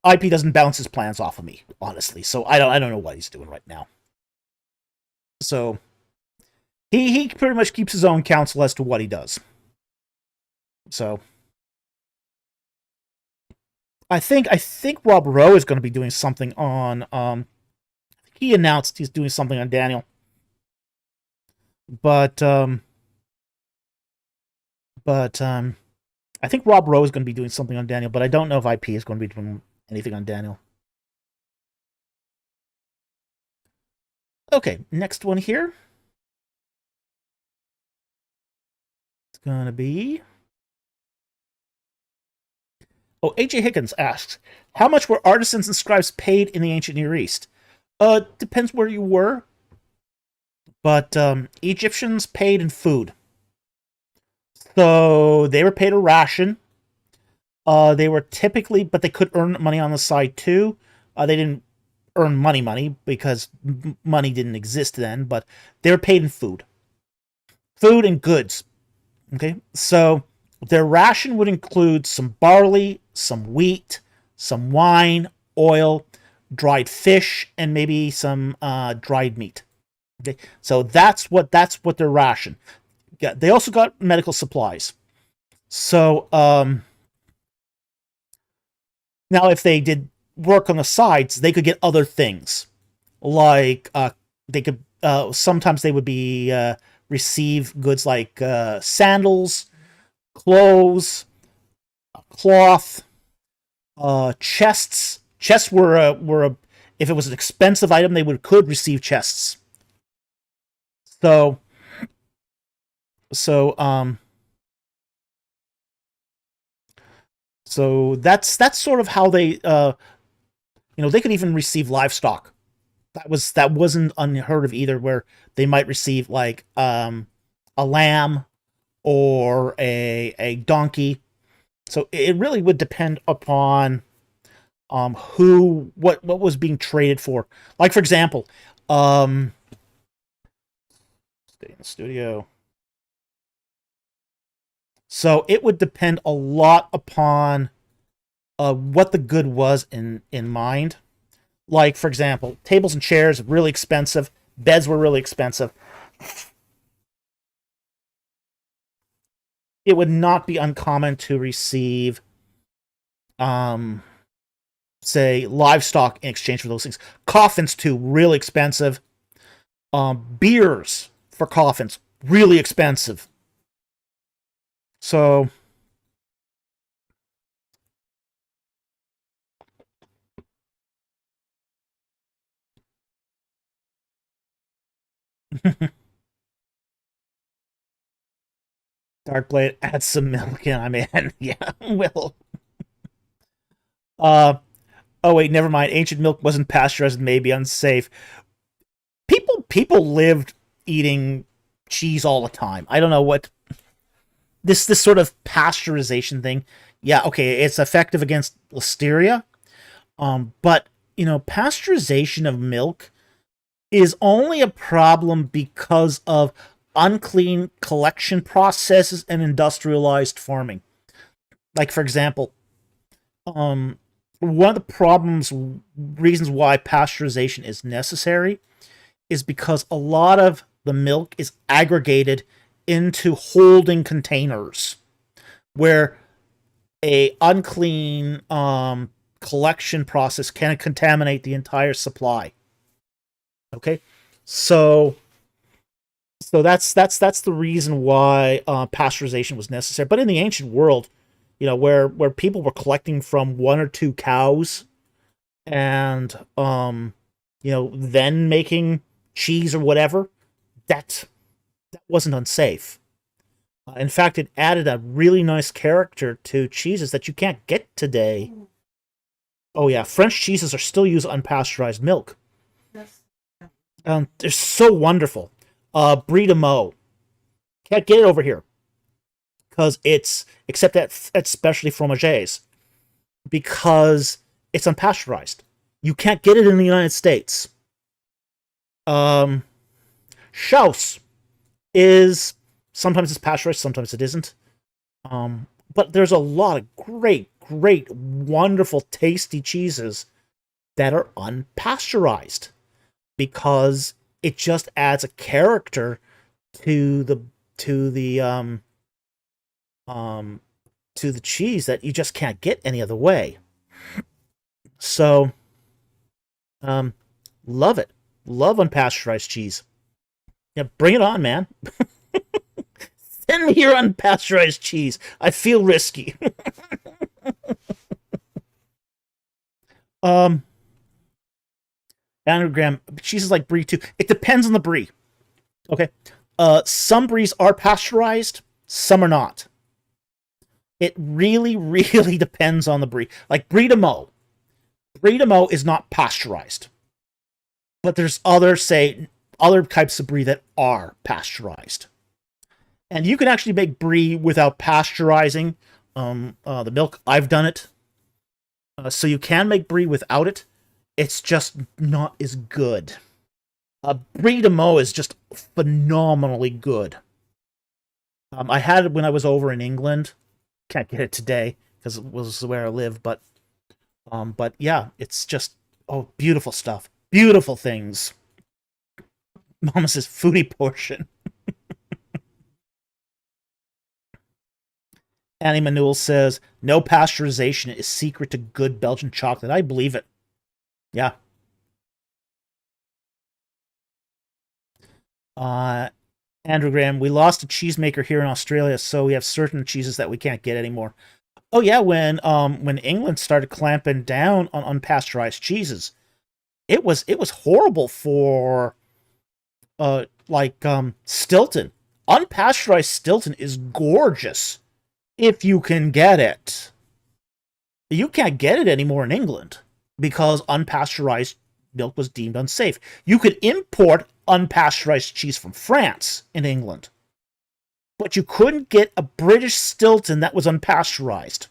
IP doesn't bounce his plans off of me, honestly. So I don't know what he's doing right now. So he pretty much keeps his own counsel as to what he does. So I think Rob Rowe is going to be doing something on. He announced he's doing something on Daniel, but I think Rob Rowe is going to be doing something on Daniel, but I don't know if IP is going to be doing anything on Daniel. Okay, next one here. It's going to be. Oh, AJ Higgins asks, how much were artisans and scribes paid in the ancient Near East? Depends where you were. But Egyptians paid in food. So they were paid a ration. They were typically, but they could earn money on the side too. They didn't earn money because money didn't exist then, but they were paid in food. Food and goods. Okay, so their ration would include some barley, some wheat, some wine, oil, dried fish, and maybe some dried meat. Okay, so that's what their ration. Yeah, they also got medical supplies. So now if they did work on the sides, they could get other things, like they could sometimes they would be receive goods like sandals, clothes, cloth, chests. Chests were a if it was an expensive item, they could receive chests. So that's sort of how they they could even receive livestock. That wasn't unheard of either, where they might receive like a lamb or a donkey. So it really would depend upon what was being traded for. Like for example, stay in the studio. So it would depend a lot upon what the good was in mind. Like, for example, tables and chairs, really expensive. Beds were really expensive. It would not be uncommon to receive, say, livestock in exchange for those things. Coffins, too, really expensive. Beers for coffins, really expensive. So Darkblade, add some milk in. I mean, yeah, will. Uh, oh wait, never mind. Ancient milk wasn't pasteurized, maybe unsafe. People lived eating cheese all the time. I don't know what this sort of pasteurization thing. Yeah, okay, it's effective against listeria. But pasteurization of milk is only a problem because of unclean collection processes and industrialized farming. Like, for example, one of the reasons why pasteurization is necessary is because a lot of the milk is aggregated into holding containers where a unclean collection process can contaminate the entire supply. Okay, so that's the reason why pasteurization was necessary. But in the ancient world, where people were collecting from one or two cows, and then making cheese or whatever, that wasn't unsafe. In fact, it added a really nice character to cheeses that you can't get today. Oh yeah, French cheeses are still used unpasteurized milk. Yes. They're so wonderful. Brie de Meaux. Can't get it over here because it's except at specialty fromages, because it's unpasteurized. You can't get it in the United States. Schaus is sometimes it's pasteurized, sometimes it isn't. But there's a lot of great, wonderful, tasty cheeses that are unpasteurized because it just adds a character to the cheese that you just can't get any other way. So, love it. Love unpasteurized cheese. Yeah, bring it on, man. Send me your unpasteurized cheese. I feel risky. Anagram cheese is like brie too. It depends on the brie. Okay. Some bries are pasteurized, some are not. It really, really depends on the brie. Like brie de Meaux. Brie de Meaux is not pasteurized. But there's other types of brie that are pasteurized. And you can actually make brie without pasteurizing the milk. I've done it. So you can make brie without it. It's just not as good. Brie de Meaux is just phenomenally good. I had it when I was over in England. Can't get it today because it was where I live. But yeah, it's just beautiful stuff. Beautiful things. Mama says foodie portion. Annie Manuel says, no pasteurization is secret to good Belgian chocolate. I believe it. Yeah. Andrew Graham, we lost a cheesemaker here in Australia, so we have certain cheeses that we can't get anymore. Oh yeah, when England started clamping down on unpasteurized cheeses, it was horrible for Stilton. Unpasteurized Stilton is gorgeous if you can get it. You can't get it anymore in England because unpasteurized milk was deemed unsafe. You could import unpasteurized cheese from France in England, but you couldn't get a British Stilton that was unpasteurized.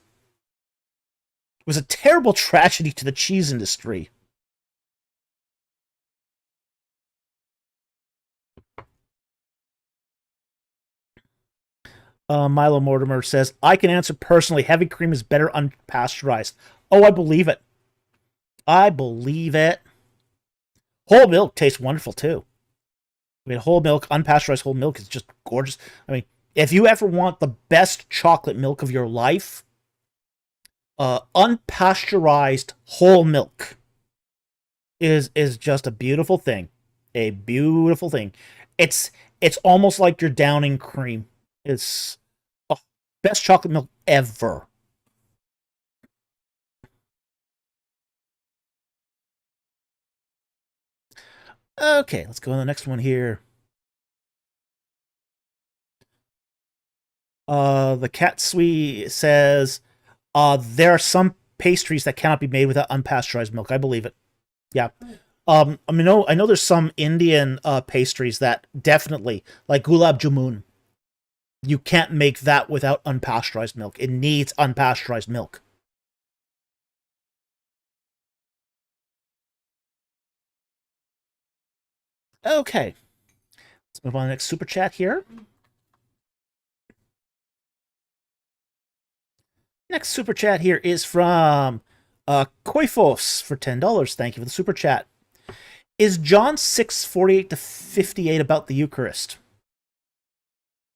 It was a terrible tragedy to the cheese industry. Milo Mortimer says, I can answer personally, heavy cream is better unpasteurized. Oh, I believe it. I believe it. Whole milk tastes wonderful, too. I mean, whole milk, unpasteurized whole milk is just gorgeous. I mean, if you ever want the best chocolate milk of your life, unpasteurized whole milk is just a beautiful thing. A beautiful thing. It's almost like you're downing cream. It's best chocolate milk ever. Okay, let's go on the next one here. The Katsui says, there are some pastries that cannot be made without unpasteurized milk. I believe it. Yeah. I know there's some Indian pastries that definitely, like gulab jamun, you can't make that without unpasteurized milk. It needs unpasteurized milk. Okay. Let's move on to the next super chat here. Next super chat here is from Koifos for $10. Thank you for the super chat. Is John 6:48-58 about the Eucharist?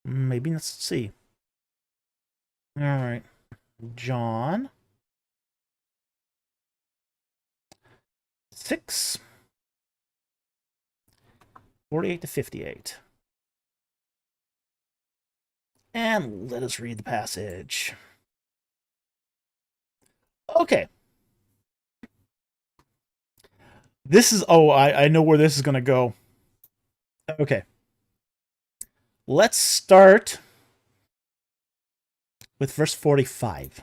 Maybe, let's see. All right. John 6:48-58. And let us read the passage. Okay. This is, I know where this is going to go. Okay. Let's start with verse 45.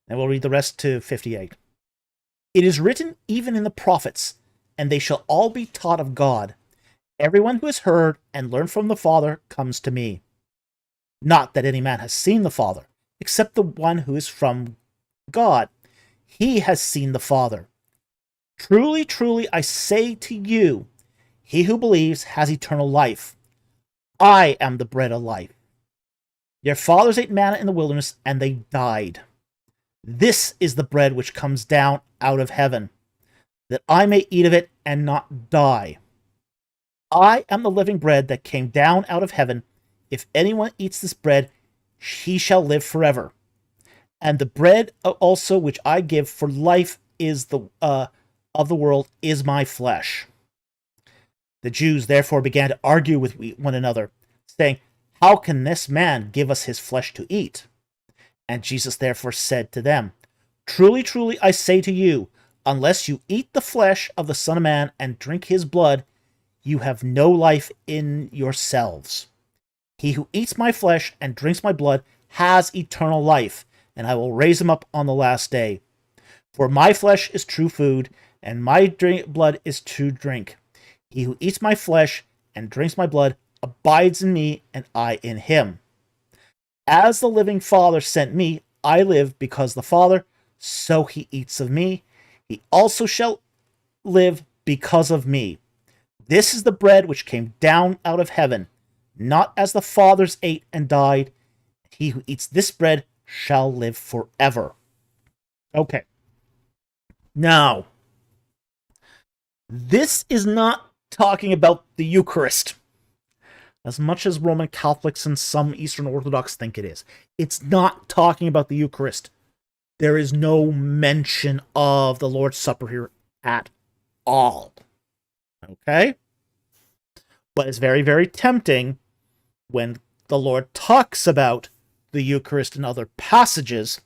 And we'll read the rest to 58. It is written even in the prophets, and they shall all be taught of God. Everyone who has heard and learned from the Father comes to me. Not that any man has seen the Father, except the one who is from God. He has seen the Father. Truly, truly, I say to you, He who believes has eternal life. I am the bread of life. Their fathers ate manna in the wilderness, and they died. This is the bread which comes down out of heaven, that I may eat of it and not die. I am the living bread that came down out of heaven. If anyone eats this bread, he shall live forever. And the bread also which I give for life is of the world is my flesh. The Jews therefore began to argue with one another, saying, How can this man give us his flesh to eat? And Jesus therefore said to them, Truly, truly, I say to you, unless you eat the flesh of the Son of Man and drink his blood, you have no life in yourselves. He who eats my flesh and drinks my blood has eternal life, and I will raise him up on the last day. For my flesh is true food, and my blood is true drink. He who eats my flesh and drinks my blood abides in me, and I in him. As the living Father sent me, I live because the Father, so he eats of me. He also shall live because of me. This is the bread which came down out of heaven, not as the fathers ate and died. He who eats this bread shall live forever. Okay. Now, this is not talking about the Eucharist, as much as Roman Catholics and some Eastern Orthodox think it is. It's not talking about the Eucharist. There is no mention of the Lord's Supper here at all. Okay? But it's very, very tempting when the Lord talks about the Eucharist in other passages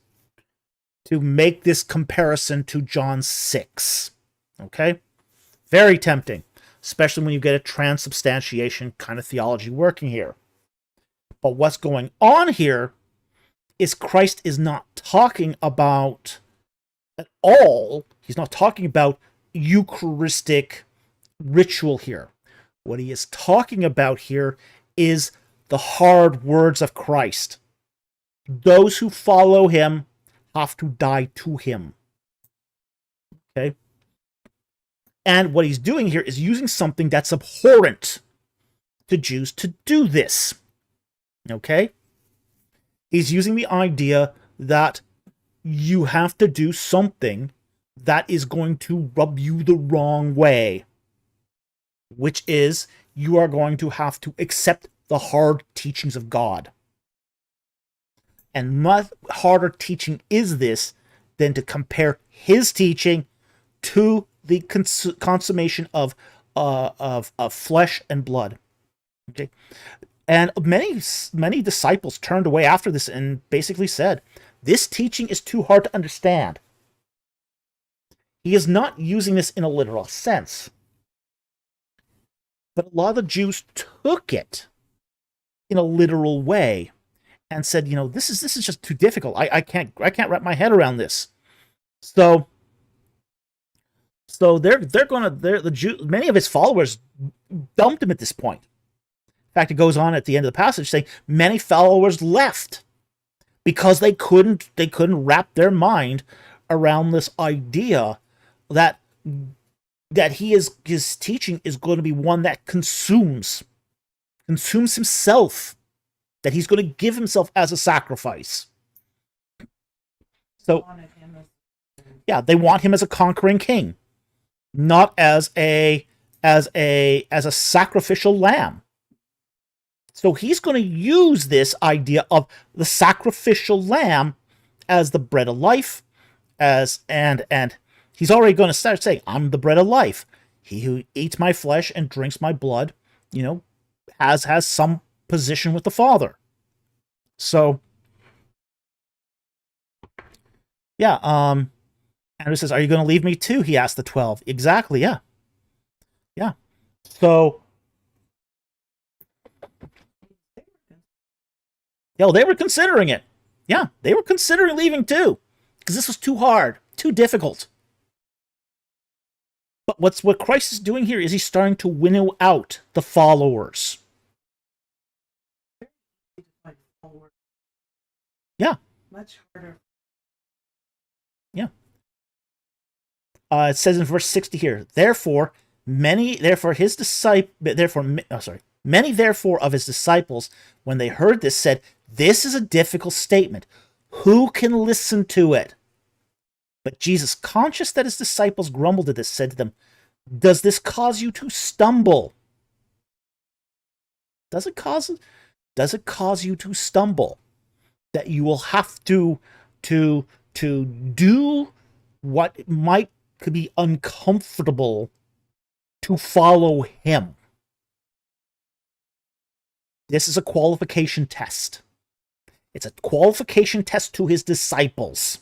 to make this comparison to John 6. Okay? Very tempting, especially when you get a transubstantiation kind of theology working here. But what's going on here is Christ is not talking about at all, he's not talking about Eucharistic ritual here. What he is talking about here is the hard words of Christ. Those who follow him have to die to him. Okay? And what he's doing here is using something that's abhorrent to Jews to do this. Okay? He's using the idea that you have to do something that is going to rub you the wrong way, which is you are going to have to accept the hard teachings of God. And much harder teaching is this than to compare his teaching to the consummation of flesh and blood. Okay, and many disciples turned away after this and basically said, "This teaching is too hard to understand." He is not using this in a literal sense, but a lot of the Jews took it in a literal way and said, "You know, this is just too difficult. I can't wrap my head around this." So many of his followers dumped him at this point. In fact, it goes on at the end of the passage saying many followers left because they couldn't wrap their mind around this idea that his teaching is going to be one that consumes himself, that he's going to give himself as a sacrifice. So, yeah, they want him as a conquering king, not as a sacrificial lamb. So he's going to use this idea of the sacrificial lamb as the bread of life, and he's already going to start saying, "I'm the bread of life. He who eats my flesh and drinks my blood, has some position with the Father." So, yeah, Andrew says, "Are you going to leave me too?" He asked the 12. Exactly, yeah. Yeah. So, they were considering it. Yeah, they were considering leaving too, because this was too hard, too difficult. But what Christ is doing here is he's starting to winnow out the followers. Yeah. Much harder. Yeah. It says in verse 60 here, "Therefore, Many therefore his disciple therefore many therefore of his disciples, when they heard this, said, "This is a difficult statement. Who can listen to it?" But Jesus, conscious that his disciples grumbled at this, said to them, "Does this cause you to stumble? Does it cause you to stumble? That you will have to do what might be uncomfortable to follow him?" This is a qualification test. It's a qualification test to his disciples.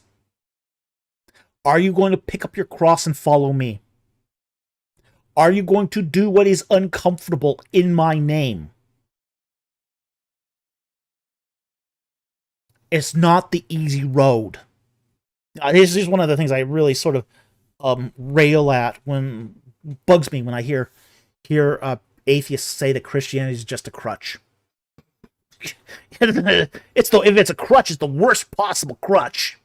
Are you going to pick up your cross and follow me? Are you going to do what is uncomfortable in my name? It's not the easy road. This is one of the things I really sort of rail at, when bugs me when I hear atheists say that Christianity is just a crutch. If it's a crutch, it's the worst possible crutch.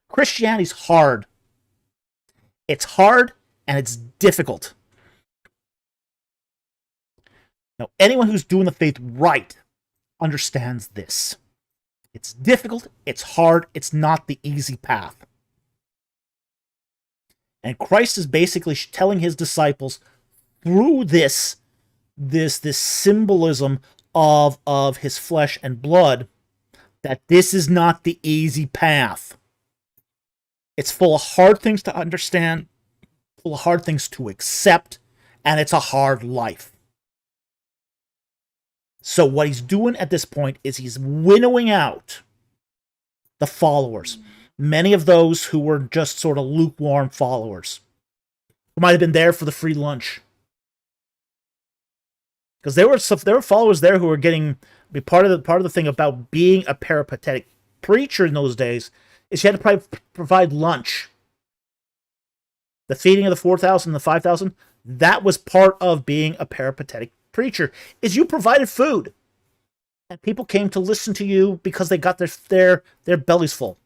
Christianity's hard. It's hard and it's difficult. Now, anyone who's doing the faith right understands this. It's difficult, it's hard, it's not the easy path. And Christ is basically telling his disciples through this symbolism of his flesh and blood that this is not the easy path. It's full of hard things to understand, full of hard things to accept, and it's a hard life. So what he's doing at this point is he's winnowing out the followers. Many of those who were just sort of lukewarm followers, who might have been there for the free lunch. Because there were followers there who were getting part of the thing about being a peripatetic preacher in those days is you had to provide lunch. The feeding of the 4,000 and the 5,000, that was part of being a peripatetic preacher, is you provided food. And people came to listen to you because they got their bellies full.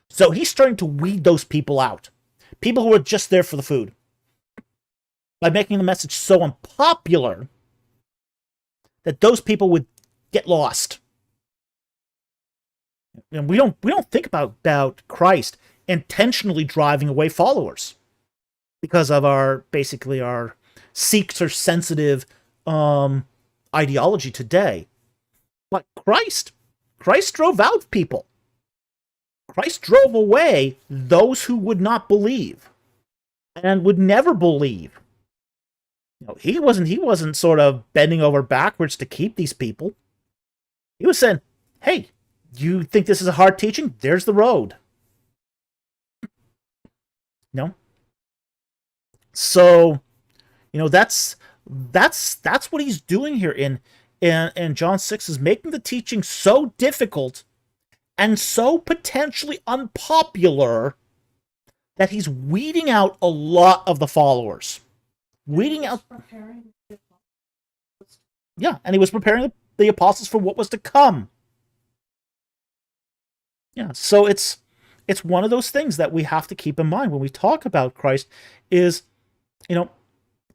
So he's starting to weed those people out. People who are just there for the food. By making the message so unpopular that those people would get lost. And we don't think about Christ intentionally driving away followers because of our seeker-sensitive ideology today. But Christ drove out people. Christ drove away those who would not believe and would never believe. He wasn't sort of bending over backwards to keep these people. He was saying, "Hey, you think this is a hard teaching? There's the road." So, that's what he's doing here in John 6, is making the teaching so difficult and so potentially unpopular that he's weeding out a lot of the followers. Weeding out. Yeah, and he was preparing the apostles for what was to come. Yeah, so it's one of those things that we have to keep in mind when we talk about Christ is,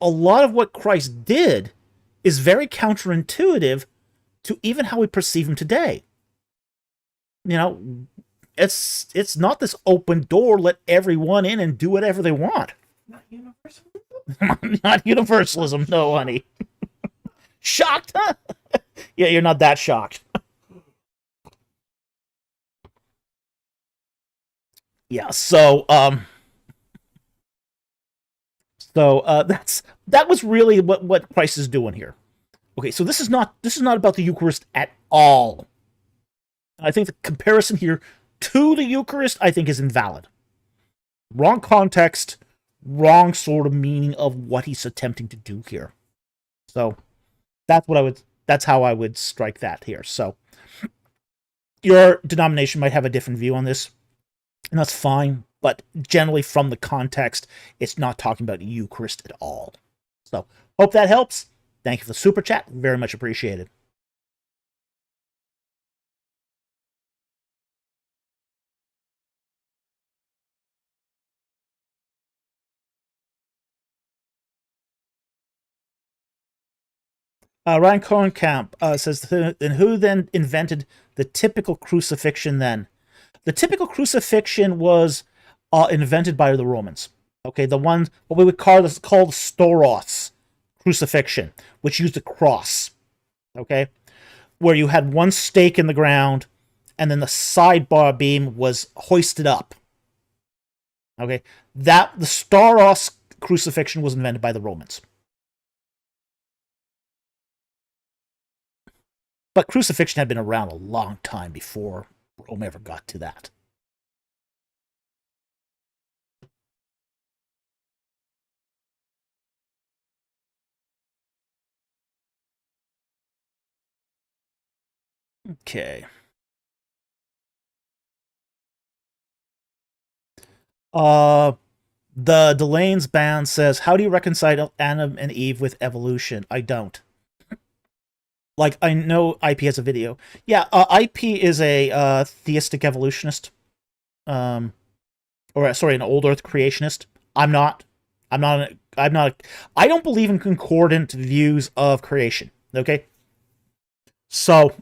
a lot of what Christ did is very counterintuitive to even how we perceive him today. It's not this open door, let everyone in and do whatever they want. Not universalism. Not universalism, no, honey. Shocked, huh? Yeah, you're not that shocked. Yeah, so that was really what Christ is doing here. Okay, so this is not about the Eucharist at all. I think the comparison here to the Eucharist, I think, is invalid. Wrong context, wrong sort of meaning of what he's attempting to do here. So that's how I would strike that here. So your denomination might have a different view on this, and that's fine, but generally from the context, it's not talking about Eucharist at all. So hope that helps. Thank you for the super chat. Very much appreciated. Ryan Cohenkamp says, and who then invented the typical crucifixion then? The typical crucifixion was invented by the Romans. Okay, the one, what we would call the stauros crucifixion, which used a cross. Okay, where you had one stake in the ground and then the sidebar beam was hoisted up. Okay, that the stauros crucifixion was invented by the Romans. But crucifixion had been around a long time before Rome ever got to that. Okay. The Delane's band says, how do you reconcile Adam and Eve with evolution? I don't. Like, I know IP has a video. Yeah, IP is a theistic evolutionist. Or sorry, an old Earth creationist. I'm not. I don't believe in concordant views of creation. Okay? So,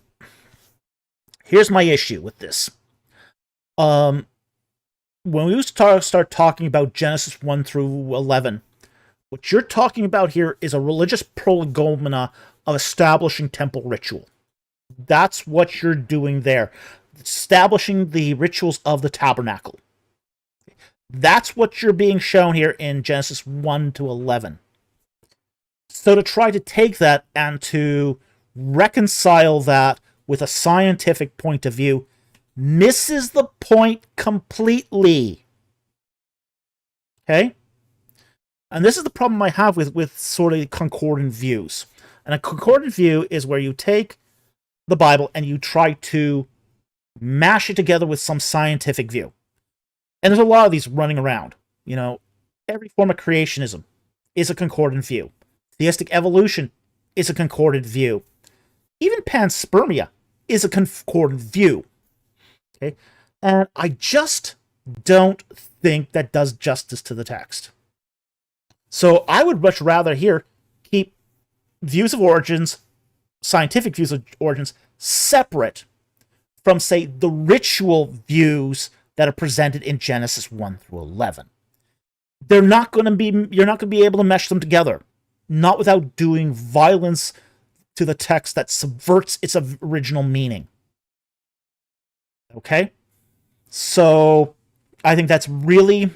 here's my issue with this. When we start talking about Genesis 1 through 11, what you're talking about here is a religious prolegomena of establishing temple ritual. That's what you're doing there. Establishing the rituals of the tabernacle. That's what you're being shown here in Genesis 1 to 11. So to try to take that and to reconcile that with a scientific point of view misses the point completely. Okay? And this is the problem I have with sort of concordant views. And a concordant view is where you take the Bible and you try to mash it together with some scientific view. And there's a lot of these running around. You know, every form of creationism is a concordant view. Theistic evolution is a concordant view. Even panspermia is a concordant view. Okay? And I just don't think that does justice to the text. So I would much rather here keep views of origins, scientific views of origins, separate from, say, the ritual views that are presented in Genesis 1 through 11. You're not going to be able to mesh them together, not without doing violence to the text that subverts its original meaning. Okay? So I think that's really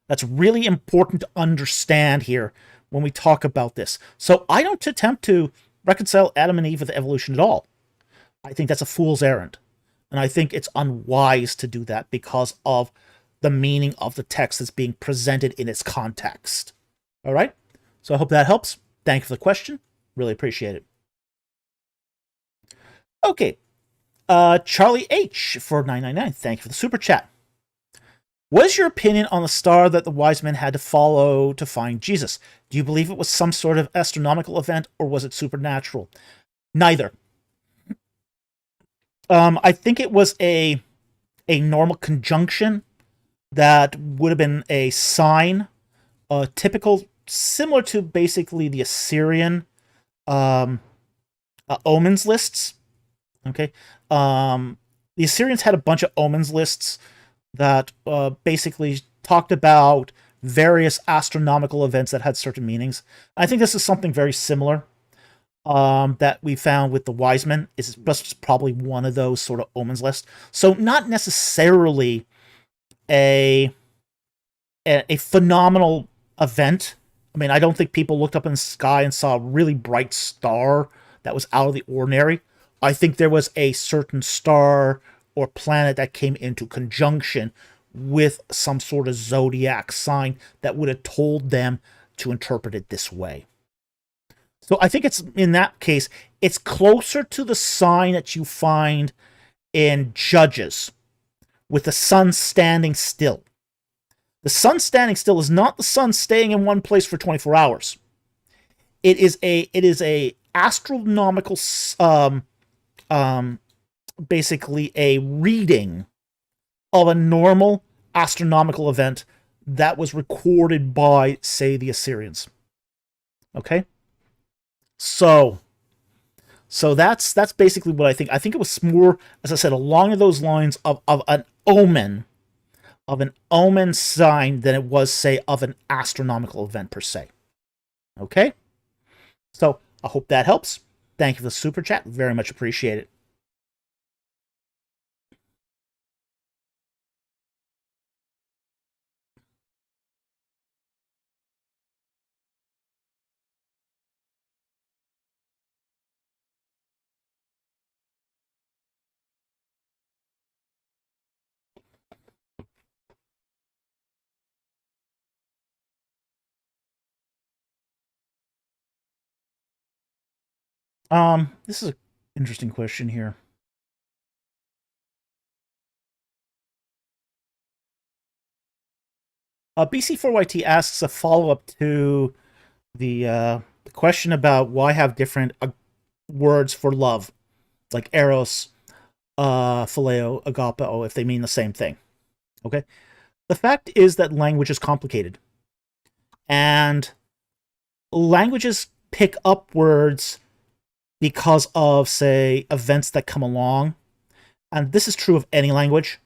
important to understand here when we talk about this. So I don't attempt to reconcile Adam and Eve with evolution at all. I think that's a fool's errand. And I think it's unwise to do that because of the meaning of the text that's being presented in its context. All right? So I hope that helps. Thank you for the question. Really appreciate it. Okay. Charlie H. for 999. Thank you for the super chat. What is your opinion on the star that the wise men had to follow to find Jesus? Do you believe it was some sort of astronomical event or was it supernatural? Neither. I think it was a normal conjunction that would have been a sign, typical, similar to basically the Assyrian omens lists. Okay, the Assyrians had a bunch of omens lists that basically talked about various astronomical events that had certain meanings. I think this is something very similar that we found with the wise men. Is just probably one of those sort of omens lists. So not necessarily a phenomenal event. I mean, I don't think people looked up in the sky and saw a really bright star that was out of the ordinary. I think there was a certain star or planet that came into conjunction with some sort of zodiac sign that would have told them to interpret it this way. So I think it's, in that case, it's closer to the sign that you find in Judges with the sun standing still. The sun standing still is not the sun staying in one place for 24 hours. It is a astronomical basically a reading of a normal astronomical event that was recorded by, say, the Assyrians. Okay? So that's basically what I think. I think it was more, as I said, along those lines of an omen sign than it was, say, of an astronomical event per se. Okay? So I hope that helps. Thank you for the super chat. Very much appreciate it. This is an interesting question here. BC4YT asks a follow up to the question about why have different words for love, like eros, phileo, agapeo, if they mean the same thing. Okay? The fact is that language is complicated. And languages pick up words because of, say, events that come along. And this is true of any language.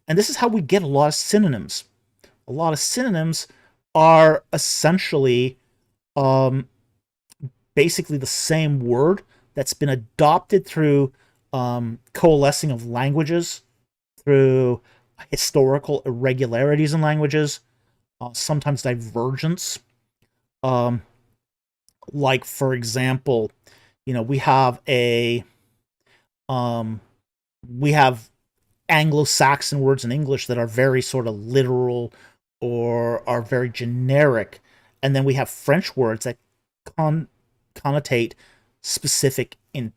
And this is how we get a lot of synonyms. A lot of synonyms are essentially basically the same word that's been adopted through coalescing of languages, through historical irregularities in languages, sometimes divergence. Um, like, for example, we have we have Anglo-Saxon words in English that are very sort of literal or are very generic, and then we have French words that connotate specific in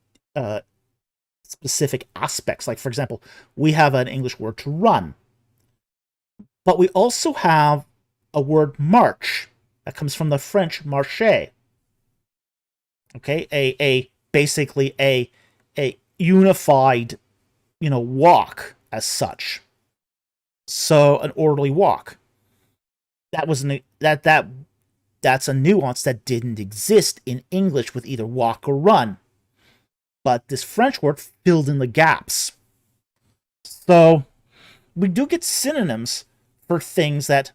specific aspects. Like, for example, we have an English word to run, but we also have a word march that comes from the French marcher. Okay, a basically a unified, walk as such. So an orderly walk. That was that's a nuance that didn't exist in English with either walk or run. But this French word filled in the gaps. So we do get synonyms for things that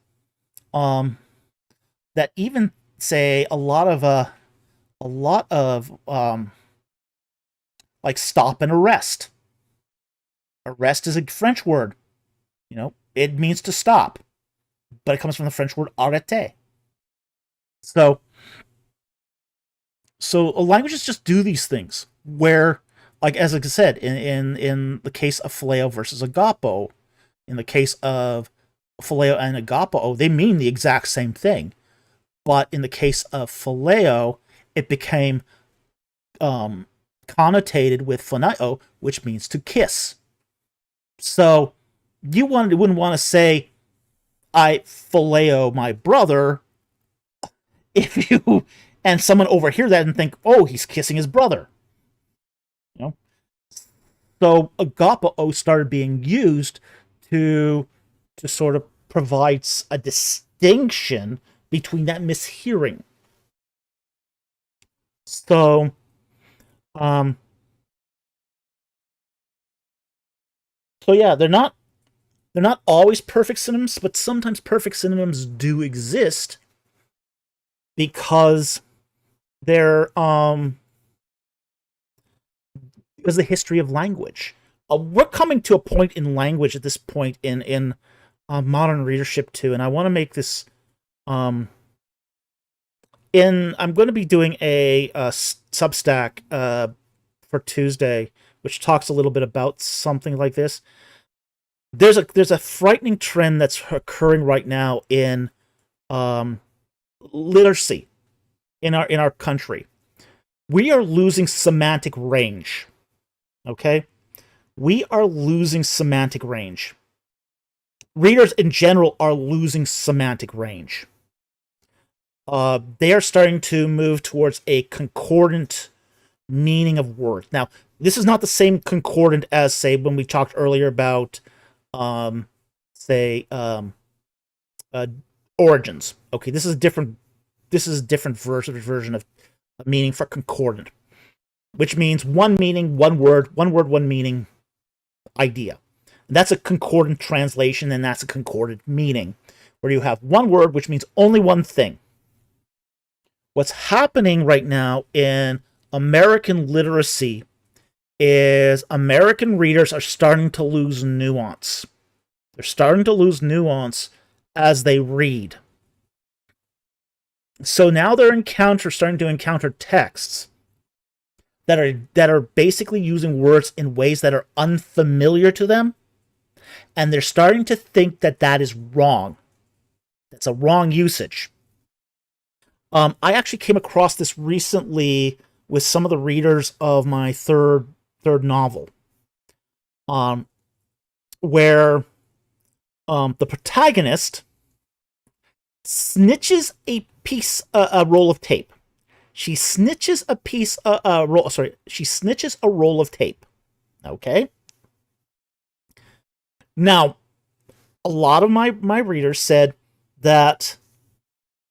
that even, say, a lot of like stop and arrest. Arrest is a French word. It means to stop, but it comes from the French word arrêter. So languages just do these things where, like, as I said, in the case of phileo versus agapo, in the case of phileo and agapao, they mean the exact same thing. But in the case of phileo, it became connotated with phoneo, which means to kiss. So you wouldn't want to say, I phileo my brother, if you and someone overhear that and think, oh, he's kissing his brother. So agapao started being used to sort of provide a distinction between that mishearing. So um yeah, they're not always perfect synonyms, but sometimes perfect synonyms do exist because they're because of the history of language. We're coming to a point in language at this point in modern readership too, and I want to make this I'm going to be doing a Substack for Tuesday, which talks a little bit about something like this. There's a frightening trend that's occurring right now in literacy in our country. We are losing semantic range. Okay? We are losing semantic range. Readers in general are losing semantic range. They are starting to move towards a concordant meaning of words. Now, this is not the same concordant as, say, when we talked earlier about, say, origins. Okay, this is a different version of a meaning for concordant, which means one meaning, one word, one meaning idea. And that's a concordant translation, and that's a concordant meaning, where you have one word which means only one thing. What's happening right now in American literacy is American readers are starting to lose nuance. They're starting to lose nuance as they read. So now they're starting to encounter texts that are basically using words in ways that are unfamiliar to them, and they're starting to think that that is wrong. That's a wrong usage. I actually came across this recently with some of the readers of my third novel, where the protagonist snitches a roll of tape. She snitches She snitches a roll of tape. Okay. Now, a lot of my readers said that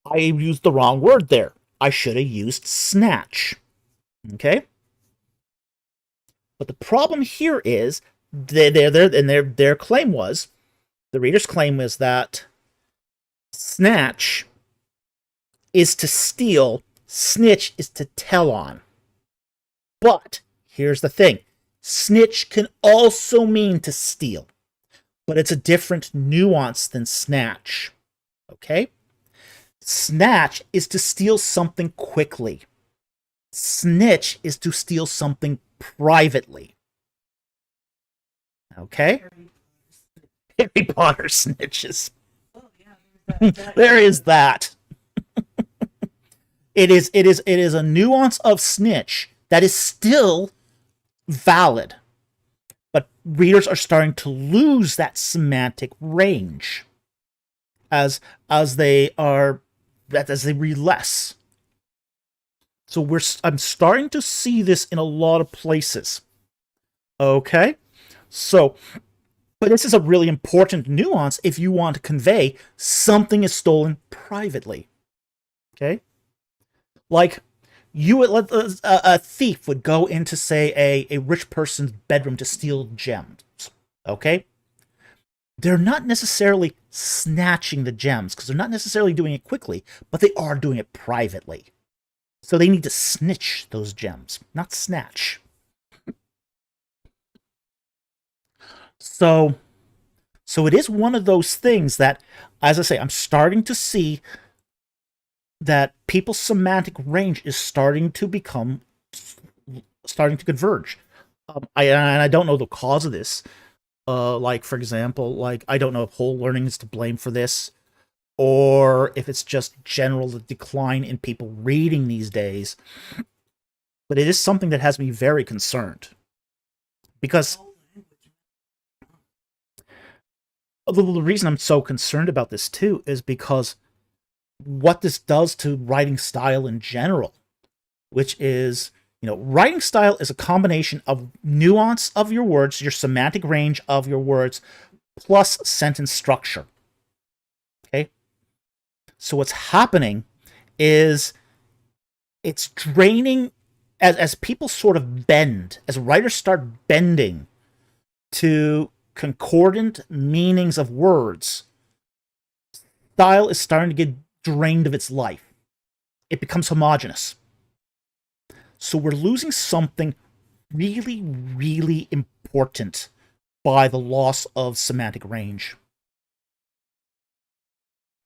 I used the wrong word there. I should have used snatch. Okay. But the problem here is their claim was, the reader's claim was that snatch is to steal, snitch is to tell on. But here's the thing. Snitch can also mean to steal, but it's a different nuance than snatch. Okay? Snatch is to steal something quickly. Snitch is to steal something privately. Okay? Harry Potter snitches. Oh, yeah, There is that. It is a nuance of snitch that is still valid, but readers are starting to lose that semantic range as they read less. So I'm starting to see this in a lot of places. Okay, so. But this is a really important nuance if you want to convey something is stolen privately. Okay? Like, a thief would go into, say, a rich person's bedroom to steal gems. Okay? They're not necessarily snatching the gems, because they're not necessarily doing it quickly, but they are doing it privately. So they need to snitch those gems, not snatch. So it is one of those things that, as I say, I'm starting to see that people's semantic range is starting to converge. I don't know the cause of this. Like, for example, I don't know if whole learning is to blame for this, or if it's just general decline in people reading these days. But it is something that has me very concerned. Because the reason I'm so concerned about this, too, is because what this does to writing style in general, which is, writing style is a combination of nuance of your words, your semantic range of your words, plus sentence structure. Okay? So what's happening is it's draining, as people sort of bend, as writers start bending to concordant meanings of words, style is starting to get drained of its life. It becomes homogeneous. So we're losing something really, really important by the loss of semantic range.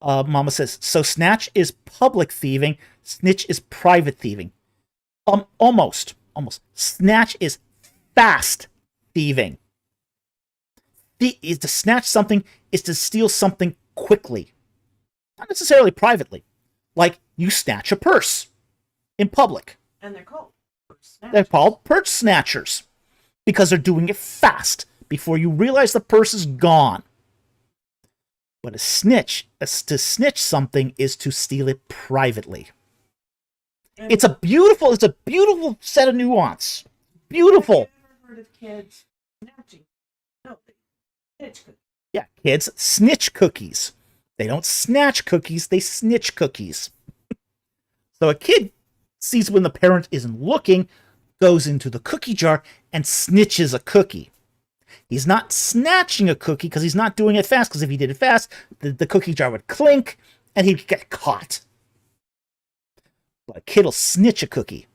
Mama says, so snatch is public thieving, snitch is private thieving. Almost. Snatch is fast thieving. Is to snatch something is to steal something quickly. Not necessarily privately. Like, you snatch a purse in public. And they're called purse snatchers. They're called purse snatchers because they're doing it fast before you realize the purse is gone. But to snitch something is to steal it privately. And It's a beautiful set of nuance. Beautiful. Have you ever heard of kids snatching? No, they snitch cookies. Yeah, kids snitch cookies. They don't snatch cookies, they snitch cookies. So a kid sees when the parent isn't looking, goes into the cookie jar and snitches a cookie. He's not snatching a cookie because he's not doing it fast, because if he did it fast, the cookie jar would clink and he'd get caught. But a kid will snitch a cookie.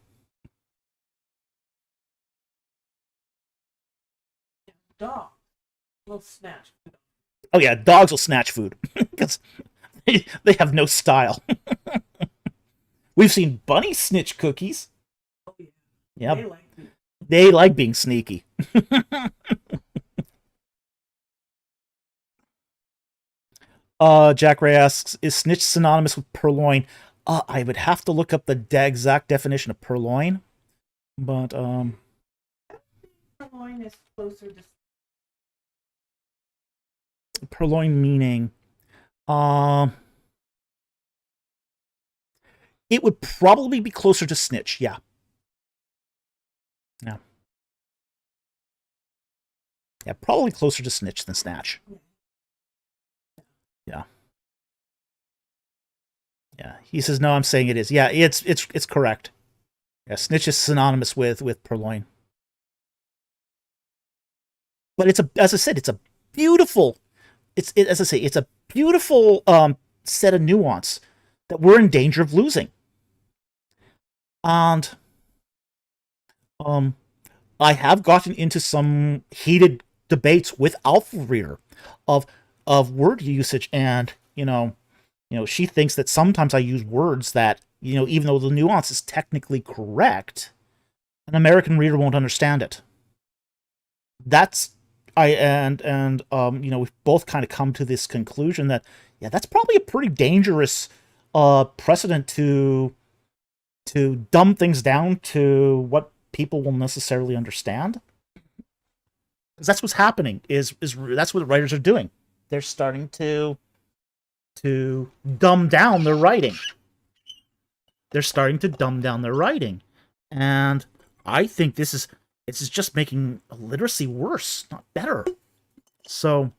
Dog will snatch. Oh yeah, dogs will snatch food because they have no style. We've seen bunnies snitch cookies. Oh yeah. Yeah, They like me. they like being sneaky. Jack Ray asks, is snitch synonymous with purloin? I would have to look up the exact definition of purloin, but Purloin is closer to. purloin meaning, um, it would probably be closer to snitch. Yeah, yeah, yeah, probably closer to snitch than snatch. Yeah. Yeah. He says, no, I'm saying it is. Yeah, it's correct. Yeah, snitch is synonymous with purloin. But it's a, as I said, it's a beautiful, as I say, it's a beautiful set of nuance that we're in danger of losing. And I have gotten into some heated debates with Alpha Reader of word usage, and she thinks that sometimes I use words that, even though the nuance is technically correct, an American reader won't understand it. That's we've both kind of come to this conclusion that, yeah, that's probably a pretty dangerous precedent to dumb things down to what people will necessarily understand. Because that's what's happening. Is that's what writers are doing. They're starting to dumb down their writing. They're starting to dumb down their writing, and I think this is just making literacy worse, not better. So,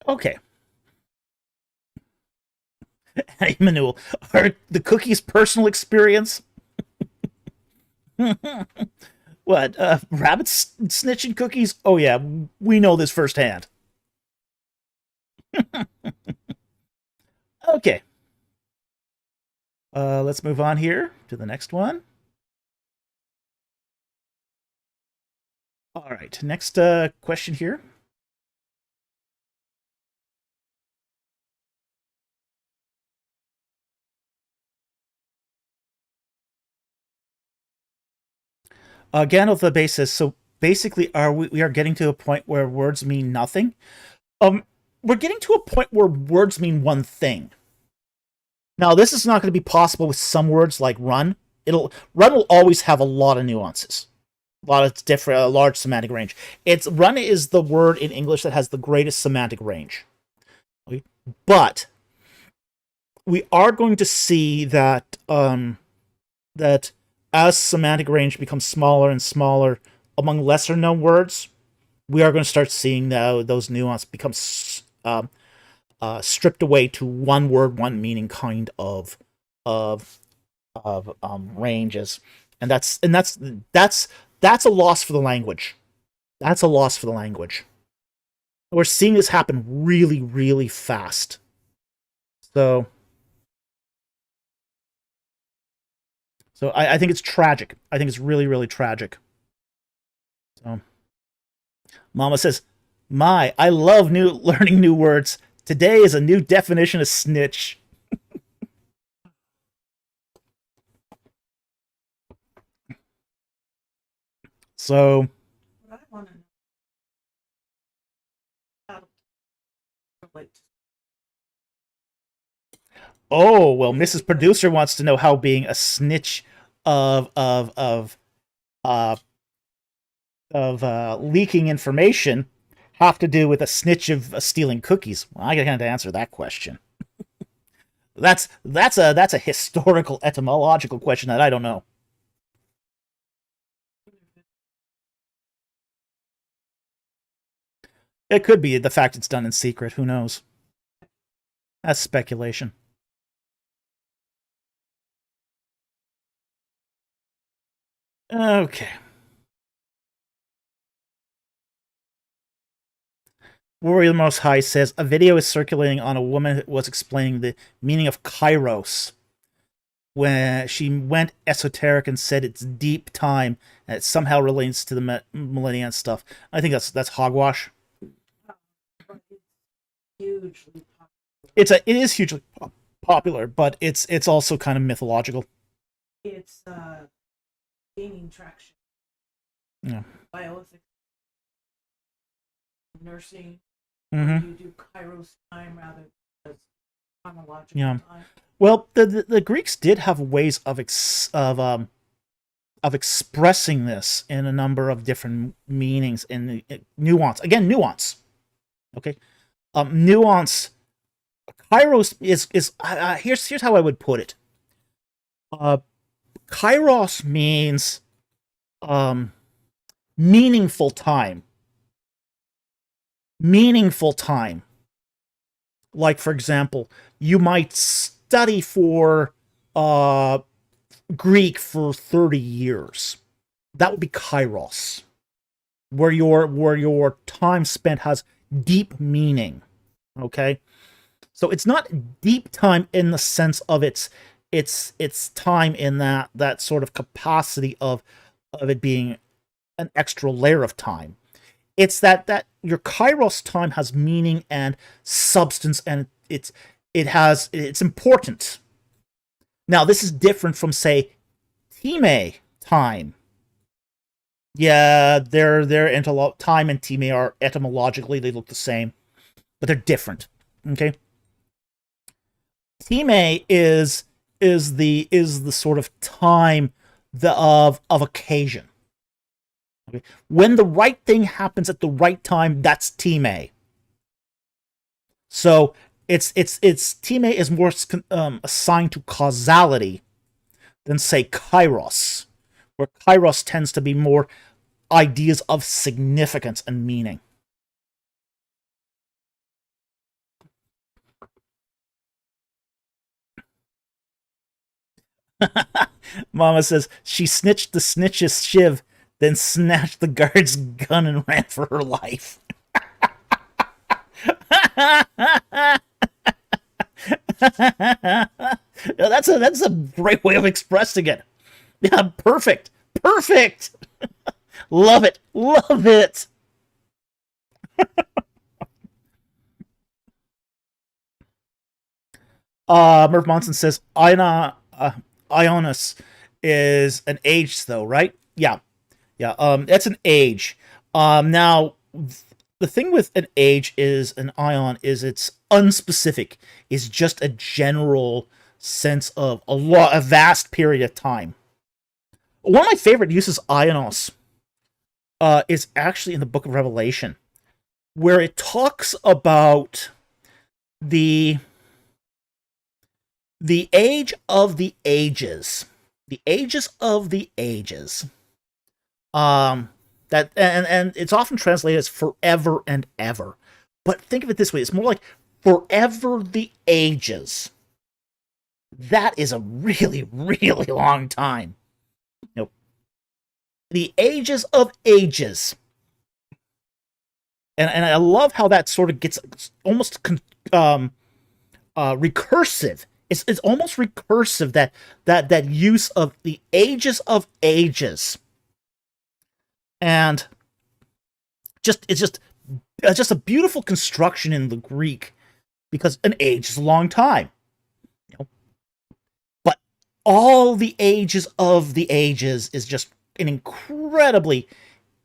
okay. Emmanuel, are the cookies personal experience? What? Rabbits snitching cookies? Oh yeah, we know this firsthand. Okay. Let's move on here to the next one. All right, next question here. Gandalf the Bay says, so basically we are getting to a point where words mean nothing. We're getting to a point where words mean one thing. Now, this is not going to be possible with some words like run. Run will always have a lot of nuances, a lot of different, a large semantic range. Run is the word in English that has the greatest semantic range. Okay? But we are going to see that that as semantic range becomes smaller and smaller among lesser known words, we are going to start seeing those nuances become stripped away to one word, one meaning kind of ranges, and that's a loss for the language. That's a loss for the language. We're seeing this happen really, really fast. So I think it's tragic. I think it's really, really tragic. So, Mama says, I love learning new words. Today is a new definition of snitch. So, What I want to know how to relate. oh well, Mrs. Producer wants to know how being a snitch of leaking information have to do with a snitch of stealing cookies. Well, I gotta answer that question. That's a historical etymological question that I don't know. It could be the fact it's done in secret. Who knows? That's speculation. Okay. Warrior Most High says a video is circulating on a woman that was explaining the meaning of kairos when she went esoteric and said it's deep time and it somehow relates to the millennium stuff. I think that's hogwash. But it's hugely popular. It is hugely popular, but it's also kind of mythological. It's gaining traction. Yeah. Bioethics, nursing. Mm-hmm. You do Kairos time rather than chronological Yeah. time. Well, the Greeks did have ways of expressing this in a number of different meanings and nuance. Again, nuance. Okay, nuance. Kairos is here's how I would put it. Kairos means um, meaningful time. Meaningful time. Like, for example, you might study for Greek for 30 years. That would be kairos, where your time spent has deep meaning. Okay, so it's not deep time in the sense of it's time in that sort of capacity of it being an extra layer of time. It's that your kairos time has meaning and substance, and it's important. Now, this is different from, say, time time. Yeah, time and time are etymologically they look the same, but they're different. Okay, time is the sort of time of occasion. Okay? When the right thing happens at the right time, that's time. So it's time is more assigned to causality than, say, kairos, where kairos tends to be more ideas of significance and meaning. Mama says she snitched the snitch's shiv, then snatched the guard's gun and ran for her life. That's a great way of expressing it. Yeah, perfect, perfect. Love it, love it. Murph Monson says Ionis is an age, though, right? Yeah, yeah. That's an age. Now the thing with an age is an ion is it's unspecific. It's just a general sense of a vast period of time. One of my favorite uses ionos is actually in the Book of Revelation, where it talks about the the age of the ages, the ages of the ages. That and it's often translated as forever and ever, but think of it this way: it's more like forever the ages. That is a really, really long time. You know, the ages of ages. And I love how that sort of gets almost recursive. It's almost recursive that use of the ages of ages, and it's just a beautiful construction in the Greek, because an age is a long time, you know. But all the ages of the ages is just an incredibly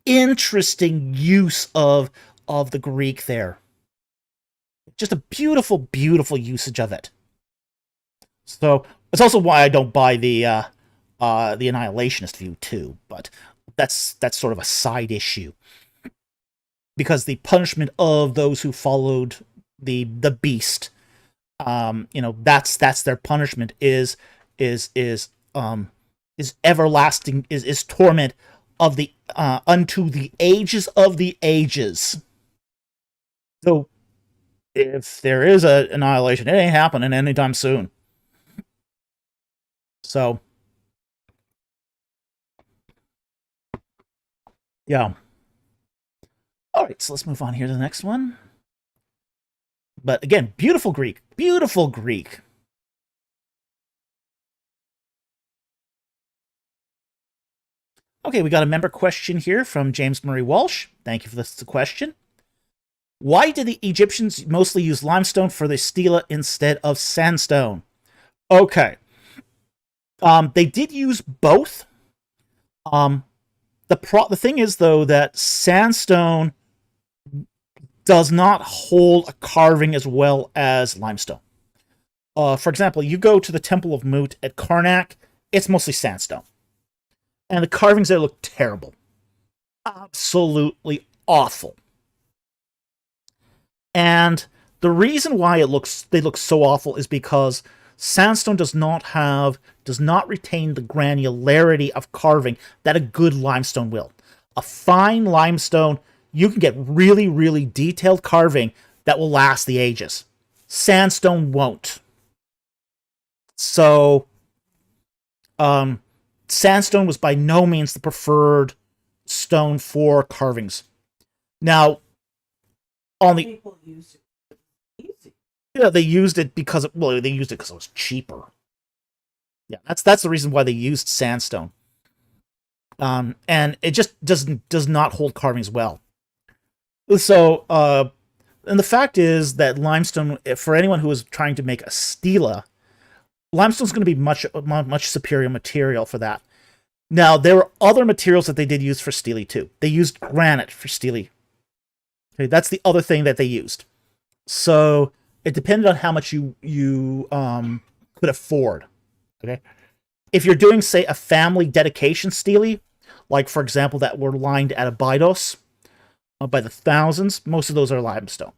interesting use of the Greek there. Just a beautiful, beautiful usage of it. So it's also why I don't buy the annihilationist view too. But that's sort of a side issue, because the punishment of those who followed the beast, that's their punishment is everlasting, is torment of the unto the ages of the ages. So if there is a annihilation, it ain't happening anytime soon. So yeah. All right, so let's move on here to the next one. But again, beautiful Greek. Beautiful Greek. Okay, we got a member question here from James Murray Walsh. Thank you for this question. Why did the Egyptians mostly use limestone for their stela instead of sandstone? Okay. They did use both. Um, the thing is, though, that sandstone does not hold a carving as well as limestone. For example, you go to the Temple of Mut at Karnak, it's mostly sandstone. And the carvings there look terrible. Absolutely awful. And the reason why they look so awful is because sandstone does not retain the granularity of carving that a good limestone will. A fine limestone, you can get really, really detailed carving that will last the ages. Sandstone won't. So, sandstone was by no means the preferred stone for carvings. Now, on the People use it. Easy. yeah, they used it because it was cheaper. Yeah, that's the reason why they used sandstone. And it just does not hold carvings well. So, and the fact is that limestone, for anyone who is trying to make a stela, limestone is going to be much superior material for that. Now, there were other materials that they did use for stele too. They used granite for stele. Okay, that's the other thing that they used. So it depended on how much you could afford. Okay, if you're doing, say, a family dedication stele, like for example that were lined at Abydos by the thousands, most of those are limestone.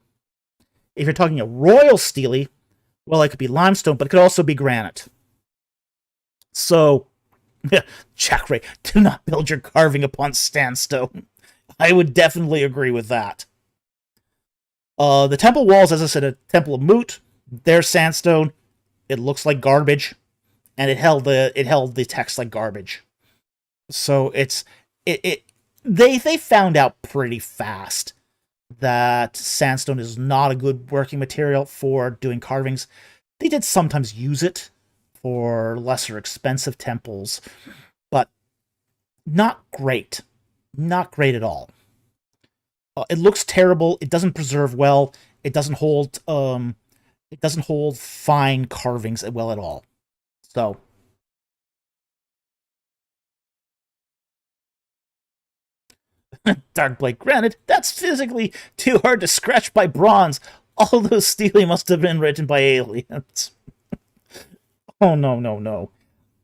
If you're talking a royal stele, well, it could be limestone, but it could also be granite. So, Jack Ray, do not build your carving upon sandstone. I would definitely agree with that. The temple walls, as I said, a Temple of Mut, they're sandstone. It looks like garbage, and it held the text like garbage. So they found out pretty fast that sandstone is not a good working material for doing carvings. They did sometimes use it for lesser expensive temples, but not great. Not great at all. It looks terrible. It doesn't preserve well. It doesn't hold. It doesn't hold fine carvings well at all. So, Dark Blade, granted, that's physically too hard to scratch by bronze. All those stele must have been written by aliens. Oh no, no, no.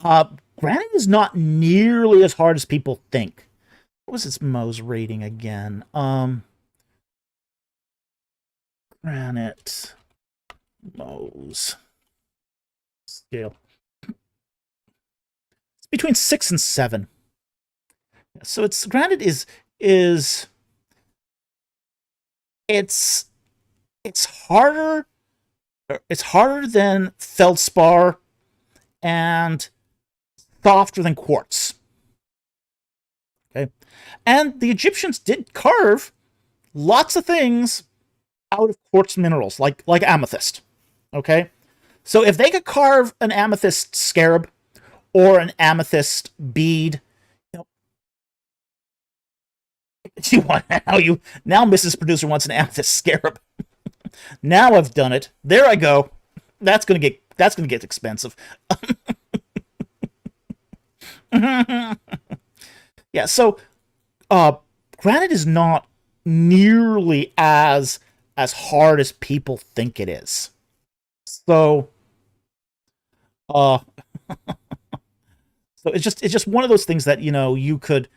Granite is not nearly as hard as people think. What was its Mohs rating again? Granite Mohs scale. It's between 6 and 7. So it's granite is it's harder. It's harder than feldspar and softer than quartz. Okay, and the Egyptians did carve lots of things out of quartz minerals, like amethyst. Okay, so if they could carve an amethyst scarab or an amethyst bead, you know, you want now Mrs. Producer wants an amethyst scarab. Now I've done it. There I go. That's gonna get expensive. Yeah, so granite is not nearly as hard as people think it is. So uh so it's just one of those things that you could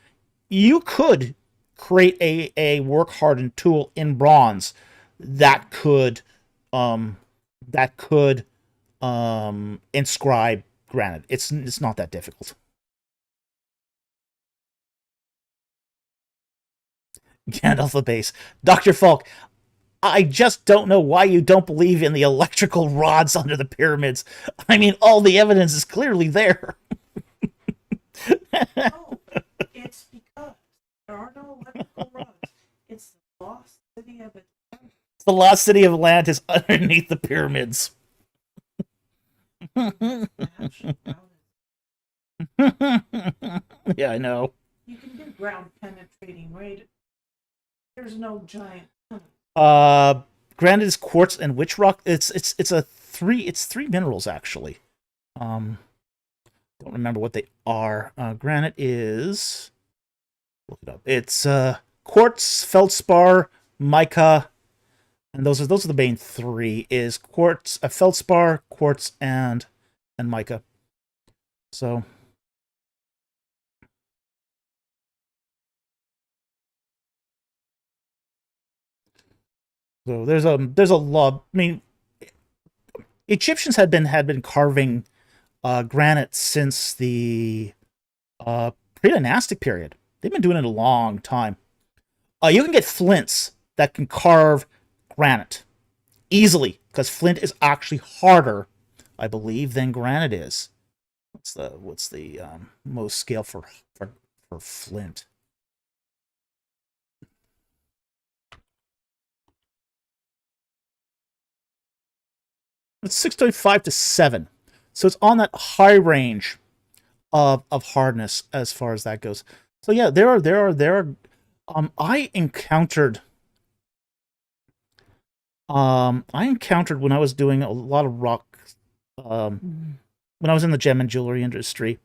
create a work hardened tool in bronze that could um that could inscribe granite. It's not that difficult. Gandalf the base. Dr. Falk, I just don't know why you don't believe in the electrical rods under the pyramids. I mean, all the evidence is clearly there. No, it's because there are no electrical rods. It's the lost city of Atlantis. The lost city of Atlantis underneath the pyramids. Yeah, I know. You can do ground penetrating radar. There's no giant tunnel. Uh, Granite is quartz and witch rock. It's three minerals actually. Um, don't remember what they are. Granite is, look it up. It's quartz, feldspar, mica, and those are the main three. Is quartz, feldspar, quartz, and mica. So there's a lot. I mean, Egyptians had been carving granite since the pre-dynastic period. They've been doing it a long time. You can get flints that can carve granite easily because flint is actually harder, I believe, than granite is. What's the most scale for flint? It's 6.5 to 7. So it's on that high range of hardness as far as that goes. So yeah, there are I encountered when I was doing a lot of rock when I was in the gem and jewelry industry,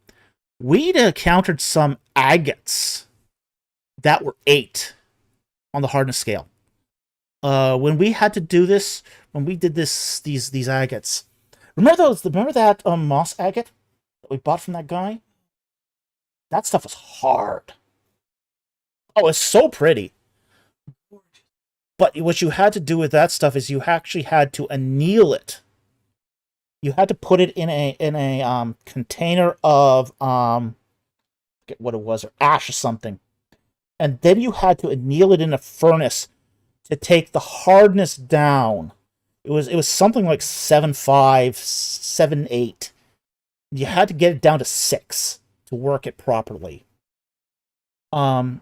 we'd encountered some agates that were 8 on the hardness scale. When we had to do this, when we did these agates, remember that moss agate that we bought from that guy? That stuff was hard. Oh, it's so pretty. But what you had to do with that stuff is you actually had to anneal it. You had to put it in a container of forget what it was, or ash or something, and then you had to anneal it in a furnace to take the hardness down. It was something like 7.5, 7.8. You had to get it down to 6 to work it properly. Um,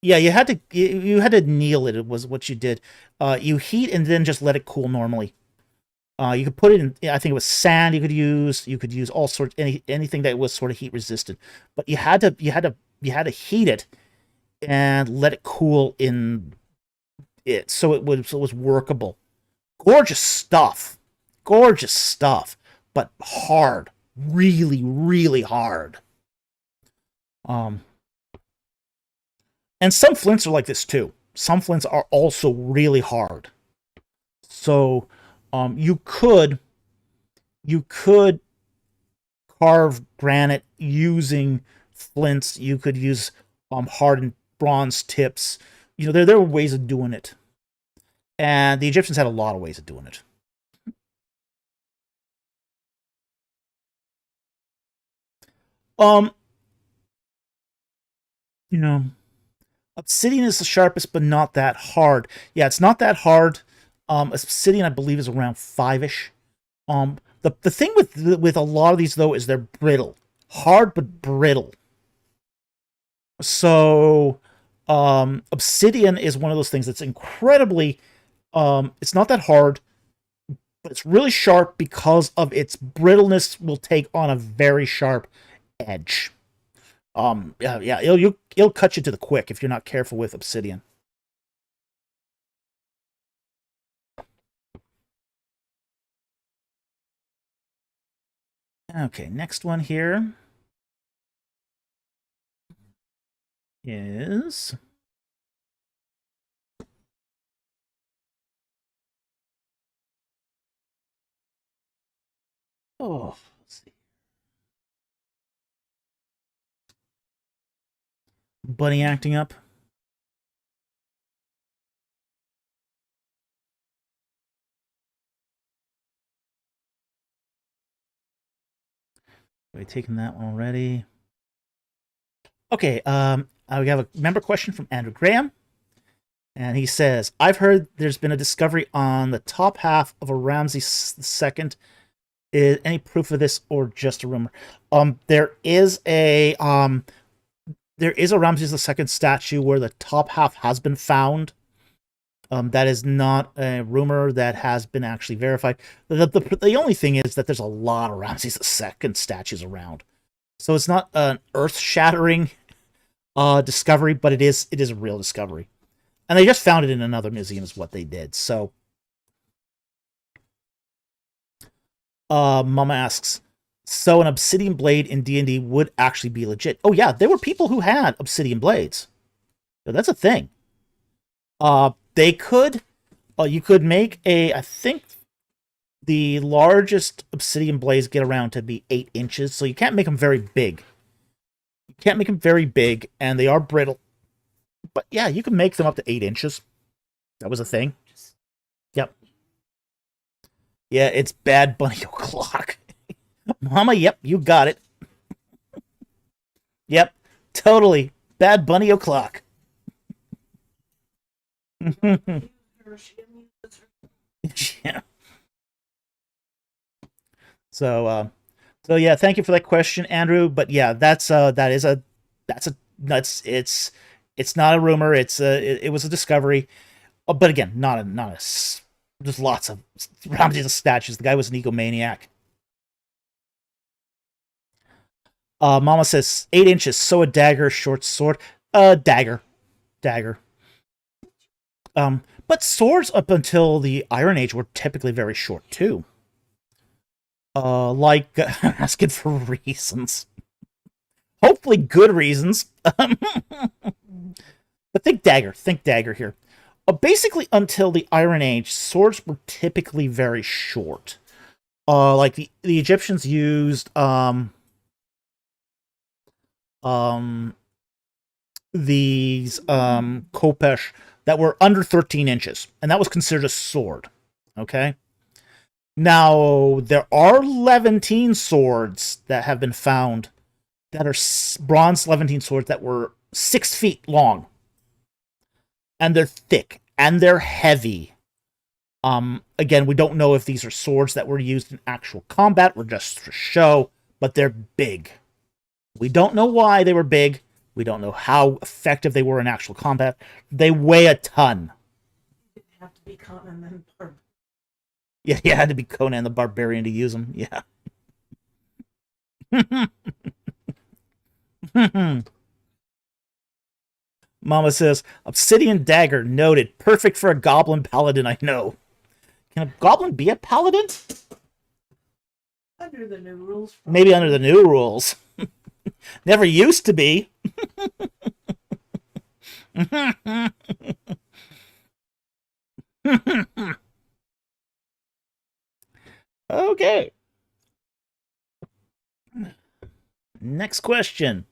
yeah, you had to anneal it. It was what you did. You heat and then just let it cool normally. You could put it in. I think it was sand. You could use all sorts anything that was sort of heat resistant. But you had to heat it and let it cool in it so it was workable. Gorgeous stuff, gorgeous stuff, but hard, really, really hard. Um, and some flints are like this too. Some flints are also really hard. So, you could carve granite using flints. You could use hardened bronze tips. There were ways of doing it, and the Egyptians had a lot of ways of doing it. Um, you know, Obsidian is the sharpest, but not that hard. Yeah, it's not that hard. Obsidian, I believe, is around 5-ish. The thing with a lot of these though is they're brittle, hard but brittle. So, Obsidian is one of those things that's incredibly. It's not that hard, but it's really sharp because of its brittleness. Will take on a very sharp edge. Yeah, yeah, it'll cut you to the quick if you're not careful with Obsidian. Okay, next one here is let's see, Bunny acting up. We taken that one already. Okay, we have a member question from Andrew Graham. And he says, I've heard there's been a discovery on the top half of a Ramses II. Is any proof of this or just a rumor? There is a Ramses II statue where the top half has been found. That is not a rumor that has been actually verified. The only thing is that there's a lot of Ramses II statues around. So it's not an earth-shattering discovery, but it is a real discovery. And they just found it in another museum is what they did. So Mama asks, so an obsidian blade in D&D would actually be legit? Oh yeah, there were people who had obsidian blades. So that's a thing. They could, you could make I think the largest obsidian blades get around to be 8 inches, so you can't make them very big. You can't make them very big, and they are brittle. But yeah, you can make them up to 8 inches. That was a thing. Yep. Yeah, it's Bad Bunny O'Clock. Mama, yep, you got it. Yep, totally. Bad Bunny O'Clock. Yeah. So yeah, thank you for that question, Andrew. But yeah, it's not a rumor. It was a discovery. But again, not a there's lots of Ramses statues. The guy was an egomaniac. Mama says 8 inches, so a dagger, short sword. Dagger. But swords up until the Iron Age were typically very short too. Like asking for reasons. Hopefully good reasons. But think dagger here. Basically until the Iron Age, swords were typically very short. Like the Egyptians used these khopesh that were under 13 inches, and that was considered a sword. Okay? Now, there are Levantine swords that have been found that are bronze Levantine swords that were 6 feet long. And they're thick, and they're heavy. Again, we don't know if these are swords that were used in actual combat or just for show, but they're big. We don't know why they were big. We don't know how effective they were in actual combat. They weigh a ton. It didn't have to be Conan and Barbarian. Yeah, you had to be Conan the Barbarian to use them. Yeah. Mama says, obsidian dagger, noted. Perfect for a goblin paladin, I know. Can a goblin be a paladin? Under the new rules. Maybe under the new rules. Never used to be. Okay. Next question.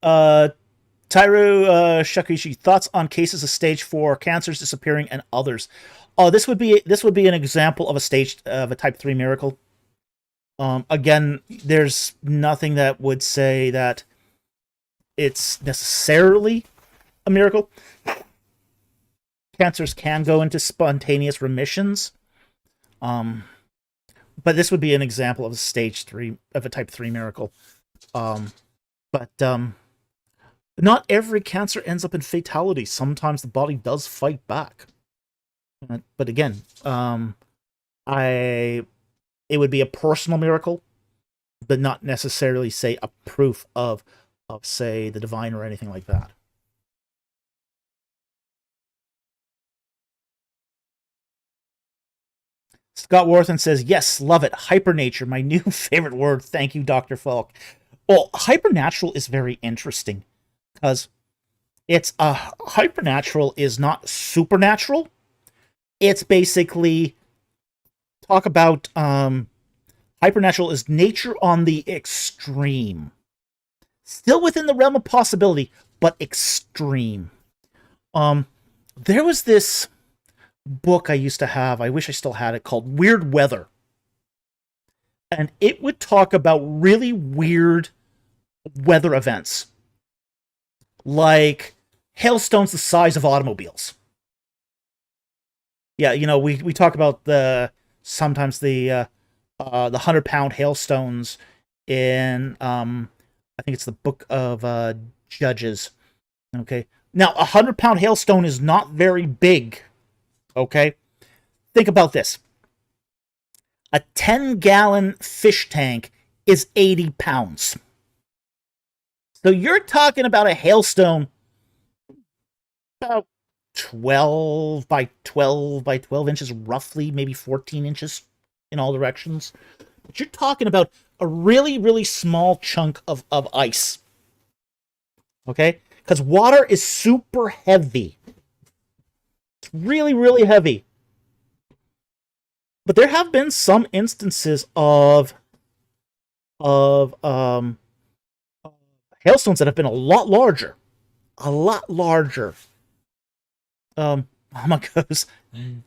Tyru Shakishi, thoughts on cases of stage 4 cancers disappearing and others. Oh, this would be an example of a type 3 miracle. Again, there's nothing that would say that it's necessarily a miracle. Cancers can go into spontaneous remissions. But this would be an example of a type 3 miracle. But not every cancer ends up in fatality. Sometimes the body does fight back. But again, it would be a personal miracle, but not necessarily, say, a proof of say, the divine or anything like that. Scott Worthen says, yes, love it. Hypernature, my new favorite word. Thank you, Dr. Falk. Well, hypernatural is very interesting because it's hypernatural is not supernatural. It's basically talk about hypernatural is nature on the extreme. Still within the realm of possibility, but extreme. There was this book I used to have, I wish I still had it, called Weird Weather. And it would talk about really weird weather events, like hailstones the size of automobiles. Yeah, we talk about sometimes the 100-pound hailstones in I think it's the Book of Judges. Okay, now a 100-pound hailstone is not very big. Okay, think about this: a 10-gallon fish tank is 80 pounds. So you're talking about a hailstone about 12 by 12 by 12 inches, roughly, maybe 14 inches in all directions. But you're talking about a really, really small chunk of ice. Okay? Because water is super heavy. It's really, really heavy. But there have been some instances of hailstones that have been a lot larger. A lot larger. Mama goes,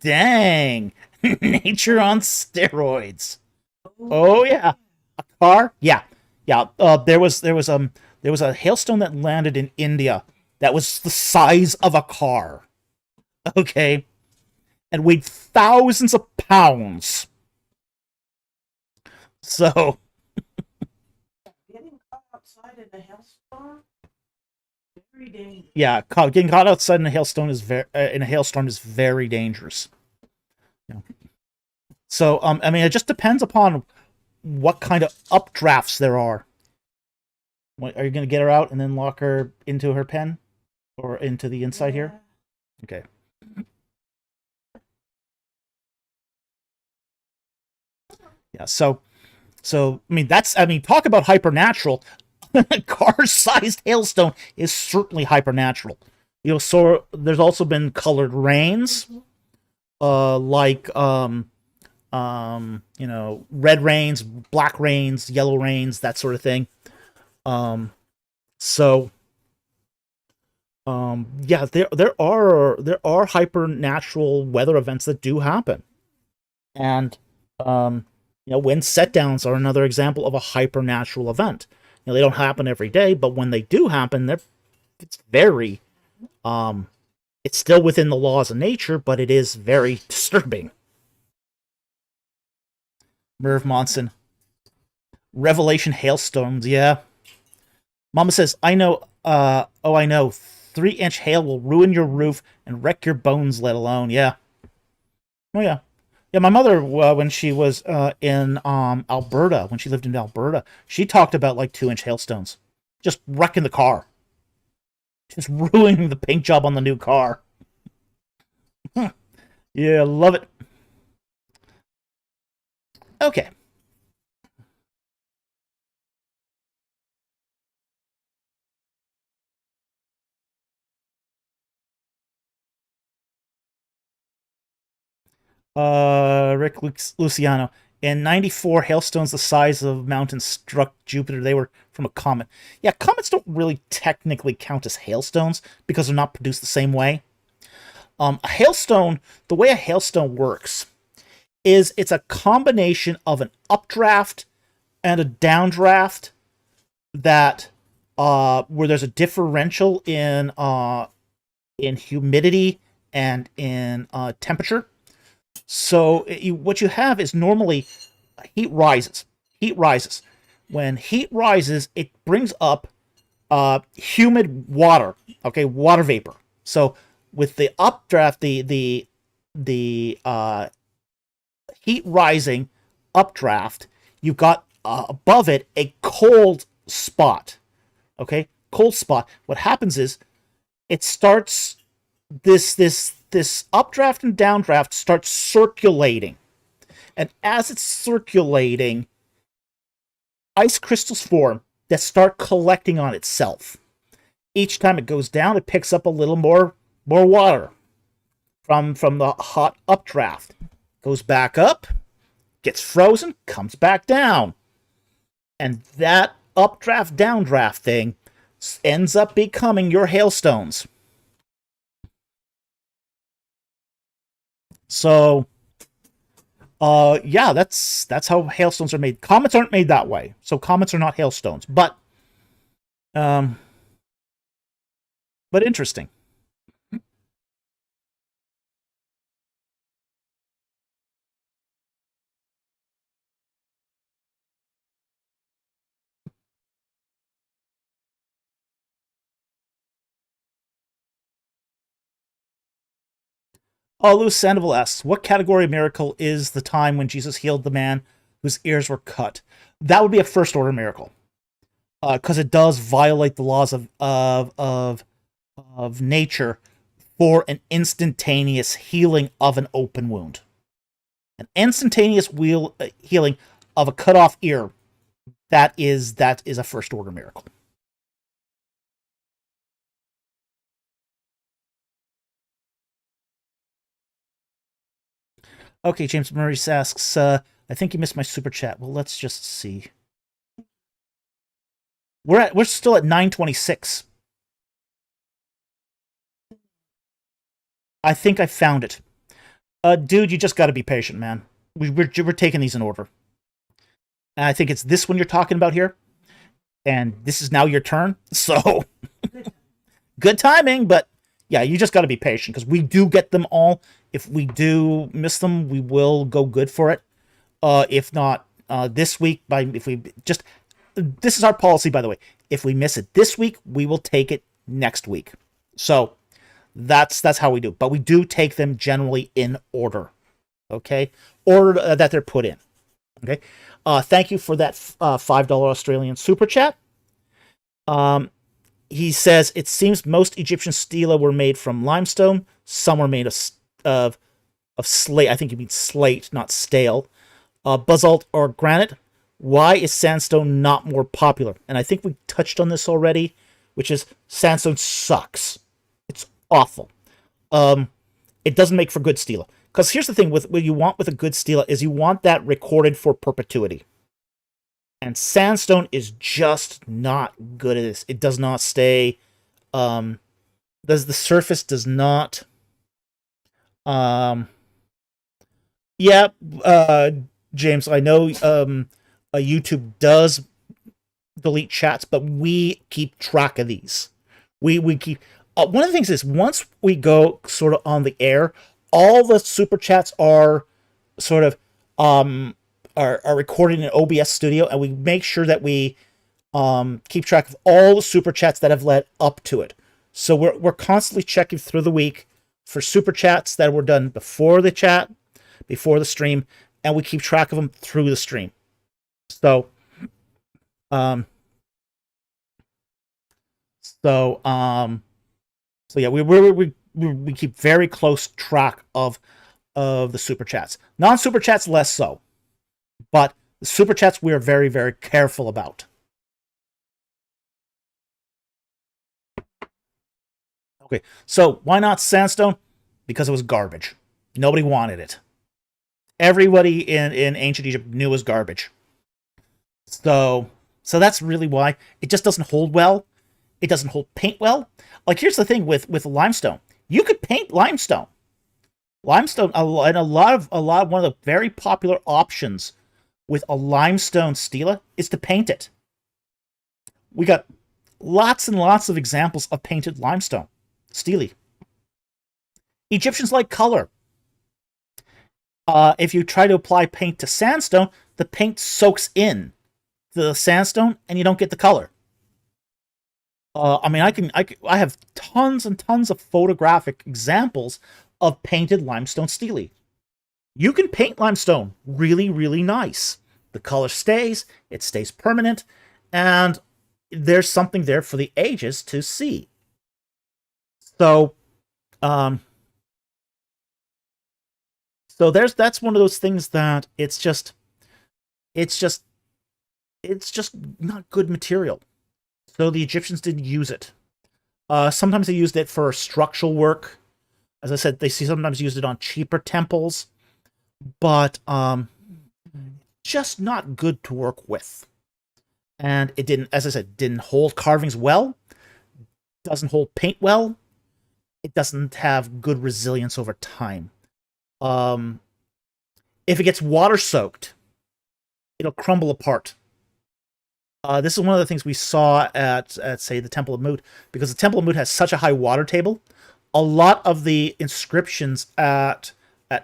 dang, nature on steroids. Oh yeah, a car. Yeah, yeah. There was a hailstone that landed in India that was the size of a car. Okay, and weighed thousands of pounds. So Getting caught outside in a hailstorm, very dangerous. yeah, getting caught outside in a hailstorm is very dangerous. Yeah. So I mean, it just depends upon what kind of updrafts there are. Are you going to get her out and then lock her into her pen or into the inside here? Okay. Yeah. So I mean, talk about hypernatural. Car-sized hailstone is certainly hypernatural. So there's also been colored rains, like red rains, black rains, yellow rains, that sort of thing. So yeah, there are hypernatural weather events that do happen, and wind set downs are another example of a hypernatural event. They don't happen every day, but when they do happen, it's very it's still within the laws of nature, but it is very disturbing. Merv Monson. Revelation hailstones, yeah. Mama says, I know, I know, 3-inch hail will ruin your roof and wreck your bones, let alone, yeah. Oh, yeah. Yeah, my mother, when she was in Alberta, when she lived in Alberta, she talked about like 2-inch hailstones. Just wrecking the car. Just ruining the paint job on the new car. Yeah, love it. Okay. Rick Luciano. In 94, hailstones the size of mountains struck Jupiter. They were from a comet. Yeah, comets don't really technically count as hailstones because they're not produced the same way. A hailstone, the way a hailstone works is it's a combination of an updraft and a downdraft that where there's a differential in humidity and in temperature. So what you have is normally heat rises. Heat rises. When heat rises, it brings up humid water. Okay, water vapor. So with the updraft, the heat rising updraft, you've got above it a cold spot. Okay, cold spot. What happens is it starts this updraft and downdraft starts circulating. And as it's circulating, ice crystals form that start collecting on itself. Each time it goes down, it picks up a little more water from the hot updraft. Goes back up, gets frozen, comes back down. And that updraft, downdraft thing ends up becoming your hailstones. So, yeah, that's how hailstones are made. Comets aren't made that way, so comets are not hailstones. But Um, but interesting. Oh, Louis Sandoval asks, what category of miracle is the time when Jesus healed the man whose ears were cut? That would be a first order miracle, because it does violate the laws of nature for an instantaneous healing of an open wound. An instantaneous healing of a cut off ear. That is a first order miracle. Okay, James Murray asks, I think you missed my super chat. Well, let's just see. We're still at 926. I think I found it. Dude, you just got to be patient, man. We're taking these in order. And I think it's this one you're talking about here. And this is now your turn. So, good timing, but yeah, you just got to be patient because we do get them all. If we do miss them, we will go good for it. If not this week, if we just this is our policy, by the way. If we miss it this week, we will take it next week. So that's how we do. But we do take them generally in order. Okay, order that they're put in. Okay. Thank you for that $5 Australian super chat. He says it seems most Egyptian stela were made from limestone. Some were made of slate. I think you mean slate, not stale. Basalt or granite. Why is sandstone not more popular? And I think we touched on this already, which is sandstone sucks. It's awful. It doesn't make for good stela. Because here's the thing with what you want with a good stela is you want that recorded for perpetuity. And sandstone is just not good at this. It does not stay. The surface does not. Yeah, James, I know YouTube does delete chats, but we keep track of these. We keep. One of the things is once we go sort of on the air, all the super chats are sort of are recorded in OBS Studio, and we make sure that we keep track of all the super chats that have led up to it. So we're constantly checking through the week for super chats that were done before the chat, before the stream, and we keep track of them through the stream. So, so yeah, we keep very close track of the super chats. Non super chats less so, but the super chats we are very, very careful about. Okay, so why not sandstone? Because it was garbage. Nobody wanted it. Everybody in ancient Egypt knew it was garbage. So that's really why it just doesn't hold well. It doesn't hold paint well. Like here's the thing with limestone, you could paint limestone. Limestone, and one of the very popular options with a limestone stela is to paint it. We got lots and lots of examples of painted limestone stele. Egyptians like color. If you try to apply paint to sandstone, the paint soaks in the sandstone, and you don't get the color. I mean, I have tons and tons of photographic examples of painted limestone stele. You can paint limestone really, really nice. The color stays, it stays permanent, and there's something there for the ages to see. So, that's one of those things that it's just not good material. So the Egyptians didn't use it. Sometimes they used it for structural work. As I said, they sometimes used it on cheaper temples, but just not good to work with. And it didn't, as I said, didn't hold carvings well, doesn't hold paint well, it doesn't have good resilience over time. If it gets water soaked, it'll crumble apart. This is one of the things we saw at say the Temple of Mut, because the Temple of Mut has such a high water table. A lot of the inscriptions at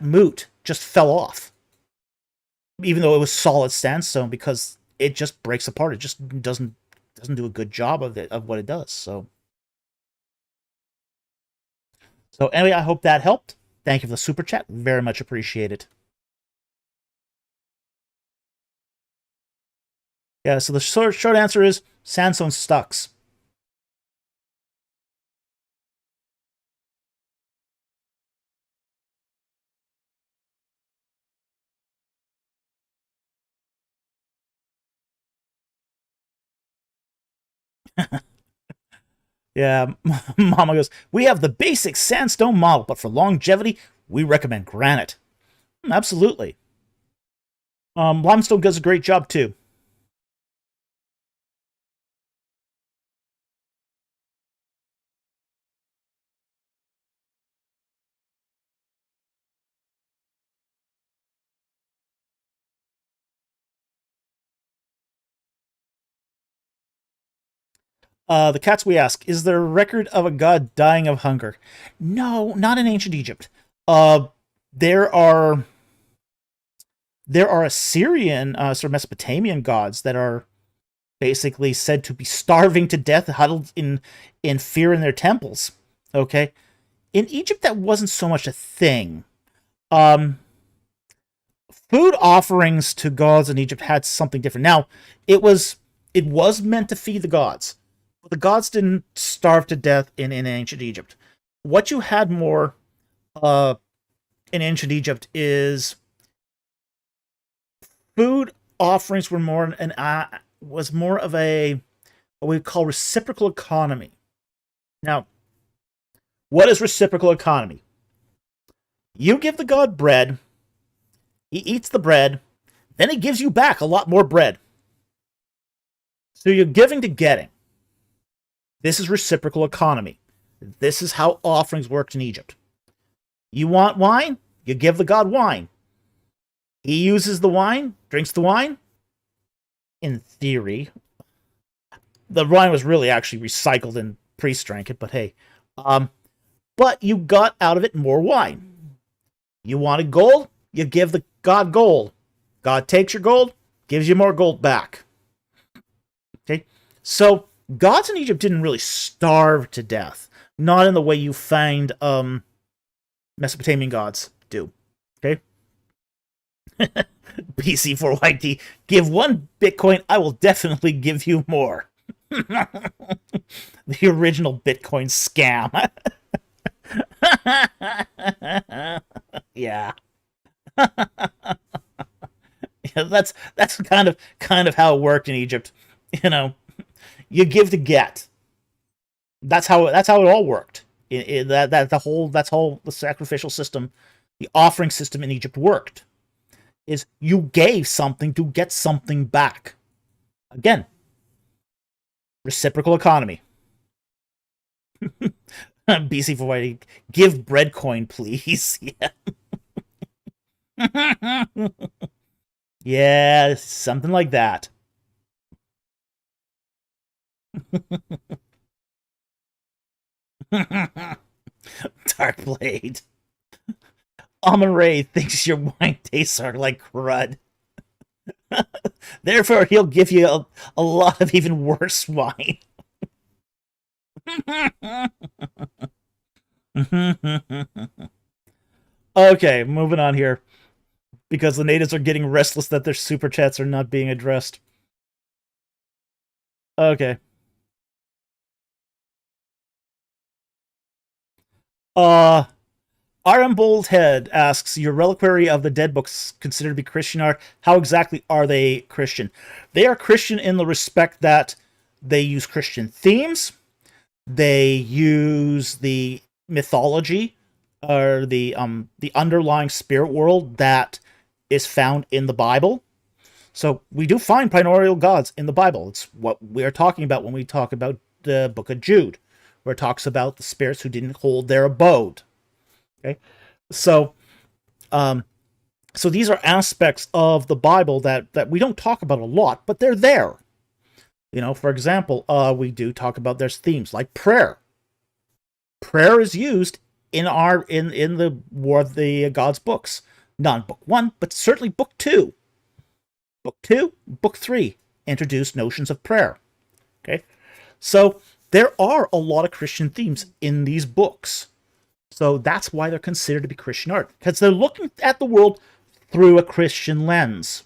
Mut just fell off, even though it was solid sandstone, because it just breaks apart. It just doesn't do a good job of what it does. So anyway, I hope that helped. Thank you for the super chat. Very much appreciate it. Yeah, so the short answer is sandstone sucks. Yeah, Mama goes, we have the basic sandstone model, but for longevity, we recommend granite. Absolutely. Limestone does a great job too. The cats we ask, is there a record of a god dying of hunger? No, not in ancient Egypt. Uh, there are Assyrian, sort of Mesopotamian gods that are basically said to be starving to death, huddled in fear in their temples. Okay, in Egypt that wasn't so much a thing. Um, Food offerings to gods in Egypt had something different. Now, it was meant to feed the gods, but the gods didn't starve to death in ancient Egypt. What you had more uh, in ancient Egypt is food offerings were more an was more of a what we call reciprocal economy. Now, what is reciprocal economy? You give the god bread, he eats the bread, then he gives you back a lot more bread. So you're giving to getting. This is reciprocal economy. This is how offerings worked in Egypt. You want wine? You give the god wine. He uses the wine, drinks the wine. In theory, the wine was really actually recycled and priests drank it, but hey. But you got out of it more wine. You wanted gold? You give the god gold. God takes your gold, gives you more gold back. Okay? So, gods in Egypt didn't really starve to death. Not in the way you find Mesopotamian gods do. Okay? BC4YT, give 1 Bitcoin, I will definitely give you more. The original Bitcoin scam. Yeah. Yeah, that's kind of how it worked in Egypt. You know, you give to get. That's how it all worked. That's how the sacrificial system, the offering system in Egypt worked. Is you gave something to get something back. Again, reciprocal economy. BC for white, give bread coin, please. Yeah. Yeah, something like that. Dark Blade. Amon Ray thinks your wine tastes are like crud. Therefore, he'll give you a lot of even worse wine. Okay, moving on here. Because the natives are getting restless that their super chats are not being addressed. Okay. Uh RM Boldhead asks, your reliquary of the dead books considered to be Christian art. How exactly are they Christian? They are Christian in the respect that they use Christian themes. They use the mythology or the underlying spirit world that is found in the Bible. So we do find primordial gods in the Bible. It's what we're talking about when we talk about the book of Jude, where it talks about the spirits who didn't hold their abode. Okay, so so these are aspects of the Bible that we don't talk about a lot, but they're there. For example, we do talk about there's themes like prayer. Prayer is used in the War of the Gods books. Not book one, but certainly book two. Book two, book three introduce notions of prayer. Okay, so there are a lot of Christian themes in these books. So that's why they're considered to be Christian art, because they're looking at the world through a Christian lens.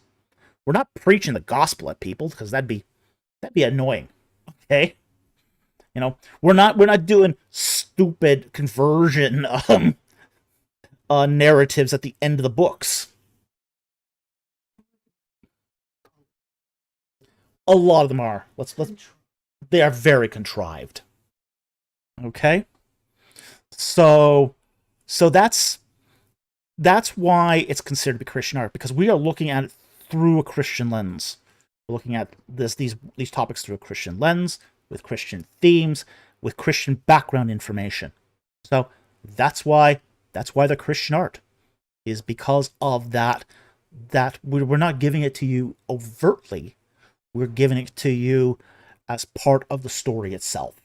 We're not preaching the gospel at people because that'd be annoying. Okay, we're not doing stupid conversion narratives at the end of the books. A lot of them are. Let's they are very contrived. Okay, so that's why it's considered to be Christian art, because we are looking at it through a Christian lens. We're looking at these topics through a Christian lens, with Christian themes, with Christian background information. So that's why they're Christian art, is because of that we're not giving it to you overtly. We're giving it to you as part of the story itself.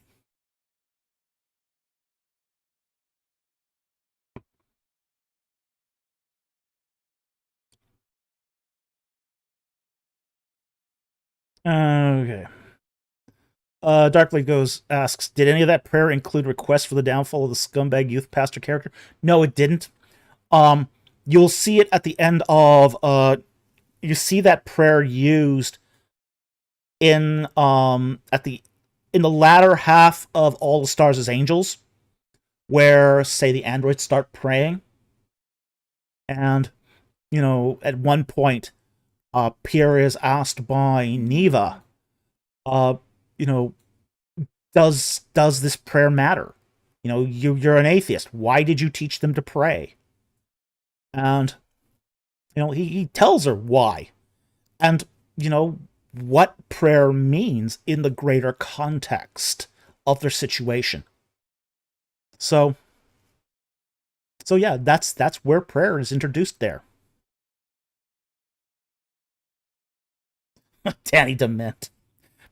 Okay. Darkly Goes asks, did any of that prayer include requests for the downfall of the scumbag youth pastor character? No, it didn't. Um, you'll see it at the end of you see that prayer used in the latter half of All the Stars as Angels, where say the androids start praying, and at one point, Pierre is asked by Neva, uh, you know, does this prayer matter? You're an atheist. Why did you teach them to pray? And he tells her why, and what prayer means in the greater context of their situation. So yeah, that's where prayer is introduced there. Danny Dement.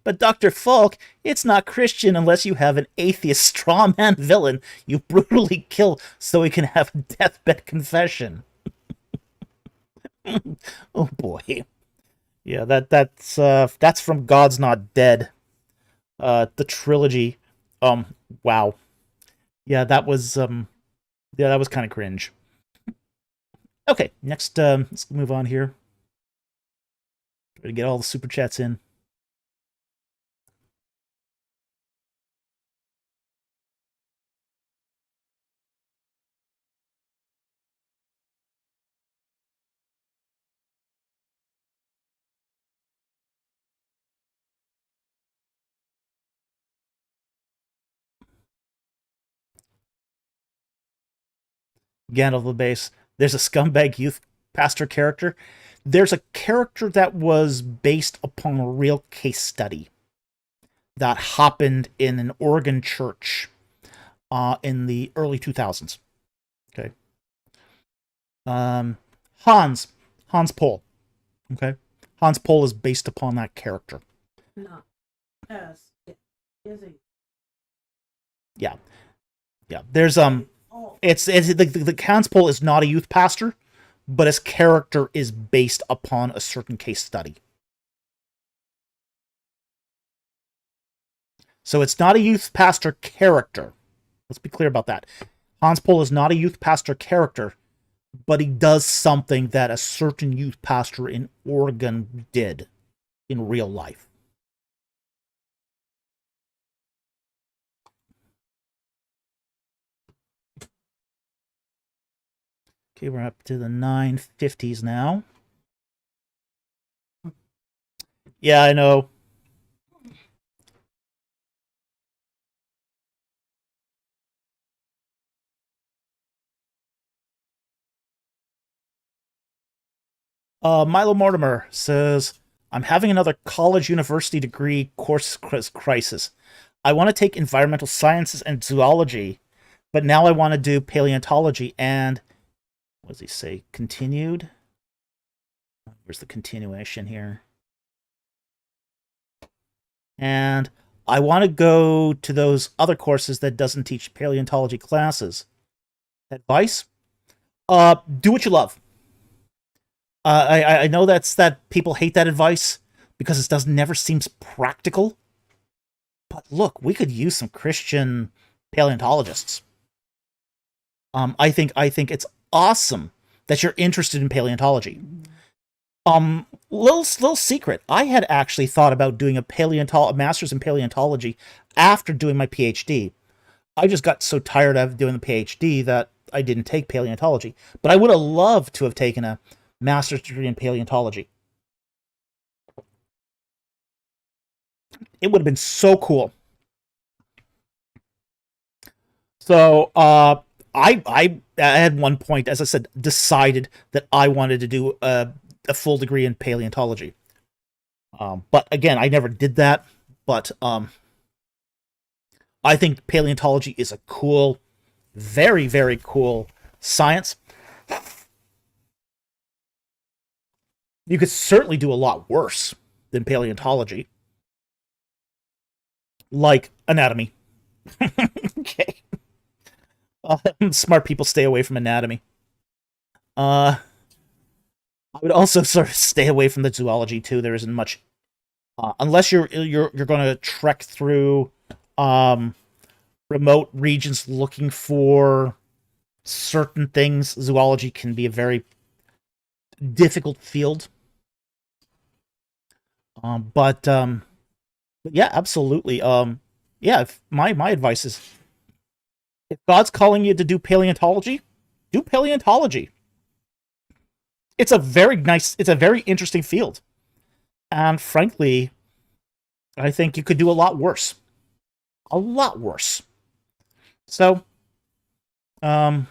But Dr. Falk, it's not Christian unless you have an atheist strawman villain you brutally kill so he can have a deathbed confession. Oh boy. Yeah, that's from God's Not Dead. The trilogy. Wow. Yeah, that was kind of cringe. Okay, next let's move on here. Try to get all the super chats in. Gandalf the base. There's a scumbag youth pastor character. There's a character that was based upon a real case study that happened in an Oregon church in the early 2000s. Okay. Um, Hans Hans Pole. Okay. Hans Pole is based upon that character. Not as it is a Yeah. Yeah. There's oh it's the Hans Pole is not a youth pastor, but his character is based upon a certain case study. So it's not a youth pastor character. Let's be clear about that. Hans Pole is not a youth pastor character, but he does something that a certain youth pastor in Oregon did in real life. Okay, we're up to the 950s now. Yeah, I know. Milo Mortimer says, I'm having another college university degree course crisis. I want to take environmental sciences and zoology, but now I want to do paleontology and, what does he say, continued? Where's the continuation here? and I want to go to those other courses that doesn't teach paleontology classes. Advice? Do what you love. I know that people hate that advice because it does never seems practical. But look, we could use some Christian paleontologists. I think it's awesome that you're interested in paleontology. Little secret. I had actually thought about doing a master's in paleontology after doing my PhD. I just got so tired of doing the PhD that I didn't take paleontology. But I would have loved to have taken a master's degree in paleontology. It would have been so cool. So, I at one point, as I said, decided that I wanted to do a full degree in paleontology. But again, I never did that. But I think paleontology is a cool, very, very cool science. You could certainly do a lot worse than paleontology, like anatomy. Okay. Smart people stay away from anatomy. I would also sort of stay away from the zoology too. There isn't much, unless you're going to trek through um, remote regions looking for certain things. Zoology can be a very difficult field. But yeah, absolutely. Yeah. If my advice is, if God's calling you to do paleontology, do paleontology. It's a very interesting field. And frankly, I think you could do a lot worse. A lot worse. So, um,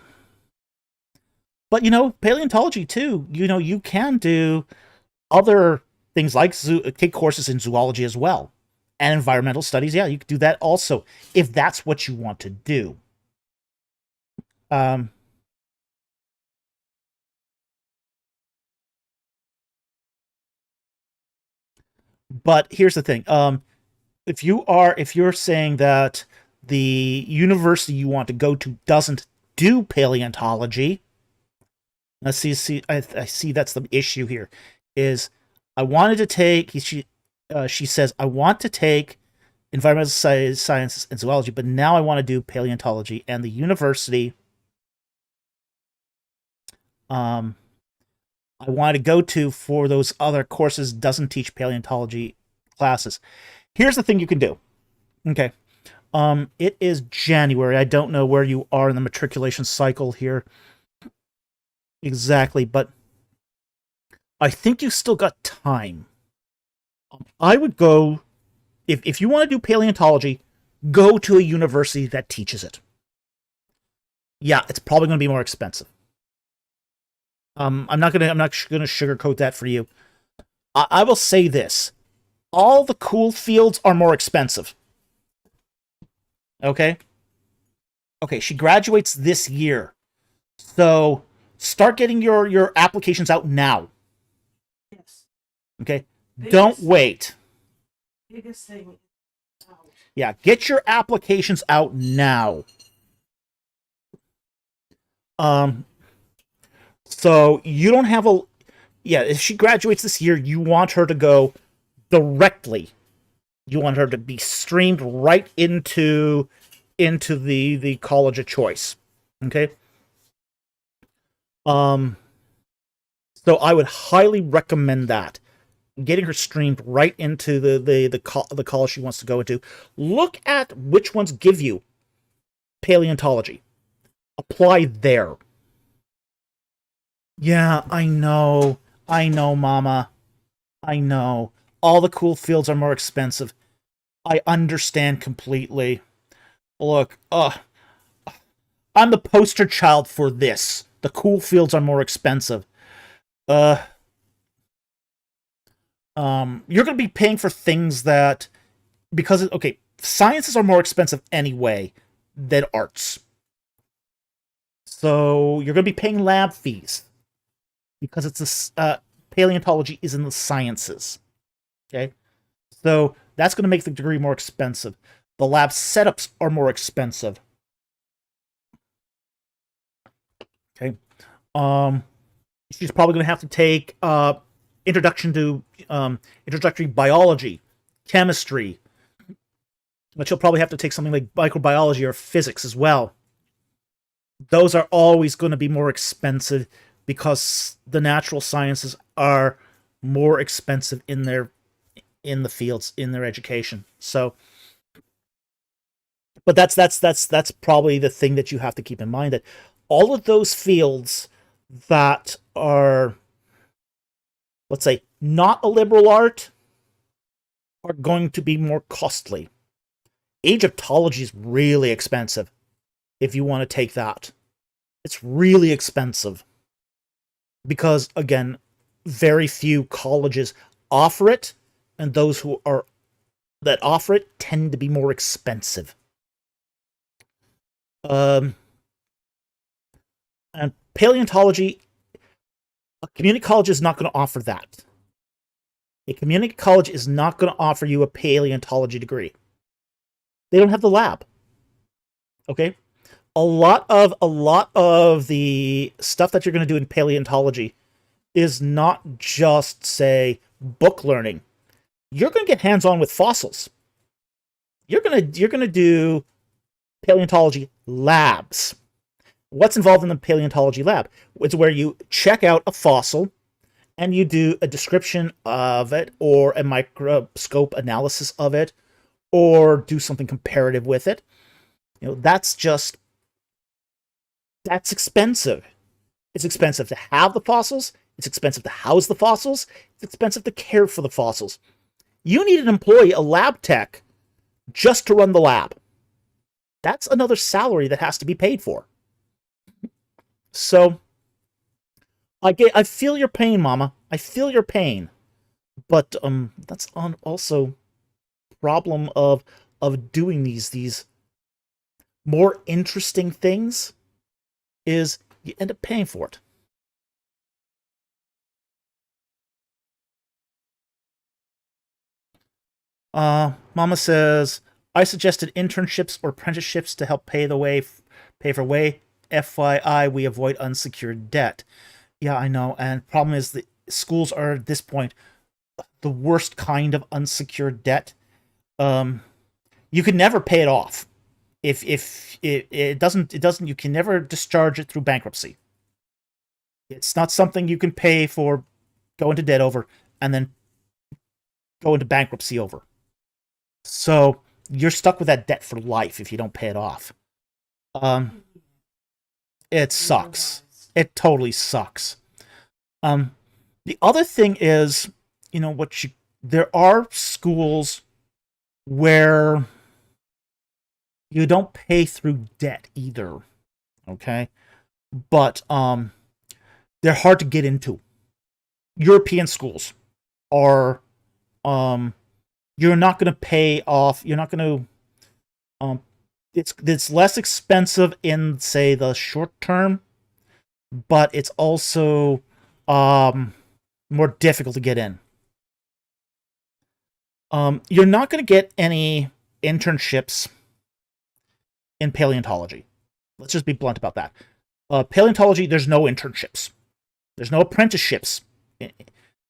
but paleontology too, you can do other things like take courses in zoology as well. And environmental studies, yeah, you could do that also if that's what you want to do. Um, but here's the thing. If you're saying that the university you want to go to doesn't do paleontology, I see that's the issue here. Is I wanted to take she says I want to take environmental sciences and zoology, but now I want to do paleontology, and the university um I want to go to for those other courses doesn't teach paleontology classes. Here's the thing you can do. Okay. It is January. I don't know where you are in the matriculation cycle here exactly, but I think you still got time. I would go, if you want to do paleontology, go to a university that teaches it. Yeah, it's probably going to be more expensive. I'm not gonna sugarcoat that for you. I will say this: all the cool fields are more expensive. Okay, okay. She graduates this year, so start getting your applications out now. Yes. Okay, don't Biggest wait. biggest thing out. Yeah, get your applications out now. Um, so you don't have a yeah. If she graduates this year, you want her to go directly. You want her to be streamed right into the college of choice. Okay. Um. So I would highly recommend that, getting her streamed right into the college she wants to go into. Look at which ones give you paleontology. Apply there. Yeah, I know. I know, Mama. I know. All the cool fields are more expensive. I understand completely. Look, I'm the poster child for this. The cool fields are more expensive. Uh, you're gonna be paying for things that okay, sciences are more expensive anyway than arts. So you're gonna be paying lab fees because it's paleontology is in the sciences. Okay, so That's going to make the degree more expensive. The lab setups are more expensive. Okay. She's probably going to have to take introductory biology, chemistry, but she'll probably have to take something like microbiology or physics as well. Those are always going to be more expensive because the natural sciences are more expensive in the fields in their education. So, but that's probably the thing that you have to keep in mind, that all of those fields that are, let's say, not a liberal art are going to be more costly. Egyptology is really expensive if you want to take that. It's really expensive because, again, very few colleges offer it, and those that offer it tend to be more expensive. And paleontology, a community college is not going to offer that. A community college is not going to offer you a paleontology degree. They don't have the lab. Okay? A lot of the stuff that you're going to do in paleontology is not just, say, book learning. You're going to get hands-on with fossils. You're going to do paleontology labs. What's involved in the paleontology lab? It's where you check out a fossil and you do a description of it or a microscope analysis of it or do something comparative with it. That's expensive. It's expensive to have the fossils. It's expensive to house the fossils. It's expensive to care for the fossils. You need an employee, a lab tech, just to run the lab. That's another salary that has to be paid for. So, I feel your pain, Mama. I feel your pain. But that's also problem of doing these more interesting things is you end up paying for it. Mama says, I suggested internships or apprenticeships to help pay for way. FYI, we avoid unsecured debt. Yeah, I know. And problem is that schools are at this point the worst kind of unsecured debt. You can never pay it off. If it doesn't, you can never discharge it through bankruptcy. It's not something you can pay for, go into debt over, and then go into bankruptcy over. So you're stuck with that debt for life if you don't pay it off. It sucks. It totally sucks. The other thing is, there are schools where you don't pay through debt either. Okay? But they're hard to get into. European schools are you're not going to pay off. You're not going to it's less expensive in, say, the short term, but it's also more difficult to get in. You're not going to get any internships in paleontology. Let's just be blunt about that. Paleontology, there's no internships. There's no apprenticeships. I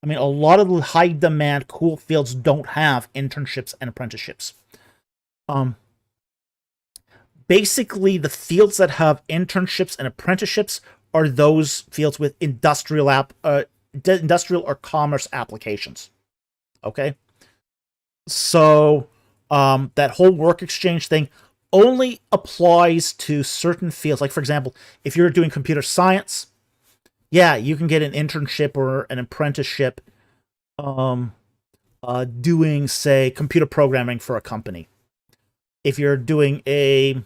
mean, a lot of the high-demand, cool fields don't have internships and apprenticeships. Basically, the fields that have internships and apprenticeships are those fields with industrial or commerce applications. Okay? So, that whole work exchange thing only applies to certain fields. Like, for example, if you're doing computer science, yeah, you can get an internship or an apprenticeship doing, say, computer programming for a company. If you're doing a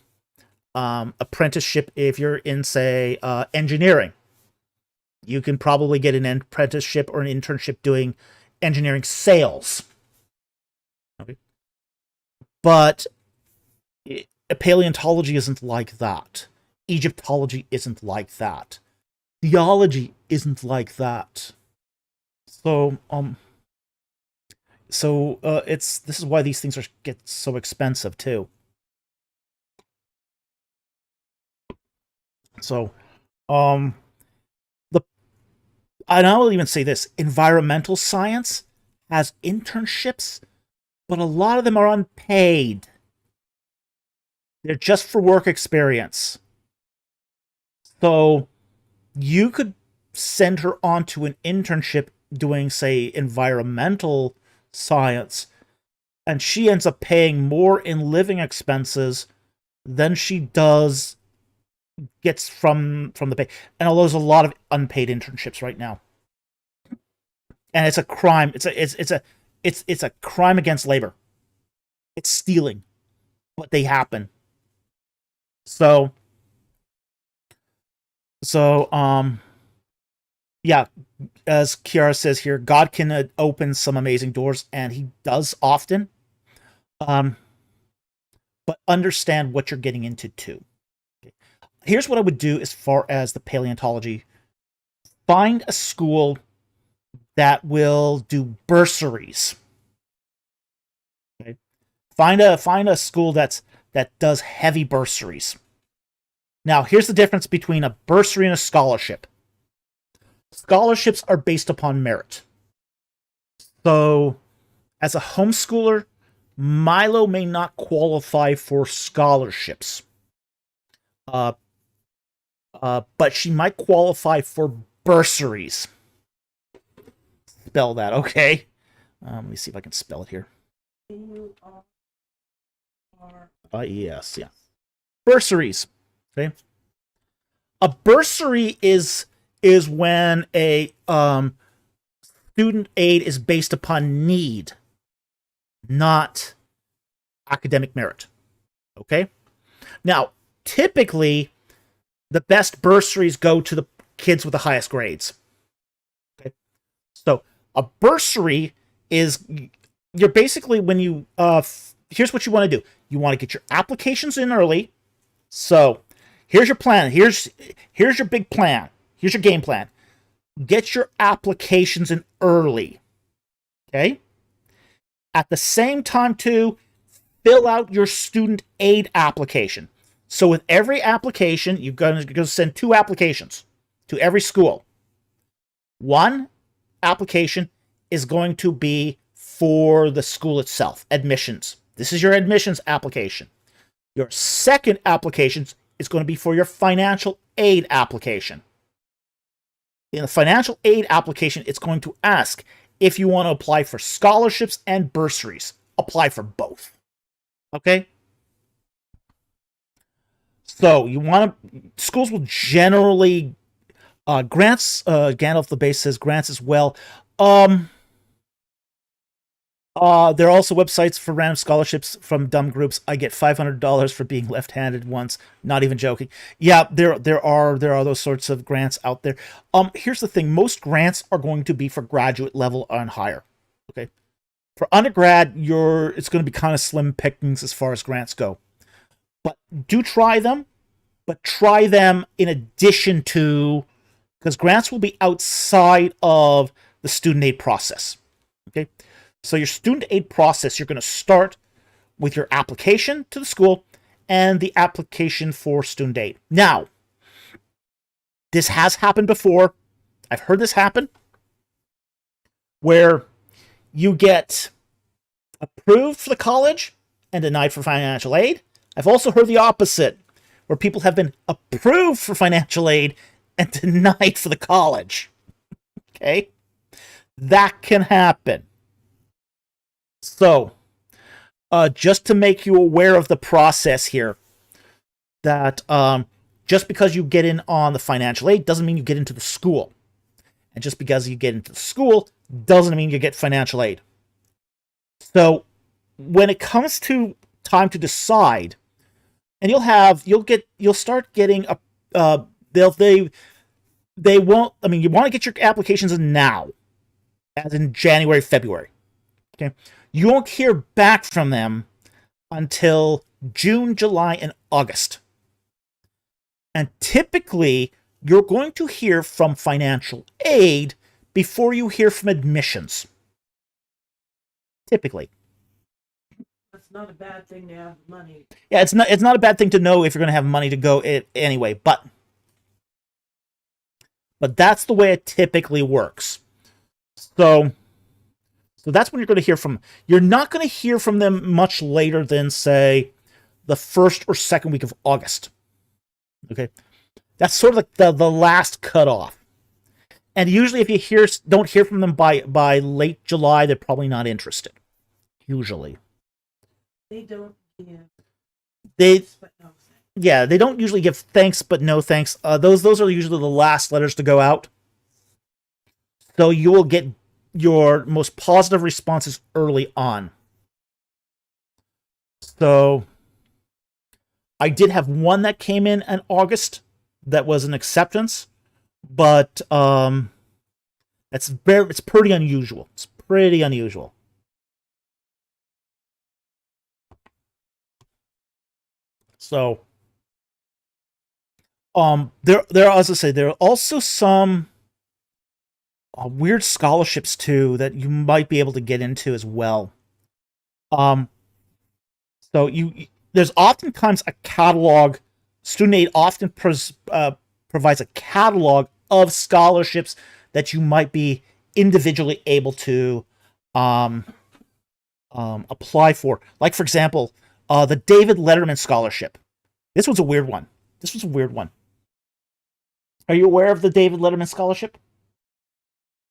apprenticeship, if you're in, say, engineering, you can probably get an apprenticeship or an internship doing engineering sales. Okay. But paleontology isn't like that. Egyptology isn't like that. Theology isn't like that. So, So this is why these things get so expensive too. So um the and I will even say this: environmental science has internships, but a lot of them are unpaid. They're just for work experience. So you could send her on to an internship doing, say, environmental science, and she ends up paying more in living expenses than she does gets from the pay. And although there's a lot of unpaid internships right now, and it's a crime. It's a crime against labor. It's stealing, but they happen. So so yeah, as Kiara says here, God can open some amazing doors, and He does often. Um, but understand what you're getting into too. Okay. Here's what I would do as far as the paleontology: find a school that will do bursaries. Okay. Find a school that does heavy bursaries. Now, here's the difference between a bursary and a scholarship. Scholarships are based upon merit. So, as a homeschooler, Milo may not qualify for scholarships. But she might qualify for bursaries. Spell that, okay? Let me see if I can spell it here. Yes, yeah. Bursaries. Okay. A bursary is when a student aid is based upon need, not academic merit. Okay? Now, typically, the best bursaries go to the kids with the highest grades. Okay? So, a bursary is, you're basically, when you, here's what you want to do. You want to get your applications in early. So, here's your plan. Here's your big plan. Here's your game plan. Get your applications in early. Okay? At the same time, too, fill out your student aid application. So with every application, you're going to send 2 applications to every school. One application is going to be for the school itself, admissions. This is your admissions application. Your second application is going to be for your financial aid application. In the financial aid application, it's going to ask if you want to apply for scholarships and bursaries. Apply for both. Okay? So you want to, schools will generally, grants, Gandalf the Base says grants as well. There are also websites for random scholarships from dumb groups. I get $500 for being left-handed once. Not even joking. Yeah, there are those sorts of grants out there. Here's the thing: most grants are going to be for graduate level and higher. Okay, for undergrad, it's going to be kind of slim pickings as far as grants go. But do try them. But try them in addition to, because grants will be outside of the student aid process. Okay. So your student aid process, you're going to start with your application to the school and the application for student aid. Now, this has happened before. I've heard this happen where you get approved for the college and denied for financial aid. I've also heard the opposite, where people have been approved for financial aid and denied for the college. Okay? That can happen. So, just to make you aware of the process here, that just because you get in on the financial aid doesn't mean you get into the school. And just because you get into the school doesn't mean you get financial aid. So, when it comes to time to decide, and you'll start getting they won't, I mean, you want to get your applications in now, as in January, February. Okay? You won't hear back from them until June, July, and August. And typically, you're going to hear from financial aid before you hear from admissions. typically. That's not a bad thing to have money. Yeah, it's not a bad thing to know if you're going to have money to go anyway, but that's the way it typically works. So that's when you're going to hear from them. You're not going to hear from them much later than, say, the first or second week of August. Okay? That's sort of like the last cutoff. And usually if you don't hear from them by late July, they're probably not interested. Usually. They don't give They but no thanks. Yeah, they don't usually give thanks but no thanks. Those are usually the last letters to go out. So you will get your most positive responses early on. So I did have one that came in August that was an acceptance, but it's pretty unusual. It's pretty unusual. So there as I say, there are also some weird scholarships too that you might be able to get into as well. So there's oftentimes a catalog. Student Aid often provides a catalog of scholarships that you might be individually able to apply for. Like, for example, the David Letterman Scholarship. This was a weird one. Are you aware of the David Letterman Scholarship?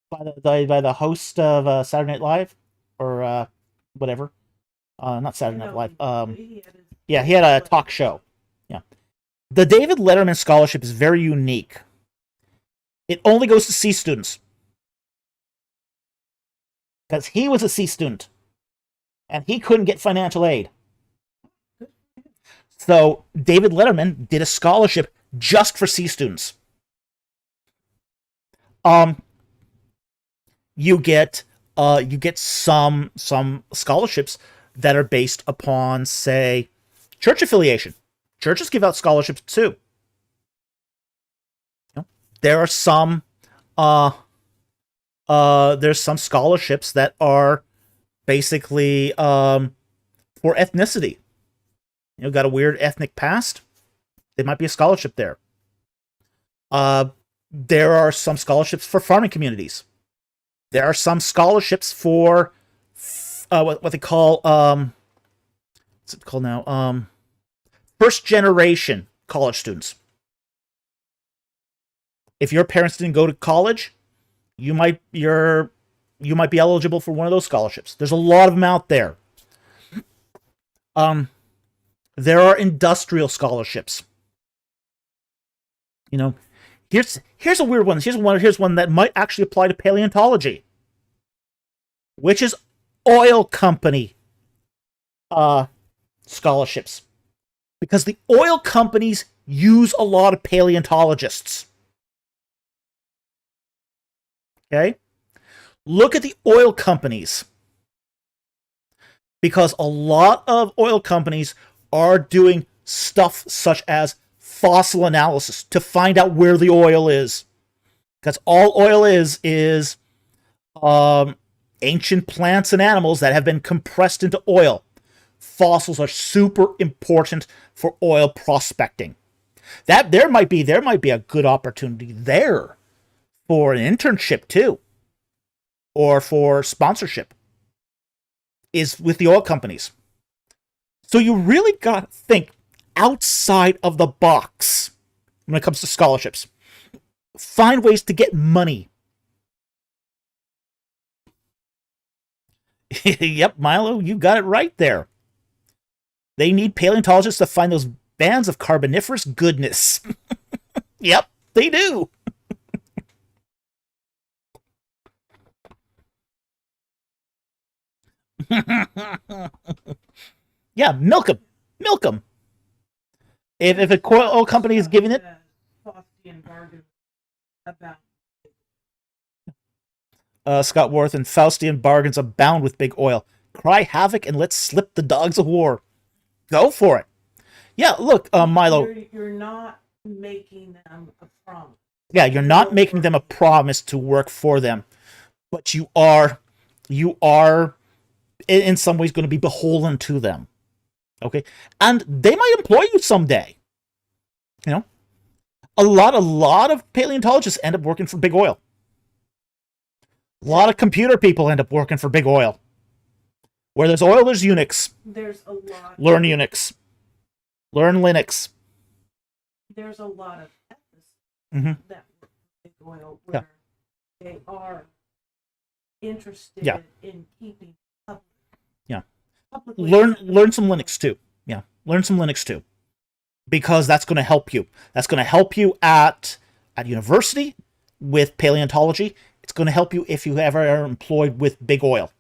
By the host of Saturday Night Live? Or whatever. Not Saturday Night Live. Yeah, he had a talk show. Yeah. The David Letterman Scholarship is very unique. It only goes to C students. Because he was a C student. And he couldn't get financial aid. So David Letterman did a scholarship just for C students. You get some scholarships that are based upon, say, church affiliation. Churches give out scholarships too. There are some there's some scholarships that are basically for ethnicity. Got a weird ethnic past? There might be a scholarship there. There are some scholarships for farming communities. There are some scholarships for what they call what's it called now? First generation college students. If your parents didn't go to college, you might be eligible for one of those scholarships. There's a lot of them out there. There are industrial scholarships. Here's a weird one. Here's one that might actually apply to paleontology, which is oil company scholarships, because the oil companies use a lot of paleontologists. Okay? Look at the oil companies, because a lot of oil companies are doing stuff such as fossil analysis to find out where the oil is. Because all oil is ancient plants and animals that have been compressed into oil. Fossils are super important for oil prospecting. That there might be a good opportunity there for an internship too, or for sponsorship, is with the oil companies. So you really got to think outside of the box when it comes to scholarships. Find ways to get money. Yep, Milo, you got it right there. They need paleontologists to find those bands of carboniferous goodness. Yep, they do. Yeah, milk them. Milk them. If a oil company is giving it, Scott Worth and Faustian bargains abound with big oil. Cry havoc and let's slip the dogs of war. Go for it. Yeah, look, Milo. You're not making them a promise. Yeah, you're not making them a promise to work for them, but you are in some ways going to be beholden to them. Okay, and they might employ you someday. You know, a lot of paleontologists end up working for big oil. A lot of computer people end up working for big oil. Where there's oil, there's Unix. There's a lot. Learn Unix. Learn Linux. There's a lot of Mm-hmm. that big oil where they are interested in keeping public. Yeah. Publicly Learn some Linux too. Yeah. Learn some Linux too. Because that's going to help you. That's going to help you at university with paleontology. It's going to help you if you ever are employed with big oil.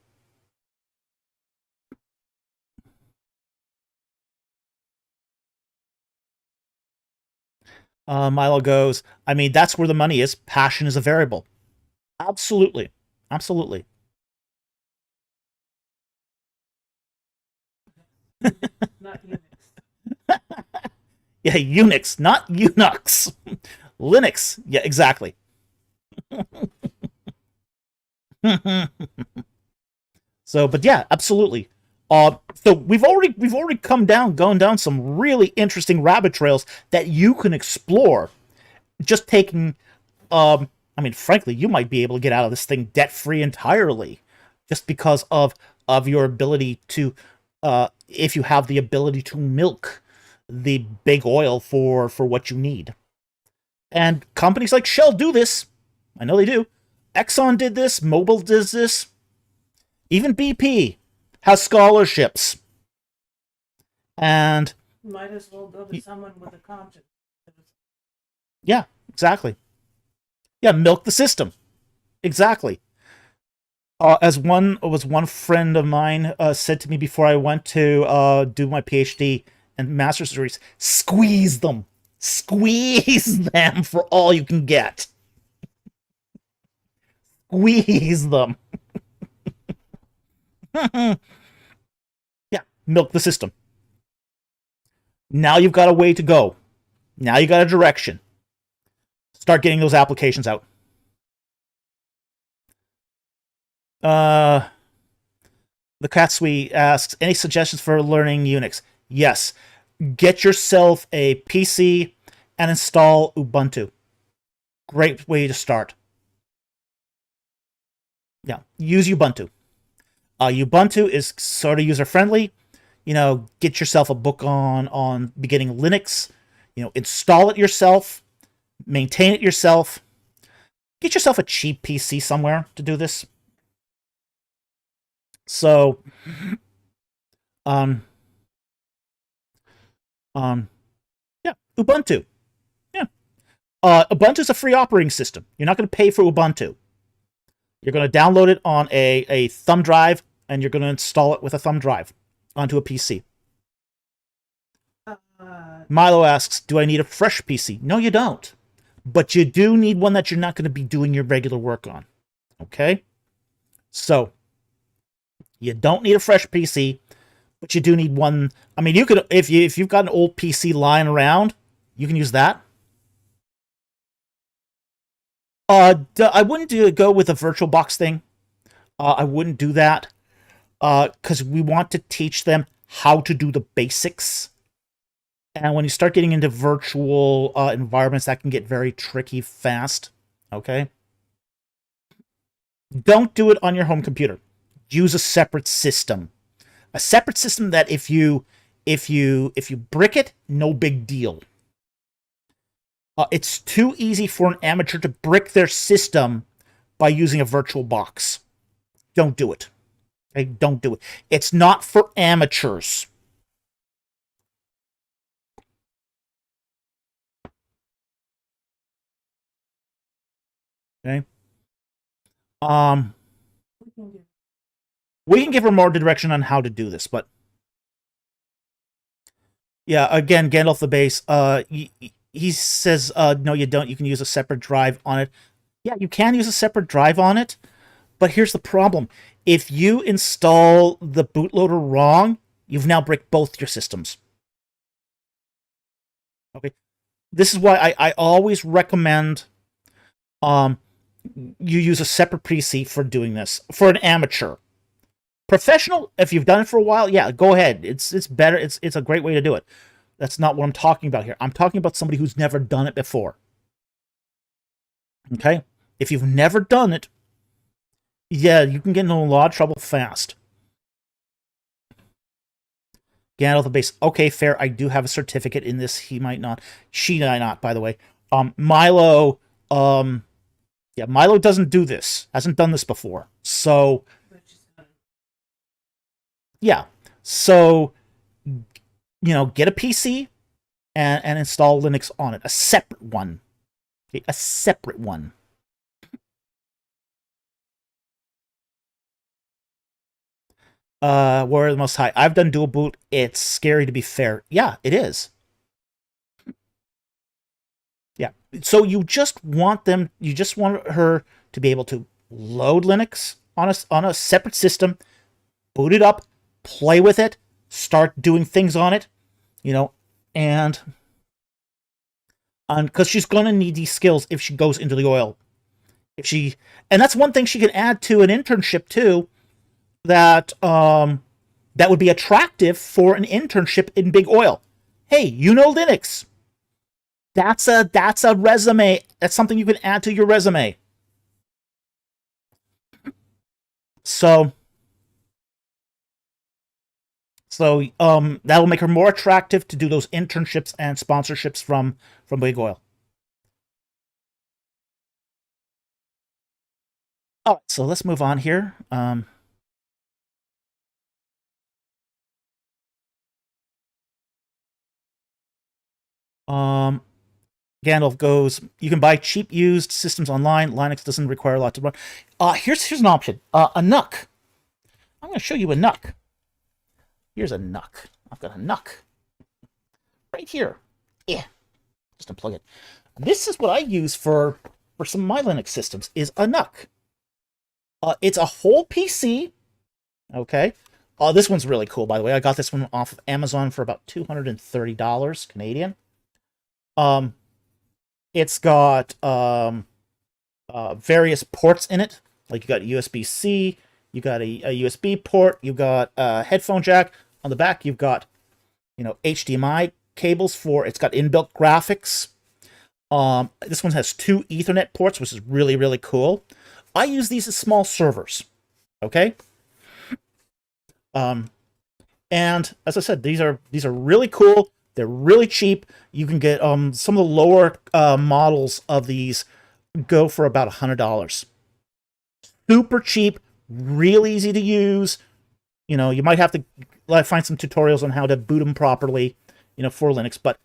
Milo goes, I mean, that's where the money is. Passion is a variable. Absolutely. Absolutely. Not Unix. Yeah, Unix, not Unix. Linux. Yeah, exactly. So, but yeah, absolutely. So we've already gone down some really interesting rabbit trails that you can explore. Just taking, I mean, frankly, you might be able to get out of this thing debt free entirely, just because of your ability to, if you have the ability to milk the big oil for what you need. And companies like Shell do this. I know they do. Exxon did this. Mobil does this. Even BP has scholarships. And might as well go to someone with a conscience. Yeah, exactly. Yeah, milk the system. Exactly. As one friend of mine said to me before I went to do my PhD and master's degrees, squeeze them for all you can get. Squeeze them. Yeah, milk the system. Now you've got a way to go. Now you got a direction. Start getting those applications out. The Katsui asks, any suggestions for learning Unix? Yes. Get yourself a PC and install Ubuntu. Great way to start. Yeah, use Ubuntu. Ubuntu is sort of user-friendly. You know, get yourself a book on beginning Linux. You know, install it yourself. Maintain it yourself. Get yourself a cheap PC somewhere to do this. So, yeah, Ubuntu. Yeah. Ubuntu is a free operating system. You're not going to pay for Ubuntu. You're going to download it on a thumb drive, and you're going to install it with a thumb drive onto a PC. Milo asks, do I need a fresh PC? No, you don't. But you do need one that you're not going to be doing your regular work on. Okay? So, you don't need a fresh PC, but you do need one. I mean, you could, if you've got an old PC lying around, you can use that. I wouldn't go with a VirtualBox thing. I wouldn't do that. Because we want to teach them how to do the basics. And when you start getting into virtual environments, that can get very tricky fast. Okay? Don't do it on your home computer. Use a separate system. A separate system that if you brick it, no big deal. It's too easy for an amateur to brick their system by using a VirtualBox. Don't do it. Okay? Don't do it. It's not for amateurs. Okay? We can give her more direction on how to do this, but yeah, again, Gandalf the Base, he says, no, you don't. You can use a separate drive on it. Yeah, you can use a separate drive on it, but here's the problem. If you install the bootloader wrong, you've now bricked both your systems. Okay? This is why I always recommend you use a separate PC for doing this, for an amateur. Professional, if you've done it for a while, yeah, go ahead. It's better. It's a great way to do it. That's not what I'm talking about here. I'm talking about somebody who's never done it before. Okay? If you've never done it, yeah, you can get into a lot of trouble fast. Get out the base. Okay, fair. I do have a certificate in this. He might not. She might not, by the way. Milo, yeah, Milo doesn't do this. Hasn't done this before. So, yeah. So, get a PC and install Linux on it. A separate one. Okay, a separate one. Where are the most high? I've done dual boot. It's scary, to be fair. Yeah, it is. Yeah. So you just want her to be able to load Linux on a separate system, boot it up, play with it, start doing things on it, and because she's going to need these skills if she goes into the oil. And that's one thing she can add to an internship too, that that would be attractive for an internship in big oil. Hey, Linux. That's a resume. That's something you can add to your resume. So that'll make her more attractive to do those internships and sponsorships from big oil. All right, so let's move on here. Gandalf goes, you can buy cheap used systems online. Linux doesn't require a lot to run. Here's an option. A NUC. I'm going to show you a NUC. Here's a NUC. I've got a NUC. Right here. Yeah. Just unplug it. This is what I use for some of my Linux systems, is a NUC. It's a whole PC. Okay. This one's really cool, by the way. I got this one off of Amazon for about $230 Canadian. It's got various ports in it. Like you got USB-C, you got a USB port, you got a headphone jack. On the back, you've got, HDMI cables it's got inbuilt graphics. This one has 2 Ethernet ports, which is really, really cool. I use these as small servers. Okay. And as I said, these are really cool. They're really cheap. You can get some of the lower models of these go for about $100. Super cheap, real easy to use. You might have to find some tutorials on how to boot them properly, for Linux. But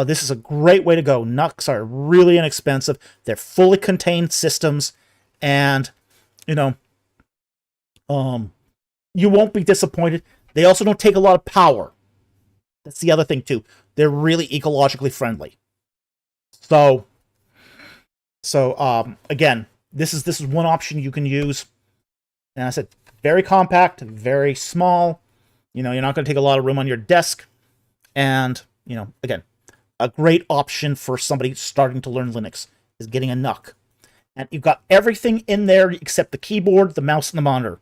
this is a great way to go. NUCs are really inexpensive. They're fully contained systems, and you won't be disappointed. They also don't take a lot of power. That's the other thing too. They're really ecologically friendly. So again, this is one option you can use. And I said, very compact, very small. You're not going to take a lot of room on your desk. And, again, a great option for somebody starting to learn Linux is getting a NUC. And you've got everything in there except the keyboard, the mouse, and the monitor.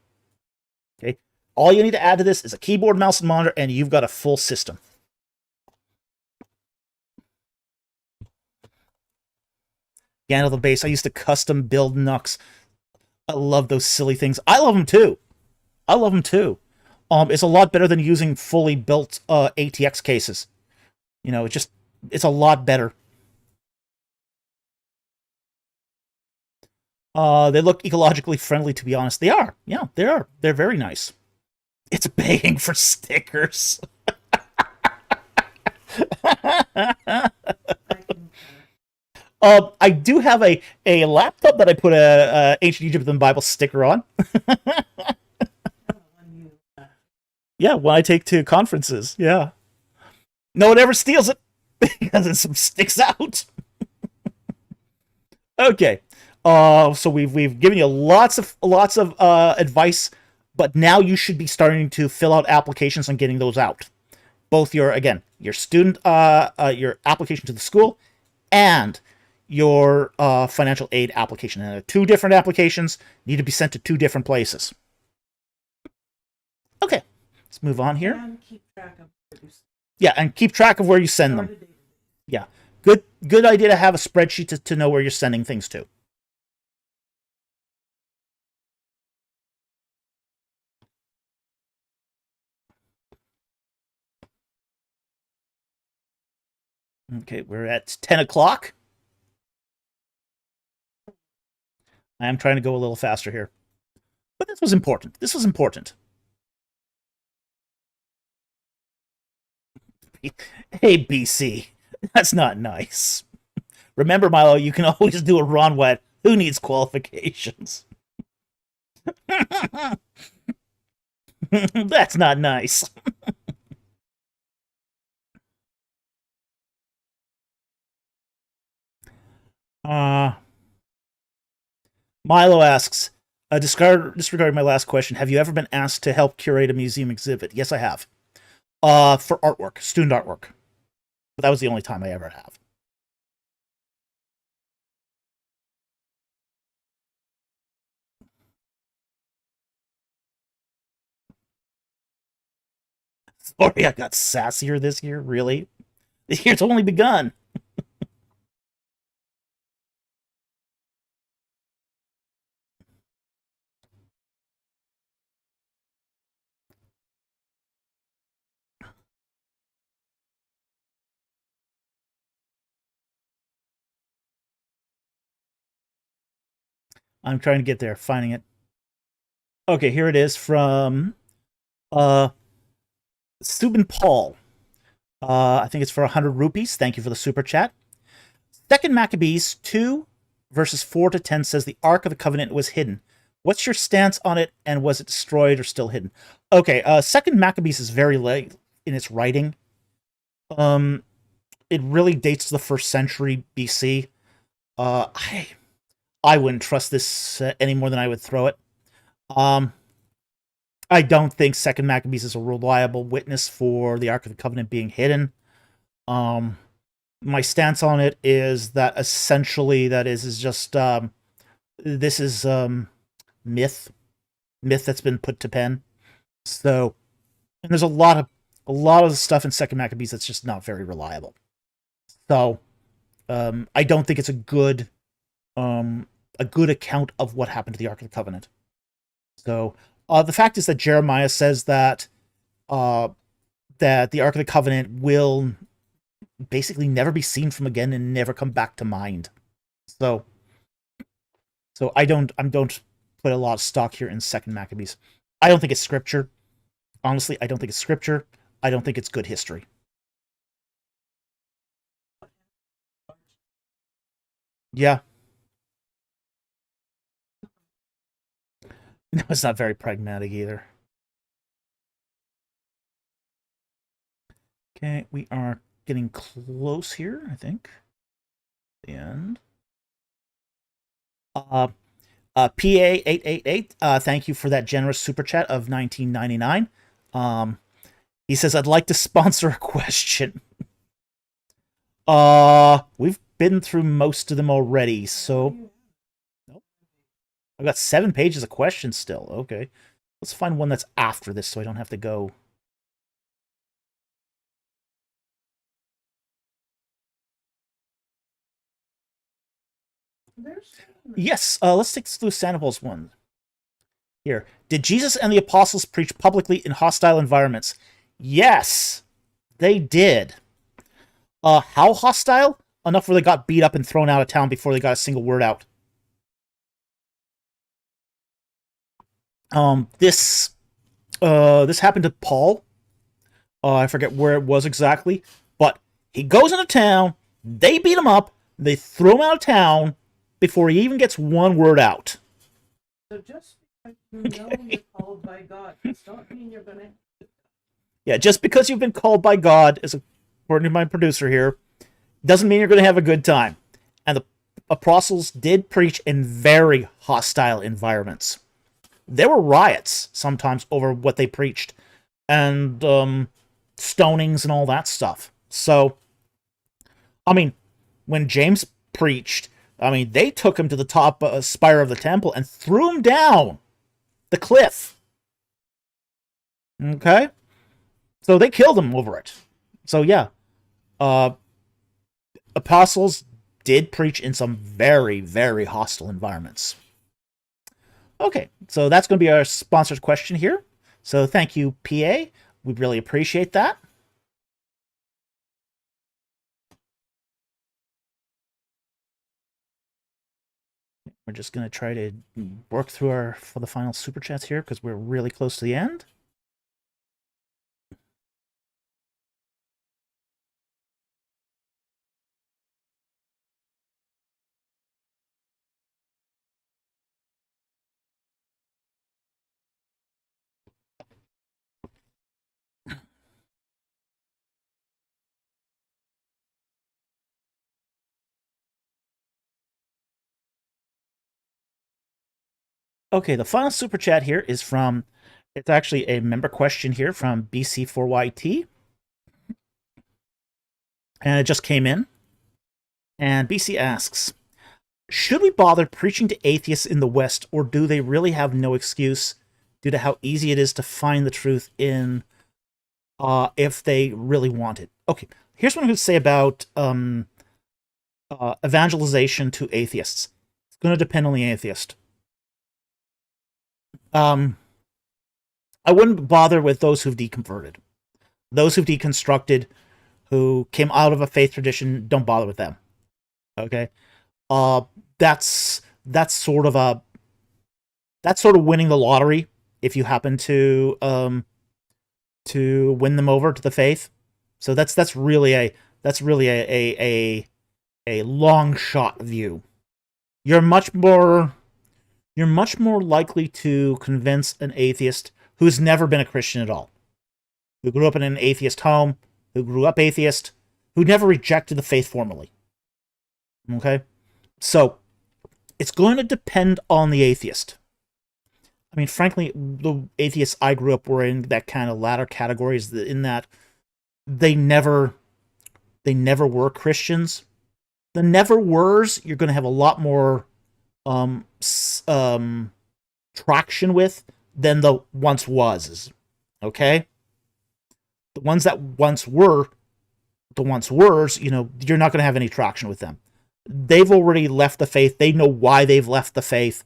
Okay? All you need to add to this is a keyboard, mouse, and monitor, and you've got a full system. Gandalf the base. I used to custom build NUCs. I love those silly things. I love them too. It's a lot better than using fully built ATX cases. It's a lot better. They look ecologically friendly, to be honest. They are. Yeah, they are. They're very nice. It's begging for stickers. I do have a laptop that I put a Ancient Egypt and Bible sticker on. Yeah, when I take to conferences. Yeah. No one ever steals it because it sticks out. Okay. So we've given you lots of advice, but now you should be starting to fill out applications and getting those out. Both your student your application to the school and your financial aid application. And 2 different applications need to be sent to 2 different places. Okay, let's move on here. And keep track of produce. Yeah, and keep track of where you send them. Yeah, good idea to have a spreadsheet to know where you're sending things to. Okay, we're at 10 o'clock. I am trying to go a little faster here. But this was important. This was important. Hey, BC. That's not nice. Remember, Milo, you can always do a Ron Wet. Who needs qualifications? That's not nice. Milo asks, disregarding my last question, have you ever been asked to help curate a museum exhibit? Yes, I have. For artwork, student artwork. But that was the only time I ever have. Sorry, I got sassier this year, really? The year's only begun. I'm trying to get there, finding it. Okay, here it is from Subin Paul. I think it's for 100 rupees. Thank you for the super chat. Second Maccabees 2 verses 4 to 10 says the Ark of the Covenant was hidden. What's your stance on it, and was it destroyed or still hidden? Okay, Second Maccabees is very late in its writing. It really dates to the 1st century BC. I wouldn't trust this any more than I would throw it. I don't think Second Maccabees is a reliable witness for the Ark of the Covenant being hidden. My stance on it is that essentially that is just this is myth that's been put to pen. So, and there's a lot of the stuff in Second Maccabees that's just not very reliable. So, I don't think it's a good account of what happened to the Ark of the Covenant. So, the fact is that Jeremiah says that that the Ark of the Covenant will basically never be seen from again and never come back to mind. So I don't put a lot of stock here in Second Maccabees. I don't think it's scripture. Honestly, I don't think it's scripture. I don't think it's good history. Yeah. No, it's not very pragmatic either. Okay, we are getting close here, I think. The end. PA888, thank you for that generous super chat of $19.99. He says, I'd like to sponsor a question. We've been through most of them already, so... Nope. I've got 7 pages of questions still. Okay. Let's find one that's after this so I don't have to go... Yes, let's take the Sandoval's one. Here. Did Jesus and the apostles preach publicly in hostile environments? Yes, they did. How hostile? Enough where they got beat up and thrown out of town before they got a single word out. This happened to Paul. I forget where it was exactly, but he goes into town, they beat him up, they throw him out of town before he even gets one word out. So just because you know you're called by God does not mean you're going to... Yeah, just because you've been called by God, according to my producer here, doesn't mean you're going to have a good time. And the apostles did preach in very hostile environments. There were riots sometimes over what they preached, and stonings and all that stuff. So, I mean, when James preached, I mean, they took him to the top spire of the temple and threw him down the cliff. Okay? So they killed him over it. So yeah, uh, apostles did preach in some very, very hostile environments. Okay, so that's going to be our sponsored question here. So thank you, PA. We really appreciate that. We're just going to try to work through for the final super chats here because we're really close to the end. Okay, the final super chat here is from, it's actually a member question here from BC4YT. And it just came in. And BC asks, should we bother preaching to atheists in the West, or do they really have no excuse due to how easy it is to find the truth in if they really want it? Okay, here's what I'm going to say about evangelization to atheists. It's going to depend on the atheist. I wouldn't bother with those who've deconverted. Those who've deconstructed, who came out of a faith tradition, don't bother with them. Okay? That's sort of winning the lottery if you happen to win them over to the faith. So that's really a long shot view. You're much more likely to convince an atheist who's never been a Christian at all, who grew up in an atheist home, who grew up atheist, who never rejected the faith formally. Okay? So, it's going to depend on the atheist. I mean, frankly, the atheists I grew up were in that kind of latter categories, in that they never were Christians. The never were's, you're going to have a lot more traction with than the once was. Okay? The ones that once were the once were's, you're not going to have any traction with them. They've already left the faith. They know why they've left the faith.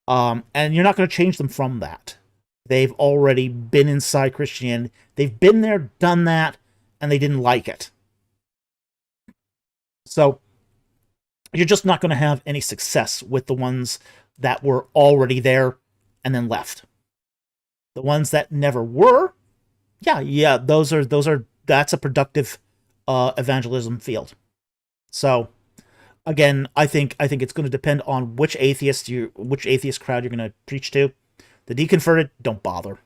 And you're not going to change them from that. They've already been inside Christianity. They've been there, done that, and they didn't like it. So, you're just not going to have any success with the ones that were already there and then left. The ones that never were, that's a productive evangelism field. So, again, I think it's going to depend on which atheist crowd you're going to preach to. The deconverted, don't bother.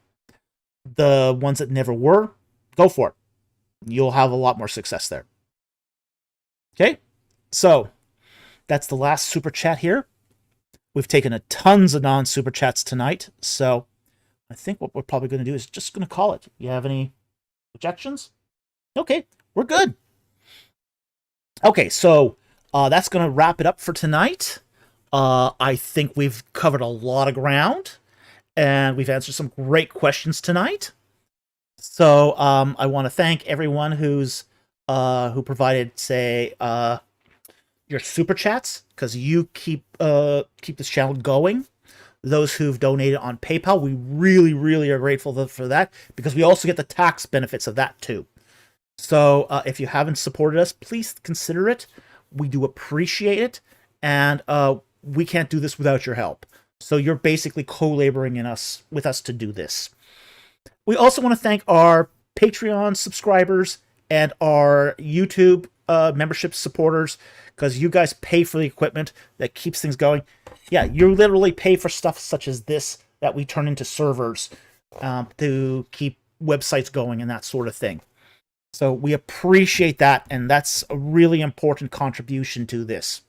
The ones that never were, go for it. You'll have a lot more success there. Okay? So, that's the last super chat here. We've taken tons of non-super chats tonight, so I think what we're probably going to do is just going to call it. You have any objections? Okay, we're good. Okay, so that's going to wrap it up for tonight. I think we've covered a lot of ground, and we've answered some great questions tonight. So I want to thank everyone who provided, say, your super chats, because you keep this channel going. Those who've donated on PayPal, we really, really are grateful for that, because we also get the tax benefits of that too. So if you haven't supported us, please consider it. We do appreciate it, and we can't do this without your help. So you're basically co-laboring with us to do this. We also want to thank our Patreon subscribers and our YouTube membership supporters, because you guys pay for the equipment that keeps things going. Yeah, you literally pay for stuff such as this that we turn into servers to keep websites going and that sort of thing. So we appreciate that, and that's a really important contribution to this.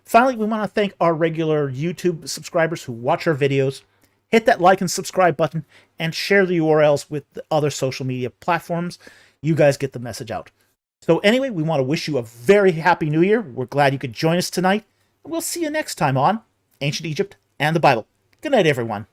Finally, we want to thank our regular YouTube subscribers who watch our videos. Hit that like and subscribe button, and share the URLs with the other social media platforms. You guys get the message out. So anyway, we want to wish you a very happy New Year. We're glad you could join us tonight. And we'll see you next time on Ancient Egypt and the Bible. Good night, everyone.